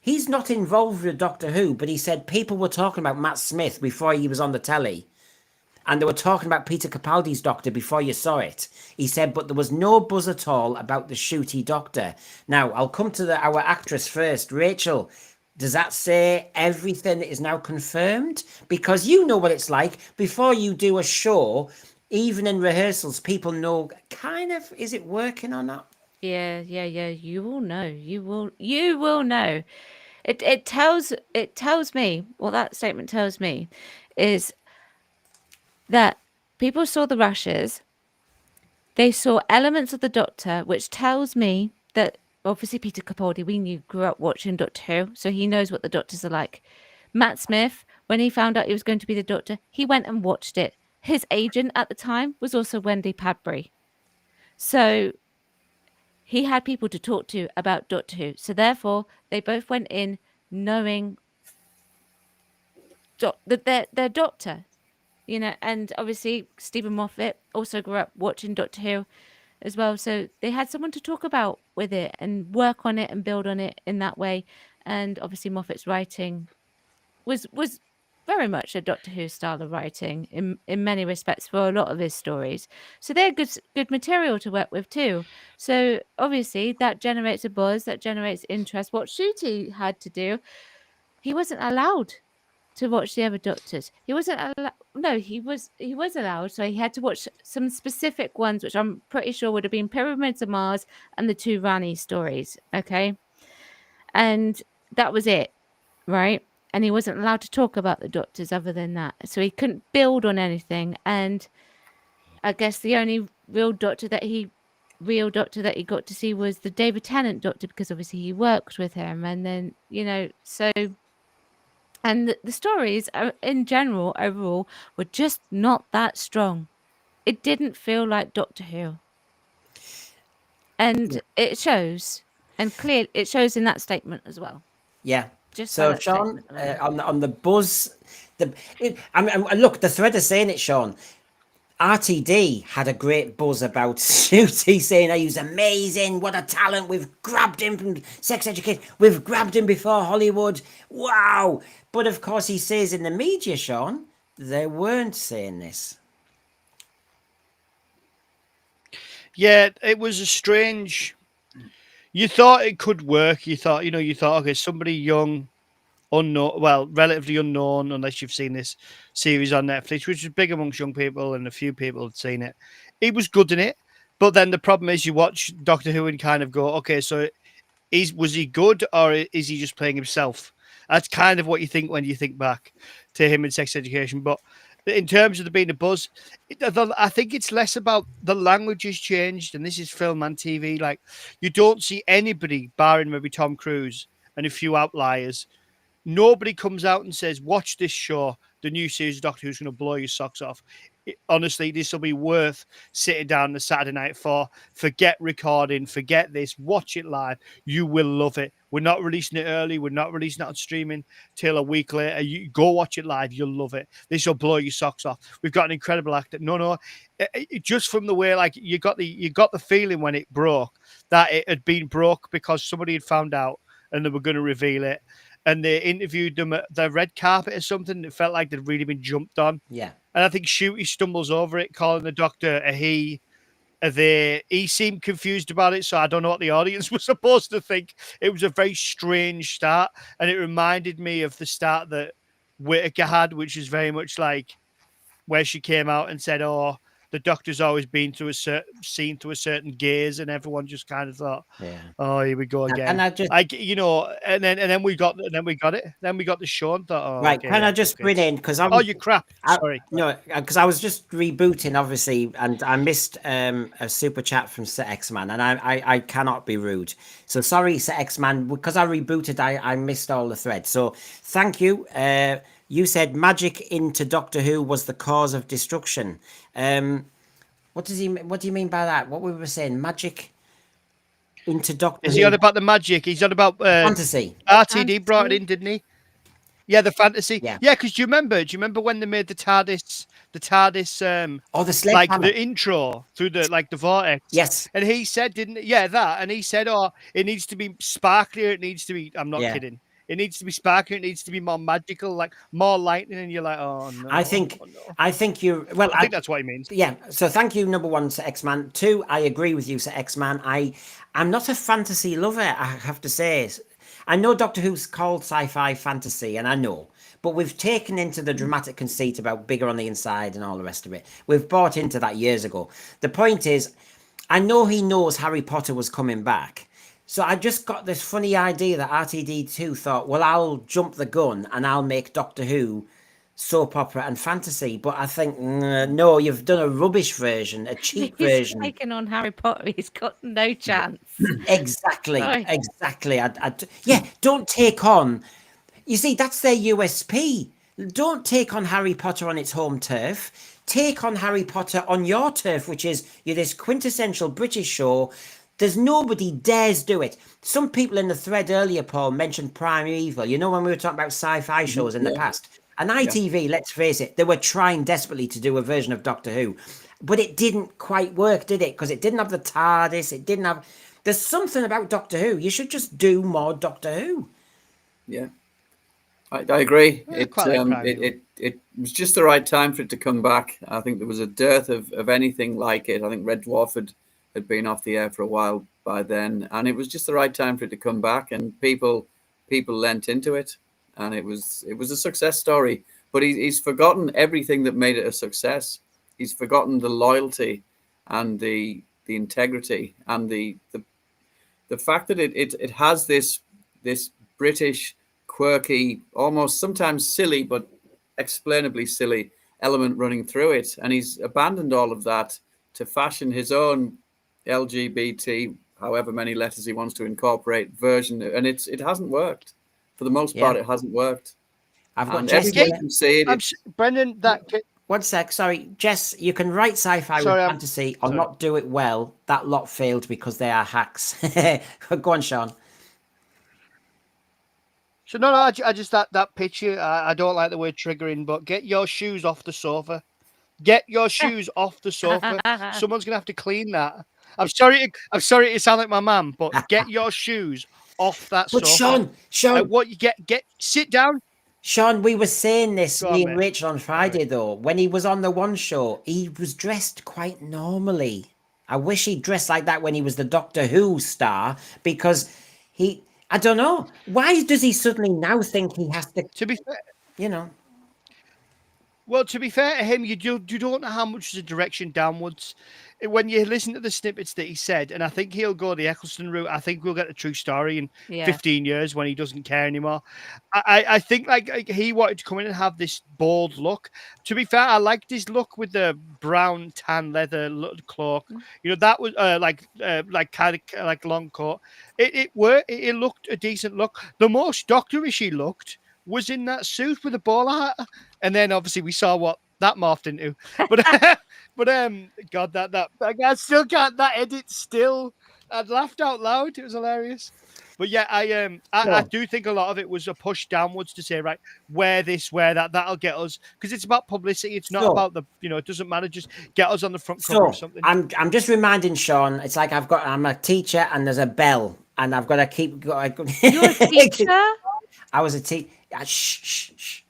He's not involved with Doctor Who, but he said people were talking about Matt Smith before he was on the telly. And they were talking about Peter Capaldi's Doctor before you saw it. He said, but there was no buzz at all about the Shooty Doctor. Now, I'll come to our actress first. Rachel, does that say everything is now confirmed? Because you know what it's like. Before you do a show, even in rehearsals, people know kind of, is it working or not?
Yeah. You will know. You will know. It tells me, what that statement tells me is that people saw the rushes. They saw elements of the Doctor, which tells me that obviously Peter Capaldi, we grew up watching Doctor Who, so he knows what the Doctors are like. Matt Smith, when he found out he was going to be the Doctor, he went and watched it. His agent at the time was also Wendy Padbury. So he had people to talk to about Doctor Who. So therefore, they both went in knowing that they're Doctor, and obviously Stephen Moffat also grew up watching Doctor Who as well. So they had someone to talk about with it and work on it and build on it in that way. And obviously Moffat's writing was very much a Doctor Who style of writing in many respects for a lot of his stories. So they're good material to work with too. So obviously that generates a buzz, that generates interest. What Shooty had to do, he wasn't allowed to watch the other Doctors. He wasn't allowed. No, he was allowed. So he had to watch some specific ones, which I'm pretty sure would have been Pyramids of Mars and the two Rani stories. Okay. And that was it. Right. And he wasn't allowed to talk about the Doctors other than that. So he couldn't build on anything. And I guess the only real doctor that he got to see was the David Tennant doctor, because obviously he worked with him, and then so. And the stories in general, overall, were just not that strong. It didn't feel like Doctor Who. And it shows. And clearly, it shows in that statement as well.
Yeah.
Just by
So,
that
Sean,
statement alone.
on the buzz, look, the thread is saying it, Sean. RTD had a great buzz about Shooty, saying he was amazing. What a talent. We've grabbed him from Sex Education. We've grabbed him before Hollywood. Wow. But of course, he says in the media, Sean, they weren't saying this.
Yeah, it was a strange. You thought it could work. You thought, okay, somebody young, unknown, well, relatively unknown, unless you've seen this series on Netflix, which is big amongst young people, and a few people had seen it. He was good in it, but then the problem is you watch Doctor Who and kind of go, okay, so was he good, or is he just playing himself? That's kind of what you think when you think back to him in Sex Education. But in terms of there being a buzz, I think it's less about the language has changed, and this is film and TV. Like, you don't see anybody, barring maybe Tom Cruise and a few outliers, nobody comes out and says, watch this show, the new series of Doctor Who's going to blow your socks off. Honestly, this will be worth sitting down on a Saturday night for. Forget recording, forget this, watch it live. You will love it. We're not releasing it early. We're not releasing it on streaming till a week later. You go watch it live. You'll love it. This will blow your socks off. We've got an incredible actor. No, just from the way, like, you got the feeling when it broke that it had been broke because somebody had found out and they were going to reveal it. And they interviewed them at the red carpet or something. It felt like they'd really been jumped on.
Yeah.
And I think Shooty stumbles over it, calling the doctor a he, a they. He seemed confused about it, so I don't know what the audience was supposed to think. It was a very strange start, and it reminded me of the start that Whittaker had, which is very much like where she came out and said, oh, the doctor's always been through seen through a certain gaze, and everyone just kind of thought, oh, here we go again.
And I just,
and then we got it. Then we got the show and thought, oh,
right.
okay,
Can I just bring in, because
oh, you crap. Sorry.
No, because I was just rebooting, obviously, and I missed a super chat from Sir X-Man, and I cannot be rude. So sorry, Sir X-Man, because I rebooted, I missed all the threads. So thank you. You said magic into Doctor Who was the cause of destruction. What do you mean by that? What we were saying, magic into Doctor Who?
Is he on about the magic? He's on about
fantasy.
RTD brought it in, didn't he? Yeah, the fantasy.
Yeah,
because do you remember when they made the TARDIS
the slave
like
hammer.
the intro through the vortex?
Yes.
And he said, didn't he? Yeah, that. And he said, oh, it needs to be sparklier. It needs to be, I'm not kidding. It needs to be sparklier. It needs to be more magical, like more lightning. And you're like, oh no.
I think you're well.
I think that's what he means.
Yeah. So thank you, number one, Sir X-Man. Two, I agree with you, Sir X-Man. I'm not a fantasy lover, I have to say. I know Doctor Who's called sci-fi fantasy, and I know, but we've taken into the dramatic conceit about bigger on the inside and all the rest of it. We've bought into that years ago. The point is, I know he knows Harry Potter was coming back. So I just got this funny idea that RTD2 thought, well, I'll jump the gun and I'll make Doctor Who soap opera and fantasy. But I think, no, you've done a rubbish version, a cheap version.
He's taken on Harry Potter. He's got no chance.
Exactly. Yeah, don't take on. You see, that's their USP. Don't take on Harry Potter on its home turf. Take on Harry Potter on your turf, which is you're this quintessential British show. There's nobody dares do it. Some people in the thread earlier, Paul, mentioned Primeval. You know, when we were talking about sci-fi shows in the past. And ITV, let's face it, they were trying desperately to do a version of Doctor Who. But it didn't quite work, did it? Because it didn't have the TARDIS. It didn't have... There's something about Doctor Who. You should just do more Doctor Who.
Yeah. I agree.
Yeah,
it was just the right time for it to come back. I think there was a dearth of anything like it. I think Red Dwarf had been off the air for a while by then, and it was just the right time for it to come back, and people lent into it, and it was a success story. But he's forgotten everything that made it a success. He's forgotten the loyalty and the integrity and the fact that it has this British quirky, almost sometimes silly but explainably silly element running through it, and he's abandoned all of that to fashion his own LGBT, however many letters he wants to incorporate, version, and it hasn't worked. For the most part, it hasn't worked.
I've got
And
Jess
everybody
here.
can see it.
Brendan, that...
One sec, sorry. Jess, you can write sci-fi with fantasy or not do it well. That lot failed because they are hacks. Go on, Sean.
So no, I just that picture. I don't like the word triggering, but get your shoes off the sofa. Get your shoes off the sofa. Someone's gonna have to clean that. I'm sorry to sound like my mum, but get your shoes off that sofa.
But Sean,
what you get? Sit down.
Sean, we were saying this,
Go on,
me and
mate.
Rachel on Friday, though. When he was on the one show, he was dressed quite normally. I wish he dressed like that when he was the Doctor Who star, because I don't know. Why does he suddenly now think he has to?
To be fair,
you know.
Well, to be fair to him, you don't know how much is a direction downwards. When you listen to the snippets that he said, and I think he'll go the Eccleston route. I think we'll get a true story in 15 years when he doesn't care anymore. I think like he wanted to come in and have this bold look. To be fair, I liked his look with the brown tan leather cloak. You know, that was like kind of like long coat. It worked. It looked a decent look. The most doctorish he looked was in that suit with a bowler hat, and then obviously we saw what that morphed into. But God, that I still can't. That edit still. I laughed out loud. It was hilarious. But yeah, I do think a lot of it was a push downwards to say, right, wear this, wear that. That'll get us, because it's about publicity. It's not about the, it doesn't matter. Just get us on the front cover of something.
I'm just reminding Sean. It's like I'm a teacher and there's a bell, and I've got to keep.
You're a teacher.
I was a teacher. Shh.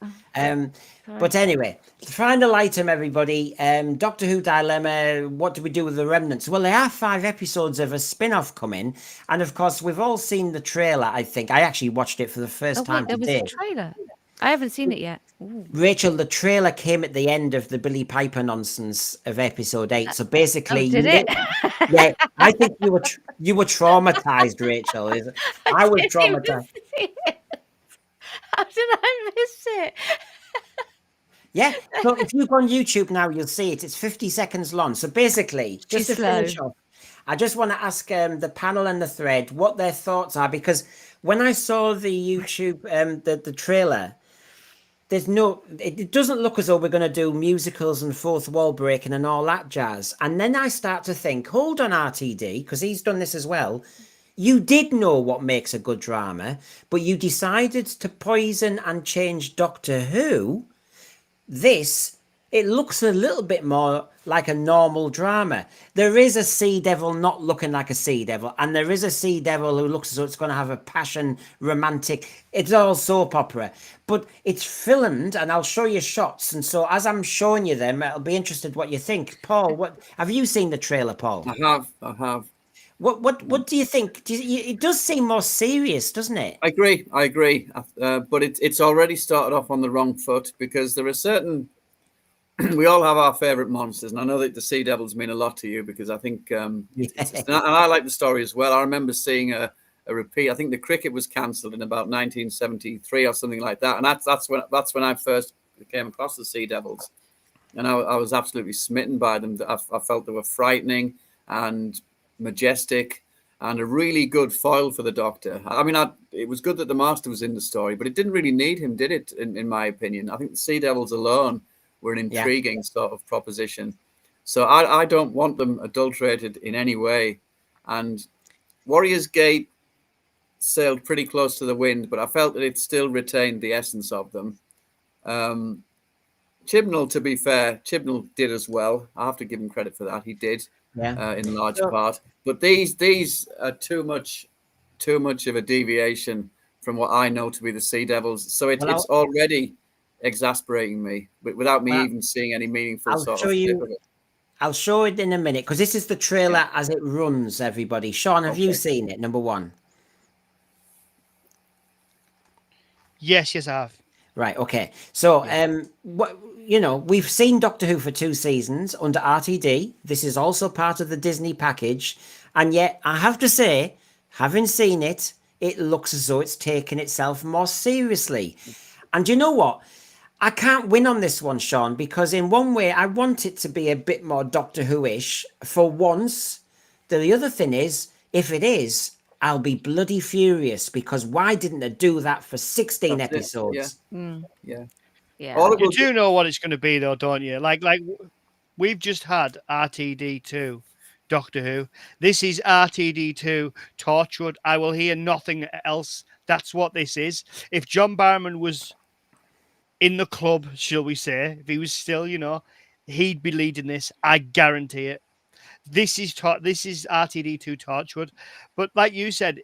But anyway, the final item, everybody. Doctor Who Dilemma. What do we do with the remnants? Well, there are 5 episodes of a spin-off coming, and of course, we've all seen the trailer. I think I actually watched it for the first time
there
today.
was a trailer. I haven't seen it yet. Ooh.
Rachel, the trailer came at the end of the Billie Piper nonsense of episode 8. So basically,
did it?
Yeah, I think you were traumatized, Rachel. I was traumatized.
How did I miss it?
Yeah, so if you go on YouTube now, you'll see it. It's 50 seconds long. So basically, just to finish off, I just want to ask the panel and the thread what their thoughts are, because when I saw the YouTube, the trailer, it doesn't look as though we're going to do musicals and fourth wall breaking and all that jazz. And then I start to think, hold on, RTD, because he's done this as well. You did know what makes a good drama, but you decided to poison and change Doctor Who. It looks a little bit more like a normal drama. There is a sea devil not looking like a sea devil, and there is a sea devil who looks as though it's going to have a passion, romantic. It's all soap opera, but it's filmed, and I'll show you shots. And so, as I'm showing you them, I'll be interested what you think. Paul, what have you seen the trailer, Paul?
I have.
What do you think? It does seem more serious, doesn't it?
I agree. But it's already started off on the wrong foot, because there are certain. We all have our favorite monsters, and I know that the Sea Devils mean a lot to you, because I think, and I like the story as well. I remember seeing a repeat. I think the cricket was cancelled in about 1973 or something like that, and that's when I first came across the Sea Devils, and I was absolutely smitten by them. I felt they were frightening and majestic, and a really good foil for the Doctor. I mean, it was good that the Master was in the story, but it didn't really need him, did it? In my opinion, I think the Sea Devils alone were an intriguing sort of proposition. So I don't want them adulterated in any way. And Warriors Gate sailed pretty close to the wind, but I felt that it still retained the essence of them. Chibnall, to be fair, Chibnall did as well. I have to give him credit for that. He did. In large part, but these are too much of a deviation from what I know to be the Sea Devils. So it's already exasperating me, but without me even seeing any meaningful sort of clip of it.
I'll show it in a minute, because this is the trailer as it runs. Everybody, Sean, have you seen it? Number one.
Yes, I have.
Right. Okay. So, we've seen Doctor Who for 2 seasons under RTD. This is also part of the Disney package. And yet, I have to say, having seen it, it looks as though it's taken itself more seriously. And you know what? I can't win on this one, Sean, because in one way I want it to be a bit more Doctor Who-ish for once. The other thing is, if it is, I'll be bloody furious, because why didn't they do that for 16
That's it.
episodes?
Yeah.
Yeah.
All it
You
will
do know what it's going to be, though, don't you? Like we've just had RTD2, Doctor Who. This is RTD2, Torchwood. I will hear nothing else. That's what this is. If John Barrowman was in the club, shall we say, if he was still, he'd be leading this. I guarantee it. This is RTD2 Torchwood. But like you said,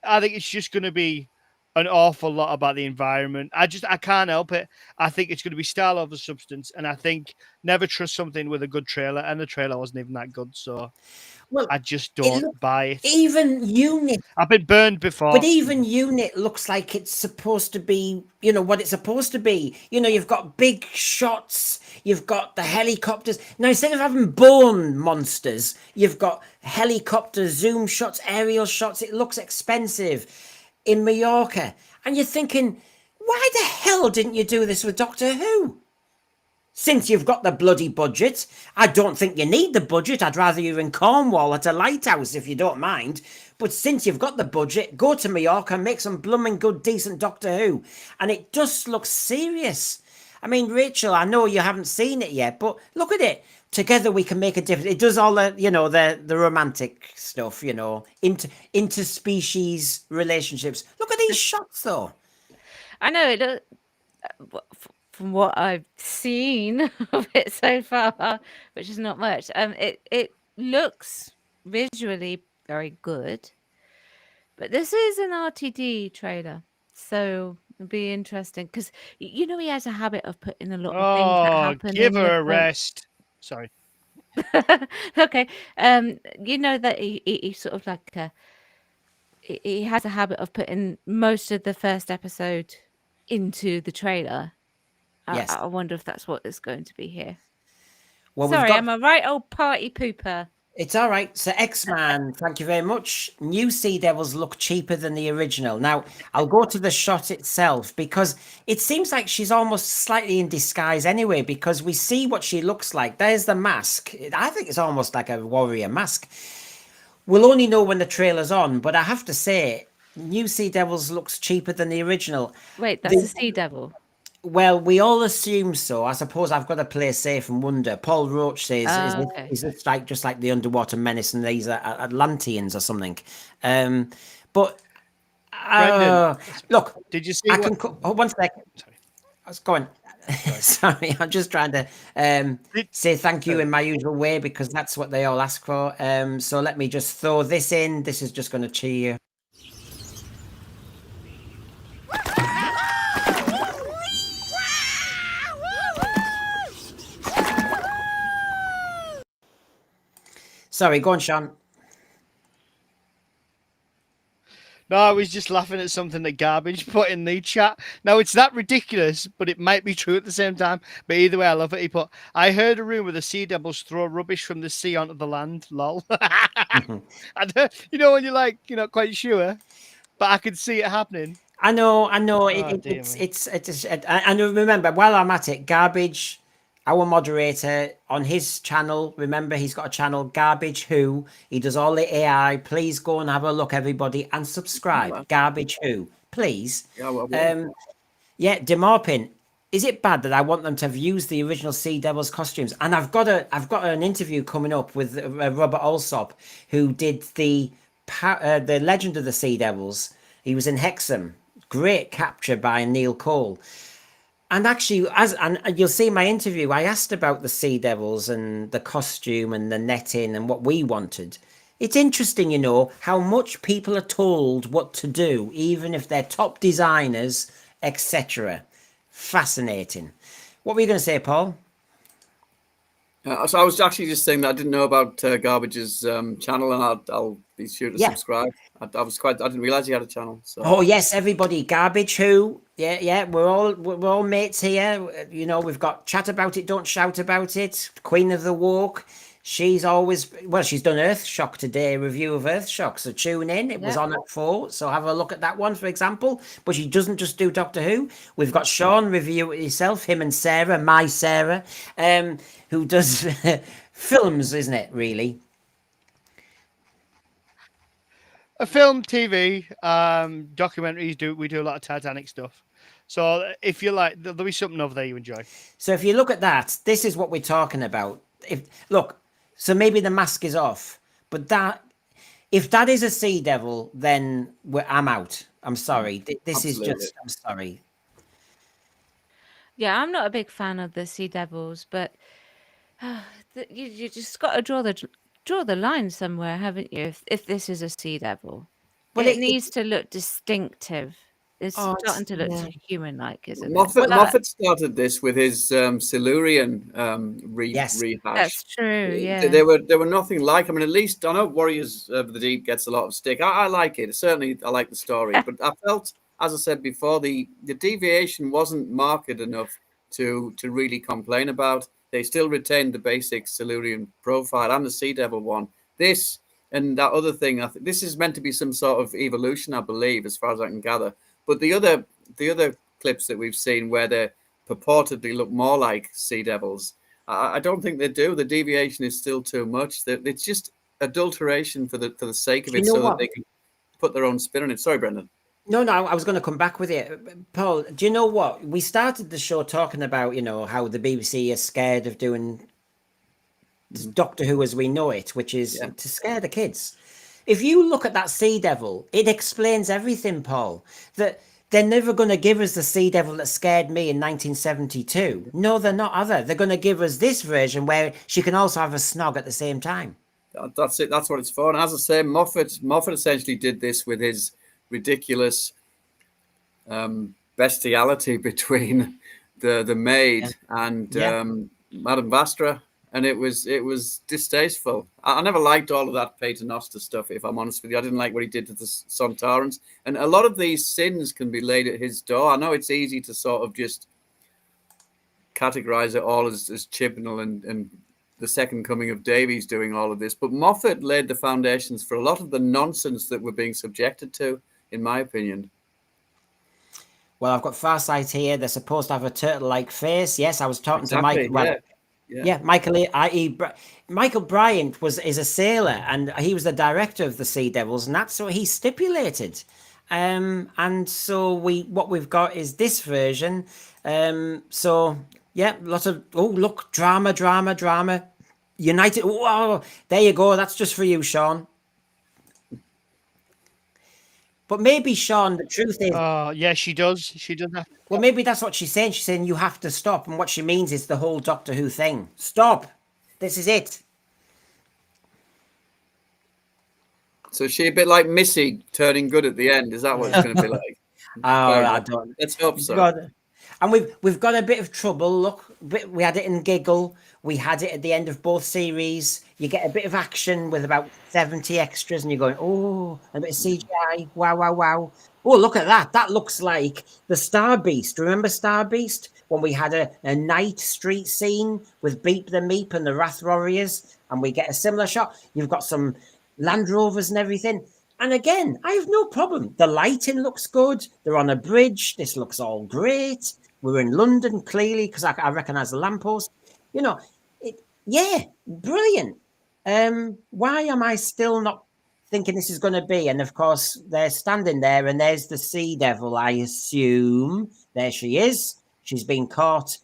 I think it's just going to be an awful lot about the environment. I can't help it. I think it's going to be style over substance, and I think never trust something with a good trailer, and the trailer wasn't even that good, so I just don't buy it.
Even Unit,
I've been burned before.
but even Unit looks like it's supposed to be, what it's supposed to be. You've got big shots, you've got the helicopters. Now, instead of having bone monsters, you've got helicopter zoom shots, aerial shots. It looks expensive in Mallorca. And you're thinking, why the hell didn't you do this with Doctor Who? Since you've got the bloody budget. I don't think you need the budget. I'd rather you're in Cornwall at a lighthouse, if you don't mind. But since you've got the budget, go to Mallorca and make some blooming good, decent Doctor Who. And it just looks serious. I mean, Rachel, I know you haven't seen it yet, but look at it. Together we can make a difference. It does all the, the romantic stuff, interspecies relationships. Look at these shots, though.
I know it. From what I've seen of it so far, which is not much, it looks visually very good. But this is an RTD trailer, so it'll be interesting because he has a habit of putting a lot of things that happen.
Give her a rest. Sorry.
Okay. That he sort of like he has a habit of putting most of the first episode into the trailer.
Yes.
I wonder if that's what it's going to be here.
Well,
sorry, I'm a right old party pooper.
It's all right. So X-Man, thank you very much. New Sea Devils look cheaper than the original. Now, I'll go to the shot itself because it seems like she's almost slightly in disguise anyway, because we see what she looks like. There's the mask. I think it's almost like a warrior mask. We'll only know when the trailer's on, but I have to say, New Sea Devils looks cheaper than the original.
Wait, that's a Sea Devil?
Well, we all assume so. I suppose I've got to play safe and wonder. Paul Roach says, is it like just like the Underwater Menace and these are Atlanteans or something? But look,
did you see?
One second. Sorry, I was going. Sorry, I'm just trying to say thank you in my usual way because that's what they all ask for. So let me just throw this in. This is just going to cheer you. Sorry, go on, Sean.
No, I was just laughing at something that Garbage put in the chat. Now, it's that ridiculous, but it might be true at the same time. But either way, I love it. He put, I heard a rumour the sea devils throw rubbish from the sea onto the land. Lol. And, when you're like, you're not quite sure, but I could see it happening.
I know. It's and remember, while I'm at it, Garbage, our moderator on his channel, remember he's got a channel, Garbage Who. He does all the AI. Please go and have a look, everybody, and subscribe. Well, Garbage Who, please. Yeah, Demorpin. Is it bad that I want them to have used the original Sea Devils costumes? And I've got an interview coming up with Robert Alsop, who did the Legend of the Sea Devils. He was in Hexham. Great capture by Neil Cole. And actually, and you'll see my interview, I asked about the Sea Devils and the costume and the netting and what we wanted. It's interesting, how much people are told what to do, even if they're top designers, etc. Fascinating. What were you going to say, Paul?
So I was actually just saying that I didn't know about Garbage's channel, and I'll be sure to subscribe. I didn't realize he had a channel. So.
Oh yes, everybody, Garbage Who? Yeah. We're all mates here. We've got chat about it, don't shout about it. Queen of the Walk. She's always, well, she's done Earthshock today, review of Earthshock. So tune in. It was on at 4. So have a look at that one, for example. But she doesn't just do Doctor Who. We've got Sean review it himself, him and Sarah, my Sarah, who does films, isn't it, really?
A film, TV, documentaries. We do a lot of Titanic stuff. So if you like, there'll be something over there you enjoy.
So if you look at that, this is what we're talking about. So maybe the mask is off, but if that is a sea devil, then I'm out. I'm sorry. This
Absolutely.
is just. I'm sorry.
Yeah, I'm not a big fan of the sea devils, but you just got to draw the line somewhere, haven't you? If this is a sea devil,
Well,
it needs to look distinctive. It's starting to look too human-like, isn't it?
Moffat started this with his Silurian
Yes,
rehash.
That's true. Yeah,
They were nothing like. I mean, at least I know Warriors of the Deep gets a lot of stick. I like it. Certainly, I like the story. But I felt, as I said before, the deviation wasn't marked enough to really complain about. They still retained the basic Silurian profile and the Sea Devil one. This and that other thing, I think this is meant to be some sort of evolution, I believe, as far as I can gather. But the other clips that we've seen where they purportedly look more like sea devils, I don't think they do. The deviation is still too much. It's just adulteration for the sake of it, so that they can put their own spin on it. Sorry, Brendan.
No, I was going to come back with it. Paul, do you know what? We started the show talking about, how the BBC is scared of doing Doctor Who as we know it, which is to scare the kids. If you look at that Sea Devil, it explains everything, Paul. That they're never going to give us the Sea Devil that scared me in 1972. No, they're not, either. They're going to give us this version where she can also have a snog at the same time.
That's it. That's what it's for. And as I say, Moffat essentially did this with his ridiculous bestiality between the maid and Madame Vastra. And it was distasteful. I never liked all of that Paternoster stuff, if I'm honest with you. I didn't like what he did to the Sontarans. And a lot of these sins can be laid at his door. I know it's easy to sort of just categorize it all as Chibnall and the second coming of Davies doing all of this. But Moffat laid the foundations for a lot of the nonsense that we're being subjected to, in my opinion.
Well, I've got Farsight here. They're supposed to have a turtle-like face. Yes, I was talking to Mike. Well, Michael Bryant is a sailor, and he was the director of the Sea Devils, and that's what he stipulated. And so what we've got is this version. Lots of drama. United. Whoa, there you go. That's just for you, Sean. But maybe, Sean, the truth is...
Oh, yeah, she does. She does that.
Well, maybe that's what she's saying. She's saying you have to stop. And what she means is the whole Doctor Who thing. Stop. This is it.
So is she a bit like Missy turning good at the end? Is that what it's going to be like?
I don't.
Let's hope so.
And we've got a bit of trouble. Look, we had it in Giggle. We had it at the end of both series. You get a bit of action with about 70 extras, and you're going, oh, a bit of CGI. Wow. Oh, look at that. That looks like the Star Beast. Remember Star Beast? When we had a night street scene with Beep the Meep and the Wrath Warriors, and we get a similar shot. You've got some Land Rovers and everything. And again, I have no problem. The lighting looks good. They're on a bridge. This looks all great. We're in London, clearly, because I recognise the lamppost. Brilliant. Why am I still not thinking this is going to be? And of course, they're standing there, and there's the Sea Devil, I assume. There she is. She's been caught.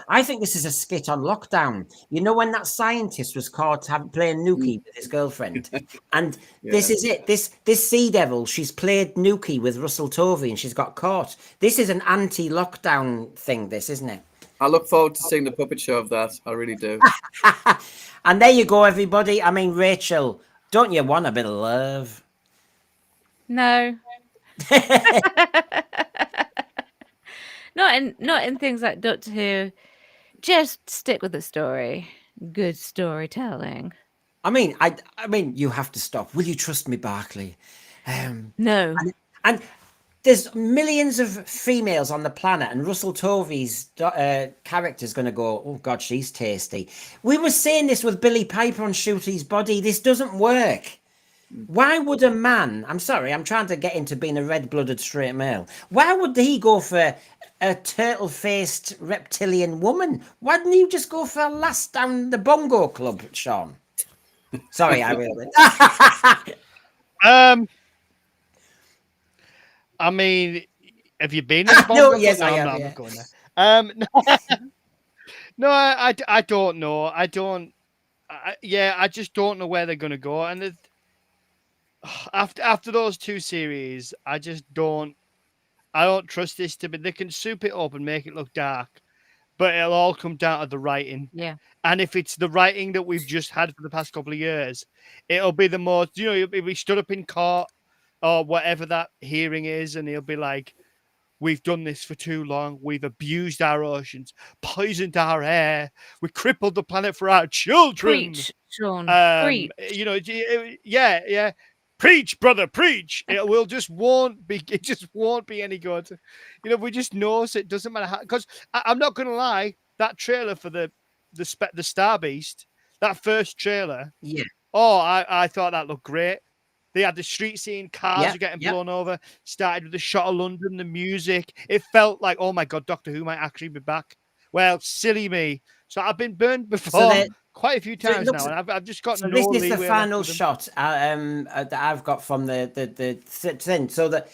I think this is a skit on lockdown. When that scientist was caught playing Nuki with his girlfriend, and this is it. This Sea Devil, she's played Nuki with Russell Tovey, and she's got caught. This is an anti-lockdown thing. This, isn't it?
I look forward to seeing the puppet show of that. I really do.
And there you go, everybody. I mean, Rachel, don't you want a bit of love?
No. Not in things like Doctor Who. Just stick with the story. Good storytelling.
I mean, you have to stop. Will you trust me, Barclay?
No.
And there's millions of females on the planet, and Russell Tovey's character is going to go, oh God, she's tasty. We were saying this with Billie Piper on Shooty's Body. This doesn't work. Why would a man, I'm sorry, I'm trying to get into being a red-blooded straight male. Why would he go for a turtle-faced reptilian woman? Why didn't he just go for a lass down the bongo club, Sean? Sorry, I will.
I mean, have you been in the bongo?
No, yes,
no,
I have.
I'm
Yeah.
not going there. No, I don't know. I just don't know where they're going to go. And after those two series, I don't trust this to be. They can soup it up and make it look dark, but it'll all come down to the writing.
Yeah.
And if it's the writing that we've just had for the past couple of years, it'll be the most. He'll be stood up in court or whatever that hearing is, and he'll be like, "We've done this for too long. We've abused our oceans, poisoned our air. We crippled the planet for our children."
Preach, Sean. Preach.
Yeah. Preach, brother, preach. It just won't be any good. We just know so it doesn't matter how. Because I'm not going to lie, that trailer for the Star Beast, that first trailer.
Yeah.
Oh, I thought that looked great. They had the street scene, cars were getting blown over, started with the shot of London, the music. It felt like, oh my God, Doctor Who might actually be back. Well, silly me. So I've been burned before quite a few times now, and I've just got no leeway.
This is the final shot that I've got from the thing. So that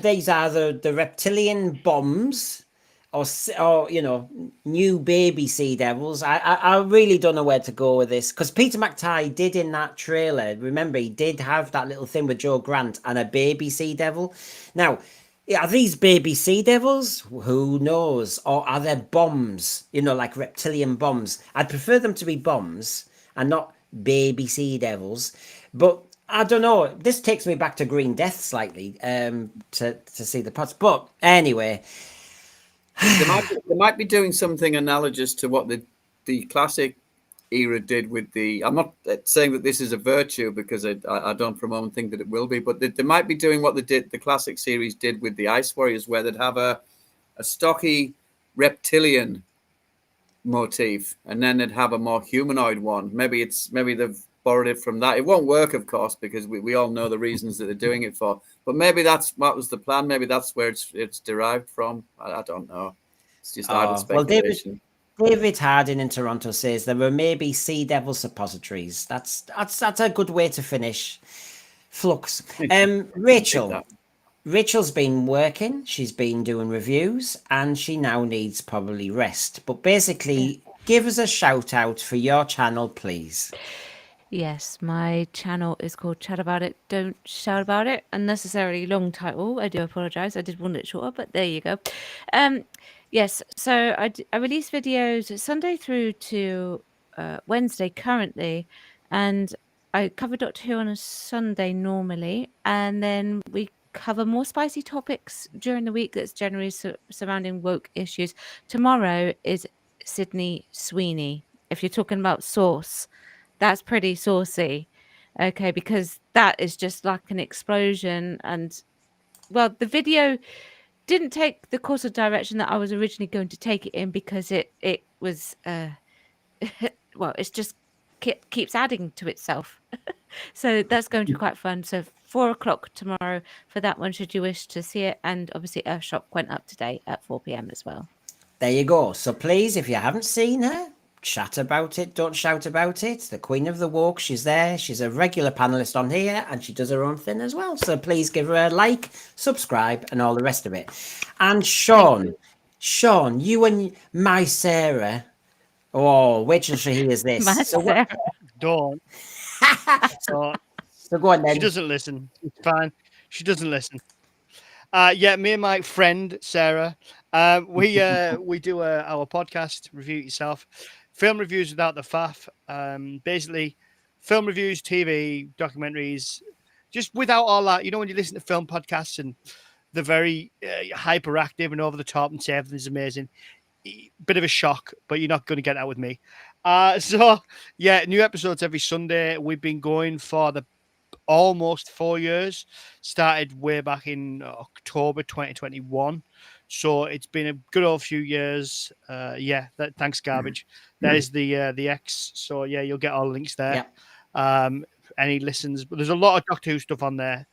these are the reptilian bombs, or new baby sea devils. I really don't know where to go with this, because Peter McTighe did in that trailer. Remember, he did have that little thing with Joe Grant and a baby sea devil. Now, are these baby sea devils? Who knows? Or are they bombs? Like reptilian bombs. I'd prefer them to be bombs and not baby sea devils. But I don't know. This takes me back to Green Death slightly to see the pots. But anyway.
They might be doing something analogous to what the classic era did with the. I'm not saying that this is a virtue, because I don't for a moment think that it will be, but they might be doing what the classic series did with the Ice Warriors, where they'd have a stocky reptilian motif, and then they'd have a more humanoid one. Maybe they've borrowed it from that. It won't work, of course, because we all know the reasons that they're doing it for. But maybe that's what was the plan. Maybe that's where it's derived from. I don't know. It's just idle speculation.
Well, David Harding in Toronto says there were maybe sea devil suppositories. That's a good way to finish. Flux. Rachel's been working. She's been doing reviews, and she now needs probably rest. But basically, give us a shout out for your channel, please.
Yes, my channel is called Chat About It, Don't Shout About It. Unnecessarily long title. I do apologise. I did want it shorter, but there you go. Yes, so I release videos Sunday through to Wednesday currently, and I cover Doctor Who on a Sunday normally, and then we cover more spicy topics during the week that's generally surrounding woke issues. Tomorrow is Sydney Sweeney. If you're talking about sauce, that's pretty saucy. Okay, because that is just like an explosion. And well, the video didn't take the course of direction that I was originally going to take it in, because it was well, it's just keeps adding to itself. So that's going to be quite fun. So 4:00 tomorrow for that one, should you wish to see it. And obviously Earthshock went up today at 4 p.m. as well.
There you go. So please, if you haven't seen her, chat about it, don't shout about it. The Queen of the Woke, she's there. She's a regular panelist on here, and she does her own thing as well. So please give her a like, subscribe, and all the rest of it. And Sean, you and my Sarah. Oh, wait till she hears this.
My Sarah.
Don't.
So go on then.
She doesn't listen. It's fine. She doesn't listen. Me and my friend Sarah, we do our podcast, Review It Yourself, film reviews without the faff. Basically, film reviews, TV, documentaries, just without all that. When you listen to film podcasts and they're very hyperactive and over the top and say everything's amazing, bit of a shock, but you're not going to get that with me. New episodes every Sunday. We've been going for the almost 4 years. Started way back in October 2021. So it's been a good old few years. Thanks, Garbage. There's the X. So yeah, you'll get all links there. Any listens, but there's a lot of Doctor Who stuff on there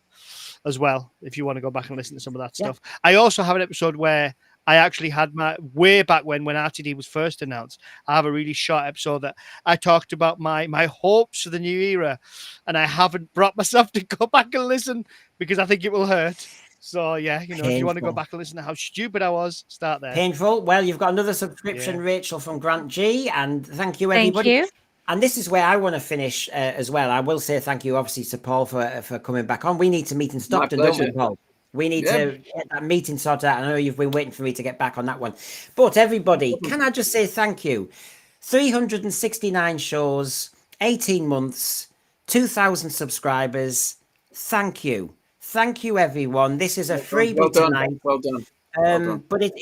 as well, if you want to go back and listen to some of that stuff. I also have an episode where I actually had my way back when RTD was first announced. I have a really short episode that I talked about my hopes for the new era, and I haven't brought myself to go back and listen because I think it will hurt. So yeah, if you want to go back and listen to how stupid I was, start there.
Painful. Well, you've got another subscription, Rachel, from Grant G, and thank you, everybody.
Thank you.
And this is where I want to finish as well. I will say thank you, obviously, to Paul for coming back on. We need to meet in Stockton, don't we, Paul? We need to get that meeting sorted out. I know you've been waiting for me to get back on that one. But everybody, can I just say thank you? 369 shows, 18 months, 2,000 subscribers. Thank you. Thank you, everyone. This is a freebie tonight.
Well done.
But it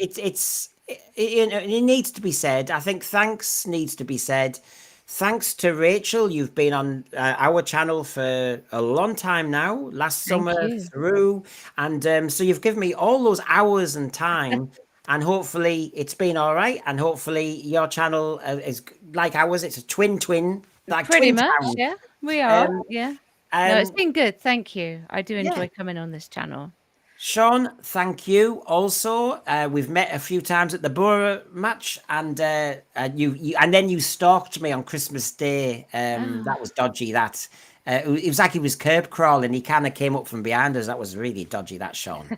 needs to be said. I think thanks needs to be said. Thanks to Rachel. You've been on our channel for a long time now, last summer through. And so you've given me all those hours and time. And hopefully it's been all right. And hopefully your channel is like ours. It's a twin. Like
pretty
twin
much,
town.
yeah. We are, no, it's been good. Thank you. I do enjoy coming on this channel.
Sean, thank you. Also, we've met a few times at the Borough match, and then you stalked me on Christmas Day. That was dodgy. That it was like he was curb crawling. He kind of came up from behind us. That was really dodgy. That Sean.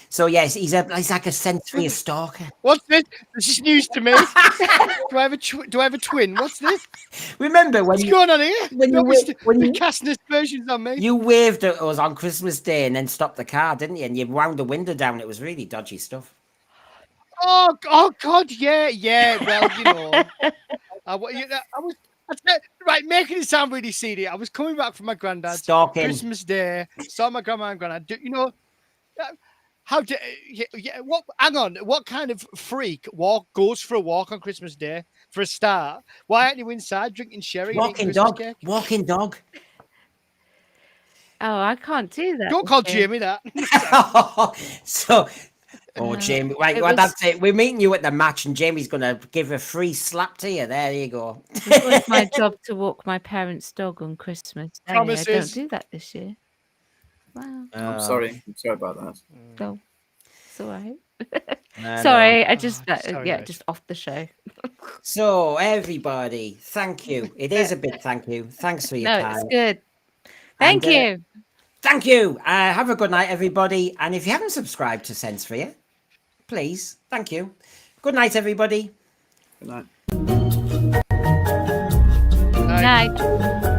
So yes, he's like a sensory stalker.
What's this? This is news to me. Do I have a twin? What's this?
Remember when
what's going on here?
When you
casting aspersions on me?
You waved at us on Christmas Day and then stopped the car, didn't you? And you wound the window down. It was really dodgy stuff.
Oh God, yeah. Well, I was. Right, making it sound really seedy. I was coming back from my granddad's
stalking
Christmas Day, saw my grandma and granddad. What? Hang on. What kind of freak goes for a walk on Christmas Day for a start? Why aren't you inside drinking sherry?
Walking dog. Walking dog.
Oh, I can't do that.
Don't call Jamie that.
Jamie, right, that's it. We're meeting you at the match, and Jamie's going to give a free slap to you. There you go.
It was my job to walk my parents' dog on Christmas Day.
Promises.
I don't do that this year. Wow.
I'm sorry. I'm sorry about that.
No, it's all right. Sorry, I just just off the show.
So everybody, thank you. It is a big thank you. Thanks for your time.
It's good. Thank you.
Thank you. Have a good night, everybody. And if you haven't subscribed to Sense for You, please. Thank you. Good night, everybody.
Good night.
Night.